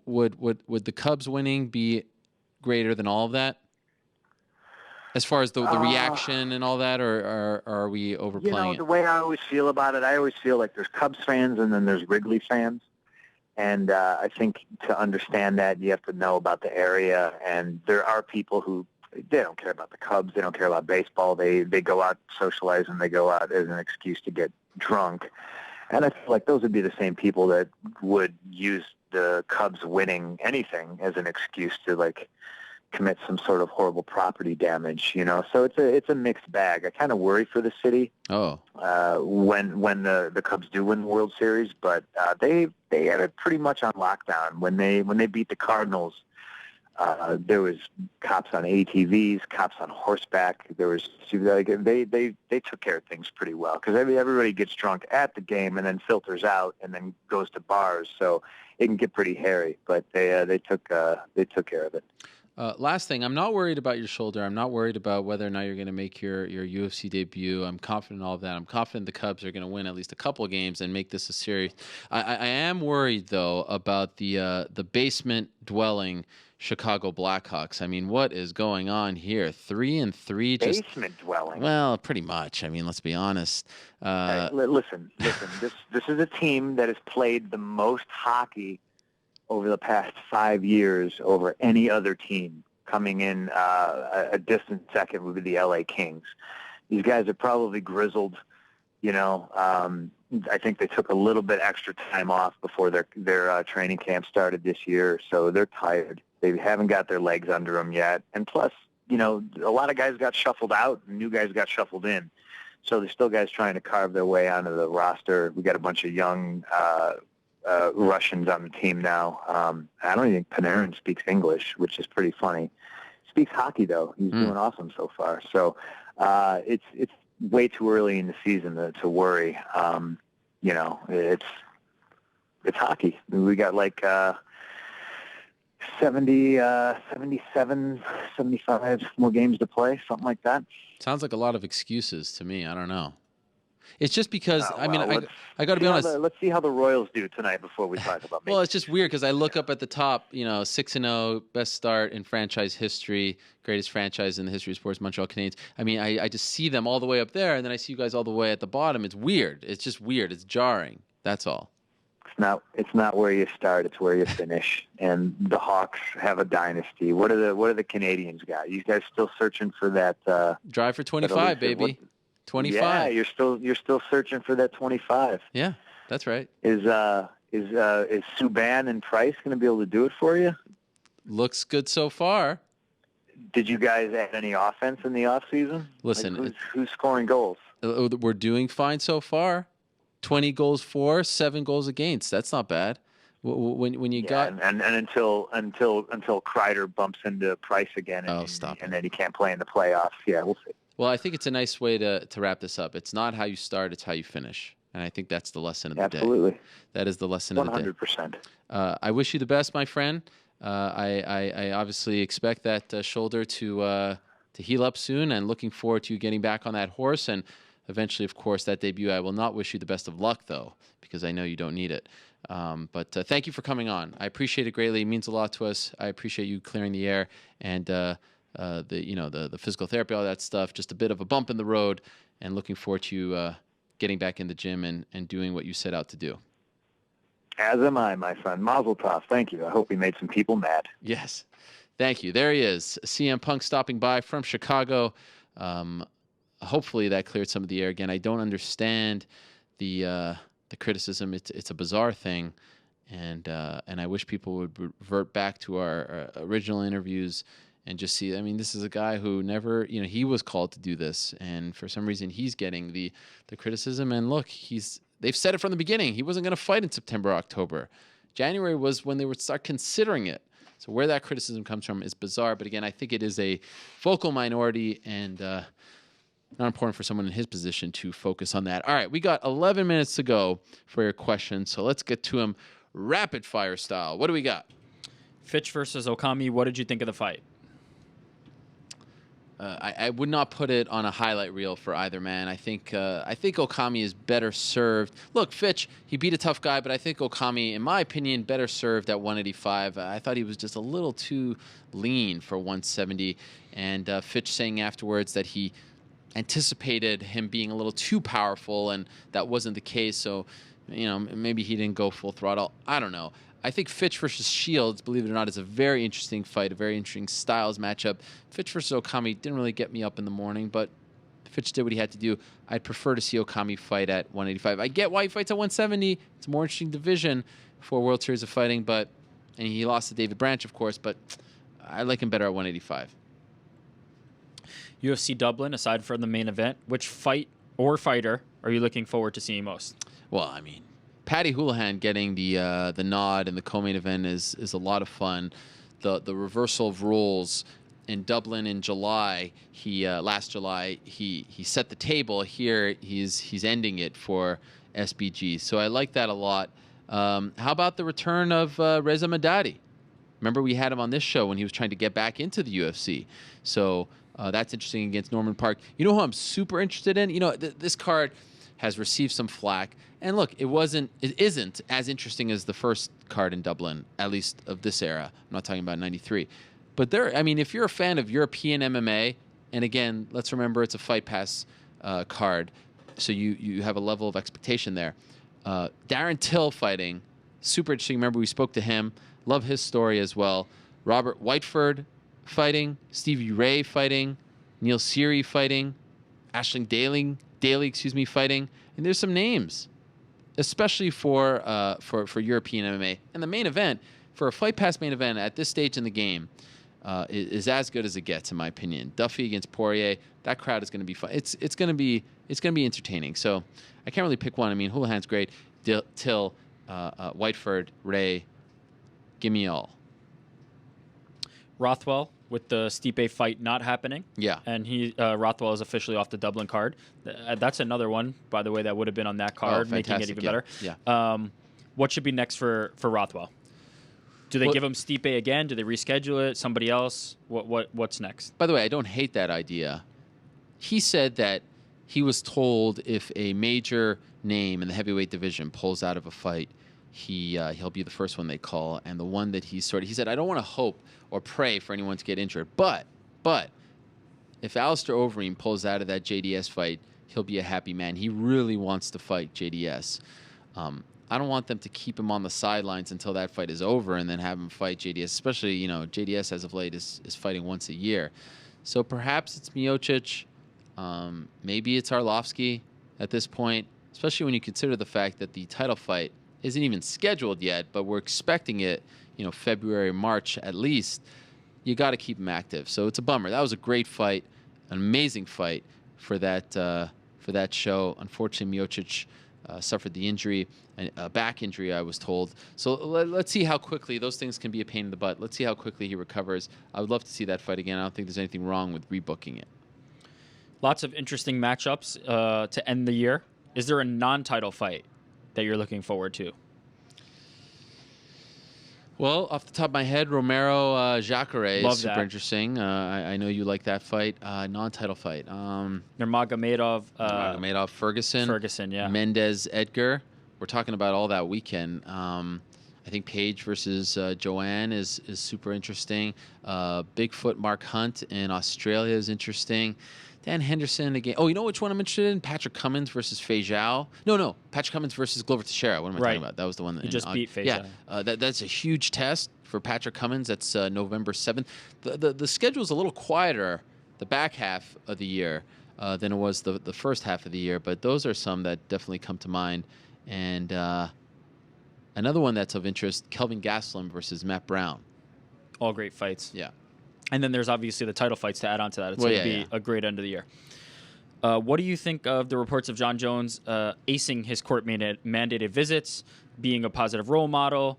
Would the Cubs winning be greater than all of that? As far as the reaction and all that, or are we overplaying it? The way I always feel about it, I always feel like there's Cubs fans and then there's Wrigley fans. And I think to understand that, you have to know about the area. And there are people who, they don't care about the Cubs. They don't care about baseball. They go out socialize and they go out as an excuse to get drunk. And I feel like those would be the same people that would use the Cubs winning anything as an excuse to, like, commit some sort of horrible property damage, So it's a mixed bag. I kind of worry for the city. Oh. When the Cubs do win the World Series, but they had it pretty much on lockdown. When they beat the Cardinals, there was cops on ATVs, cops on horseback. There was they took care of things pretty well because everybody gets drunk at the game and then filters out and then goes to bars, so it can get pretty hairy. But they took care of it. Last thing, I'm not worried about your shoulder. I'm not worried about whether or not you're going to make your UFC debut. I'm confident in all of that. I'm confident the Cubs are going to win at least a couple of games and make this a series. I am worried, though, about the basement-dwelling Chicago Blackhawks. I mean, what is going on here? 3-3. Basement-dwelling? Well, pretty much. I mean, let's be honest. Listen. This is a team that has played the most hockey over the past 5 years over any other team. Coming in a distant second would be the LA Kings. These guys are probably grizzled, I think they took a little bit extra time off before their training camp started this year, so they're tired. They haven't got their legs under them yet. And plus, a lot of guys got shuffled out and new guys got shuffled in. So there's still guys trying to carve their way onto the roster. We got a bunch of young Russians on the team now. I don't even think Panarin speaks English, which is pretty funny. Speaks hockey though. He's doing awesome so far. So it's way too early in the season to worry. It's hockey. We got like 70, 77, 75 more games to play, something like that. Sounds like a lot of excuses to me. I don't know. It's just because, I got to be honest. Let's see how the Royals do tonight before we talk about Well, it's just weird because I look up at the top, 6-0, best start in franchise history, greatest franchise in the history of sports, Montreal Canadiens. I mean, I just see them all the way up there, and then I see you guys all the way at the bottom. It's weird. It's just weird. It's jarring. That's all. it's not where you start, it's where you finish. And the Hawks have a dynasty. What are the Canadians got? You guys still searching for that drive for 25, baby. 25. Yeah, you're still searching for that 25. Yeah, that's right. Is Subban and Price going to be able to do it for you? Looks good so far. Did you guys add any offense in the offseason? Listen, who's scoring goals? We're doing fine so far. 20 goals for, 7 goals against. That's not bad. When you got and until Kreider bumps into Price again, and then he can't play in the playoffs. Yeah, we'll see. Well, I think it's a nice way to wrap this up. It's not how you start; it's how you finish. And I think that's the lesson of the day. Absolutely. That is the lesson of the day. 100%. I wish you the best, my friend. I obviously expect that shoulder to heal up soon, and looking forward to you getting back on that horse and eventually, of course, that debut. I will not wish you the best of luck, though, because I know you don't need it. But thank you for coming on. I appreciate it greatly. It means a lot to us. I appreciate you clearing the air and the physical therapy, all that stuff. Just a bit of a bump in the road, and looking forward to you getting back in the gym and doing what you set out to do. As am I, my friend. Mazel tov. Thank you. I hope we made some people mad. Yes. Thank you. There he is, CM Punk stopping by from Chicago. Hopefully that cleared some of the air again. I don't understand the criticism. It's a bizarre thing, and I wish people would revert back to our original interviews and just see. I mean, this is a guy who never, he was called to do this, and for some reason he's getting the criticism. And look, they've said it from the beginning. He wasn't going to fight in September, October. January was when they would start considering it. So where that criticism comes from is bizarre. But again, I think it is a vocal minority, and not important for someone in his position to focus on that. All right, we got 11 minutes to go for your questions, so let's get to them rapid fire style. What do we got? Fitch versus Okami. What did you think of the fight? I would not put it on a highlight reel for either man. I think Okami is better served. Look, Fitch, he beat a tough guy, but I think Okami, in my opinion, better served at 185. I thought he was just a little too lean for 170. And Fitch saying afterwards that he anticipated him being a little too powerful, and that wasn't the case. So, maybe he didn't go full throttle. I don't know. I think Fitch versus Shields, believe it or not, is a very interesting fight, a very interesting styles matchup. Fitch versus Okami didn't really get me up in the morning, but Fitch did what he had to do. I'd prefer to see Okami fight at 185. I get why he fights at 170. It's a more interesting division for World Series of Fighting, and he lost to David Branch, of course, but I like him better at 185. UFC Dublin, aside from the main event, which fight or fighter are you looking forward to seeing most? Well, I mean, Paddy Holohan getting the nod in the co-main event is a lot of fun. The reversal of roles in Dublin in July, last July, he set the table. Here he's ending it for SBG. So I like that a lot. How about the return of Reza Madadi? Remember, we had him on this show when he was trying to get back into the UFC. So that's interesting against Norman Park. You know who I'm super interested in? This card has received some flack. And look, it isn't as interesting as the first card in Dublin, at least of this era. I'm not talking about 93. But if you're a fan of European MMA, and again, let's remember it's a Fight Pass card, so you have a level of expectation there. Darren Till fighting, super interesting. Remember, we spoke to him. Love his story as well. Robert Whiteford fighting, Stevie Ray fighting, Neil Seary fighting, Aisling Daly, fighting. And there's some names, especially for European MMA. And the main event, for a Fight Pass main event at this stage in the game, is as good as it gets, in my opinion. Duffy against Poirier, that crowd is going to be fun. It's going to be entertaining. So I can't really pick one. I mean, Holohan's great. Till, Whiteford, Ray, give me all. Rothwell with the Stipe fight not happening. Yeah. And Rothwell is officially off the Dublin card. That's another one, by the way, that would have been on that card, making it even better. Yeah. What should be next for Rothwell? Do they give him Stipe again? Do they reschedule it? Somebody else? What's next? By the way, I don't hate that idea. He said that he was told if a major name in the heavyweight division pulls out of a fight, he'll be the first one they call, and the one that he said, I don't want to hope or pray for anyone to get injured, but if Alistair Overeem pulls out of that JDS fight, he'll be a happy man. He really wants to fight JDS. I don't want them to keep him on the sidelines until that fight is over and then have him fight JDS. Especially, JDS as of late is fighting once a year. So perhaps it's Miocic. Maybe it's Arlovsky at this point, especially when you consider the fact that the title fight isn't even scheduled yet, but we're expecting it, February, March at least. You got to keep him active. So it's a bummer. That was a great fight, an amazing fight for that show. Unfortunately, Miocic suffered the injury, a back injury, I was told. So let's see how quickly. Those things can be a pain in the butt. Let's see how quickly he recovers. I would love to see that fight again. I don't think there's anything wrong with rebooking it. Lots of interesting matchups to end the year. Is there a non-title fight that you're looking forward to? Well, off the top of my head, Romero Jacare is super that. interesting. I know you like that fight. Non-title fight. Nurmagomedov, Ferguson. Ferguson, yeah. Mendez Edgar. We're talking about all that weekend. I think Paige versus Joanne is super interesting. Bigfoot Mark Hunt in Australia is interesting. Dan Henderson again. Oh, you know which one I'm interested in? Patrick Cummins versus Fei Zhao. No. Patrick Cummins versus Glover Teixeira. What am I talking about? That was the one that you just beat Fei Zhao. Yeah, that's a huge test for Patrick Cummins. That's November 7th. The schedule's a little quieter the back half of the year than it was the first half of the year, but those are some that definitely come to mind. And another one that's of interest, Kelvin Gastelum versus Matt Brown. All great fights. Yeah. And then there's obviously the title fights to add on to that. It's going to be a great end of the year. What do you think of the reports of John Jones acing his court-mandated visits, being a positive role model?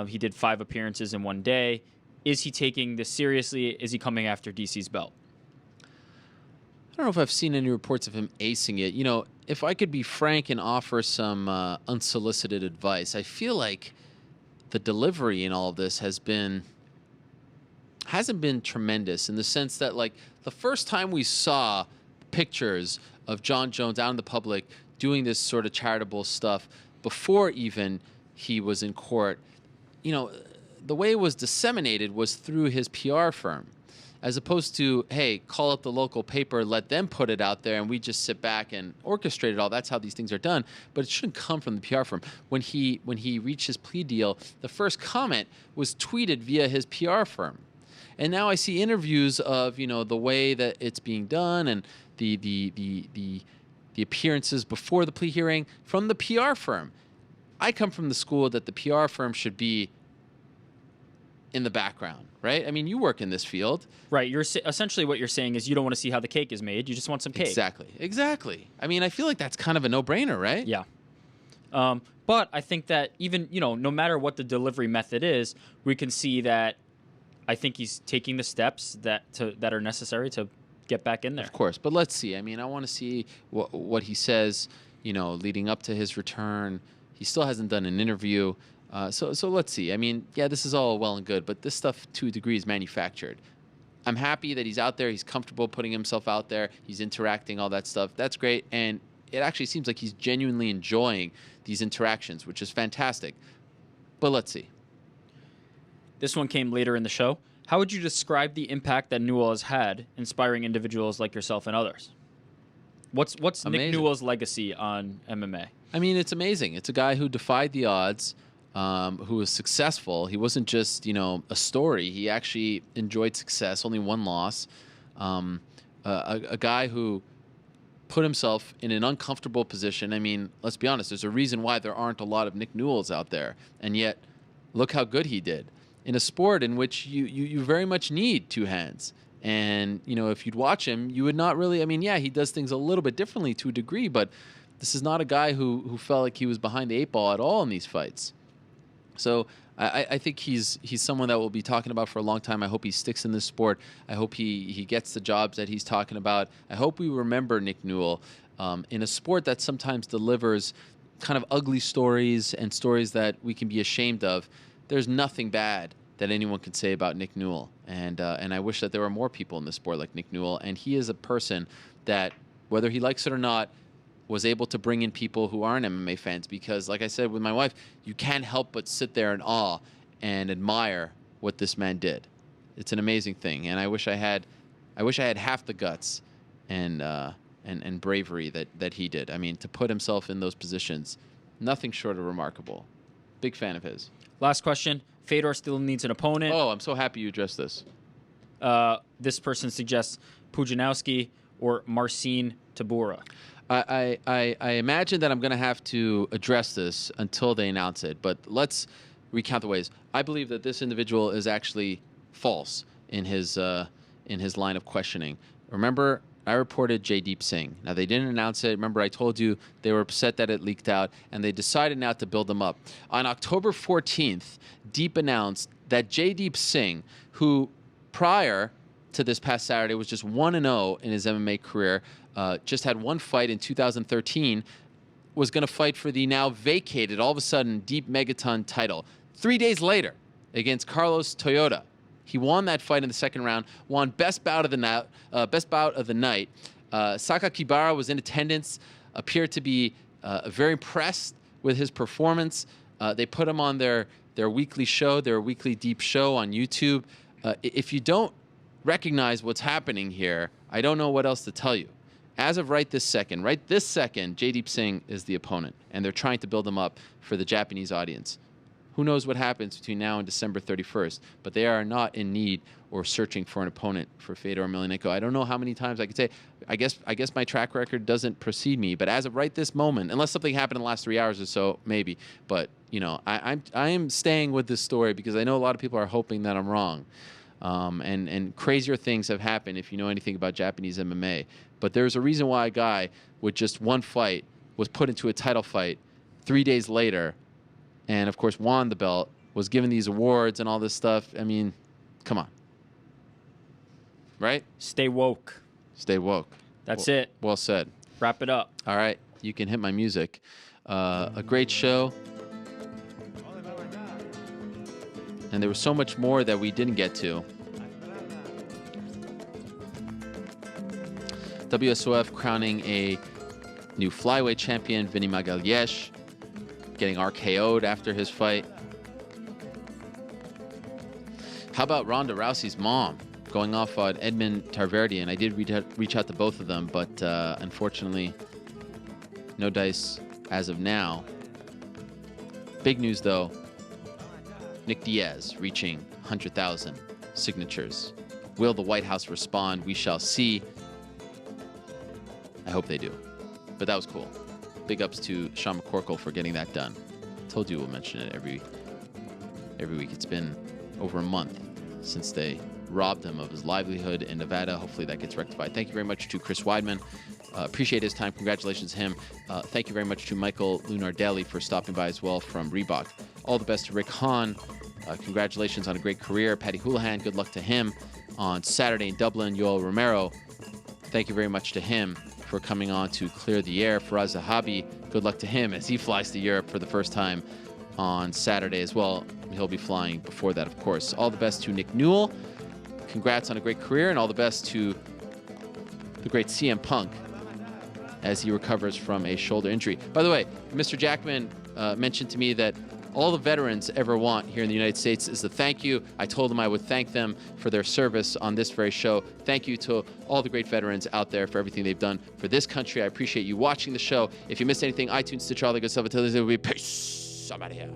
He did 5 appearances in one day. Is he taking this seriously? Is he coming after DC's belt? I don't know if I've seen any reports of him acing it. If I could be frank and offer some unsolicited advice, I feel like the delivery in all of this hasn't been tremendous in the sense that, like, the first time we saw pictures of John Jones out in the public doing this sort of charitable stuff before even he was in court, the way it was disseminated was through his PR firm, as opposed to, hey, call up the local paper, let them put it out there, and we just sit back and orchestrate it all. That's how these things are done. But it shouldn't come from the PR firm. When he reached his plea deal, the first comment was tweeted via his PR firm. And now I see interviews of, the way that it's being done and the appearances before the plea hearing from the PR firm. I come from the school that the PR firm should be in the background, right? I mean, you work in this field. Right. Essentially what you're saying is you don't want to see how the cake is made. You just want some cake. Exactly. I mean, I feel like that's kind of a no-brainer, right? Yeah. But I think that even, no matter what the delivery method is, we can see that I think he's taking the steps that are necessary to get back in there. Of course, but let's see. I mean, I want to see what he says, leading up to his return. He still hasn't done an interview. So let's see. I mean, yeah, this is all well and good, but this stuff, to a degree, is manufactured. I'm happy that he's out there. He's comfortable putting himself out there. He's interacting, all that stuff. That's great. And it actually seems like he's genuinely enjoying these interactions, which is fantastic. But let's see. This one came later in the show. How would you describe the impact that Newell has had, inspiring individuals like yourself and others? What's amazing. Nick Newell's legacy on MMA? I mean, it's amazing. It's a guy who defied the odds, who was successful. He wasn't just, a story. He actually enjoyed success, only one loss. A guy who put himself in an uncomfortable position. I mean, let's be honest. There's a reason why there aren't a lot of Nick Newells out there. And yet, look how good he did. In a sport in which you very much need two hands. And, if you'd watch him, you would not really, he does things a little bit differently to a degree, but this is not a guy who felt like he was behind the 8 ball at all in these fights. So I think he's someone that we'll be talking about for a long time. I hope he sticks in this sport. I hope he gets the jobs that he's talking about. I hope we remember Nick Newell in a sport that sometimes delivers kind of ugly stories and stories that we can be ashamed of. There's nothing bad that anyone can say about Nick Newell. And I wish that there were more people in the sport like Nick Newell. And he is a person that, whether he likes it or not, was able to bring in people who aren't MMA fans. Because, like I said with my wife, you can't help but sit there in awe and admire what this man did. It's an amazing thing. And I wish I had half the guts and bravery that he did. I mean, to put himself in those positions, Nothing short of remarkable. Big fan of his. Last question. Fedor still needs an opponent. Oh, I'm so happy you addressed this. This person suggests Pudzianowski or Marcin Tybura. I imagine that I'm going to have to address this until they announce it, but let's recount the ways. I believe that this individual is actually false in his line of questioning. Remember, I reported Jaydeep Singh. Now, they didn't announce it. Remember, I told you they were upset that it leaked out, and they decided now to build them up. On October 14th, Deep announced that Jaydeep Singh, who prior to this past Saturday was just 1-0 in his MMA career, just had one fight in 2013, was going to fight for the now vacated, all of a sudden, Deep Megaton title. 3 days later, against Carlos Toyota, he won that fight in the second round, won best bout of the night. Saka Kibara was in attendance, appeared to be very impressed with his performance. They put him on their weekly show, their weekly Deep show on YouTube. If you don't recognize what's happening here, I don't know what else to tell you. As of right this second, Jaydeep Singh is the opponent, and they're trying to build him up for the Japanese audience. Who knows what happens between now and December 31st, but they are not in need or searching for an opponent for Fedor Emelianenko. I don't know how many times I could say. I guess my track record doesn't precede me, but as of right this moment, unless something happened in the last 3 hours or so, maybe. But I am staying with this story because I know a lot of people are hoping that I'm wrong. And crazier things have happened if you know anything about Japanese MMA. But there's a reason why a guy with just one fight was put into a title fight 3 days later, and of course won the belt, was given these awards and all this stuff. I mean, come on. Right? Stay woke. Stay woke. That's it. Well said. Wrap it up. All right. You can hit my music. A great show. And there was so much more that we didn't get to. WSOF crowning a new flyweight champion, Vinny Magalhães, getting RKO'd after his fight. How about Ronda Rousey's mom going off on Edmund Tarverdian? I did reach out to both of them, but unfortunately, no dice as of now. Big news, though. Nick Diaz reaching 100,000 signatures. Will the White House respond? We shall see. I hope they do. But that was cool. Big ups to Sean McCorkle for getting that done. Told you we'll mention it every week. It's been over a month since they robbed him of his livelihood in Nevada. Hopefully that gets rectified. Thank you very much to Chris Weidman. Appreciate his time. Congratulations to him. Thank you very much to Michael Lunardelli for stopping by as well from Reebok. All the best to Rick Hawn. Congratulations on a great career. Paddy Holohan, good luck to him on Saturday in Dublin. Yoel Romero, thank you very much to him for coming on to clear the air. Firas Zahabi, good luck to him as he flies to Europe for the first time on Saturday as well. He'll be flying before that, of course. All the best to Nick Newell. Congrats on a great career, and all the best to the great CM Punk as he recovers from a shoulder injury. By the way, Mr. Jackman mentioned to me that all the veterans ever want here in the United States is a thank you. I told them I would thank them for their service on this very show. Thank you to all the great veterans out there for everything they've done for this country. I appreciate you watching the show. If you missed anything, iTunes, Stitcher, all the good stuff. Until then, it will be peace. I'm out of here.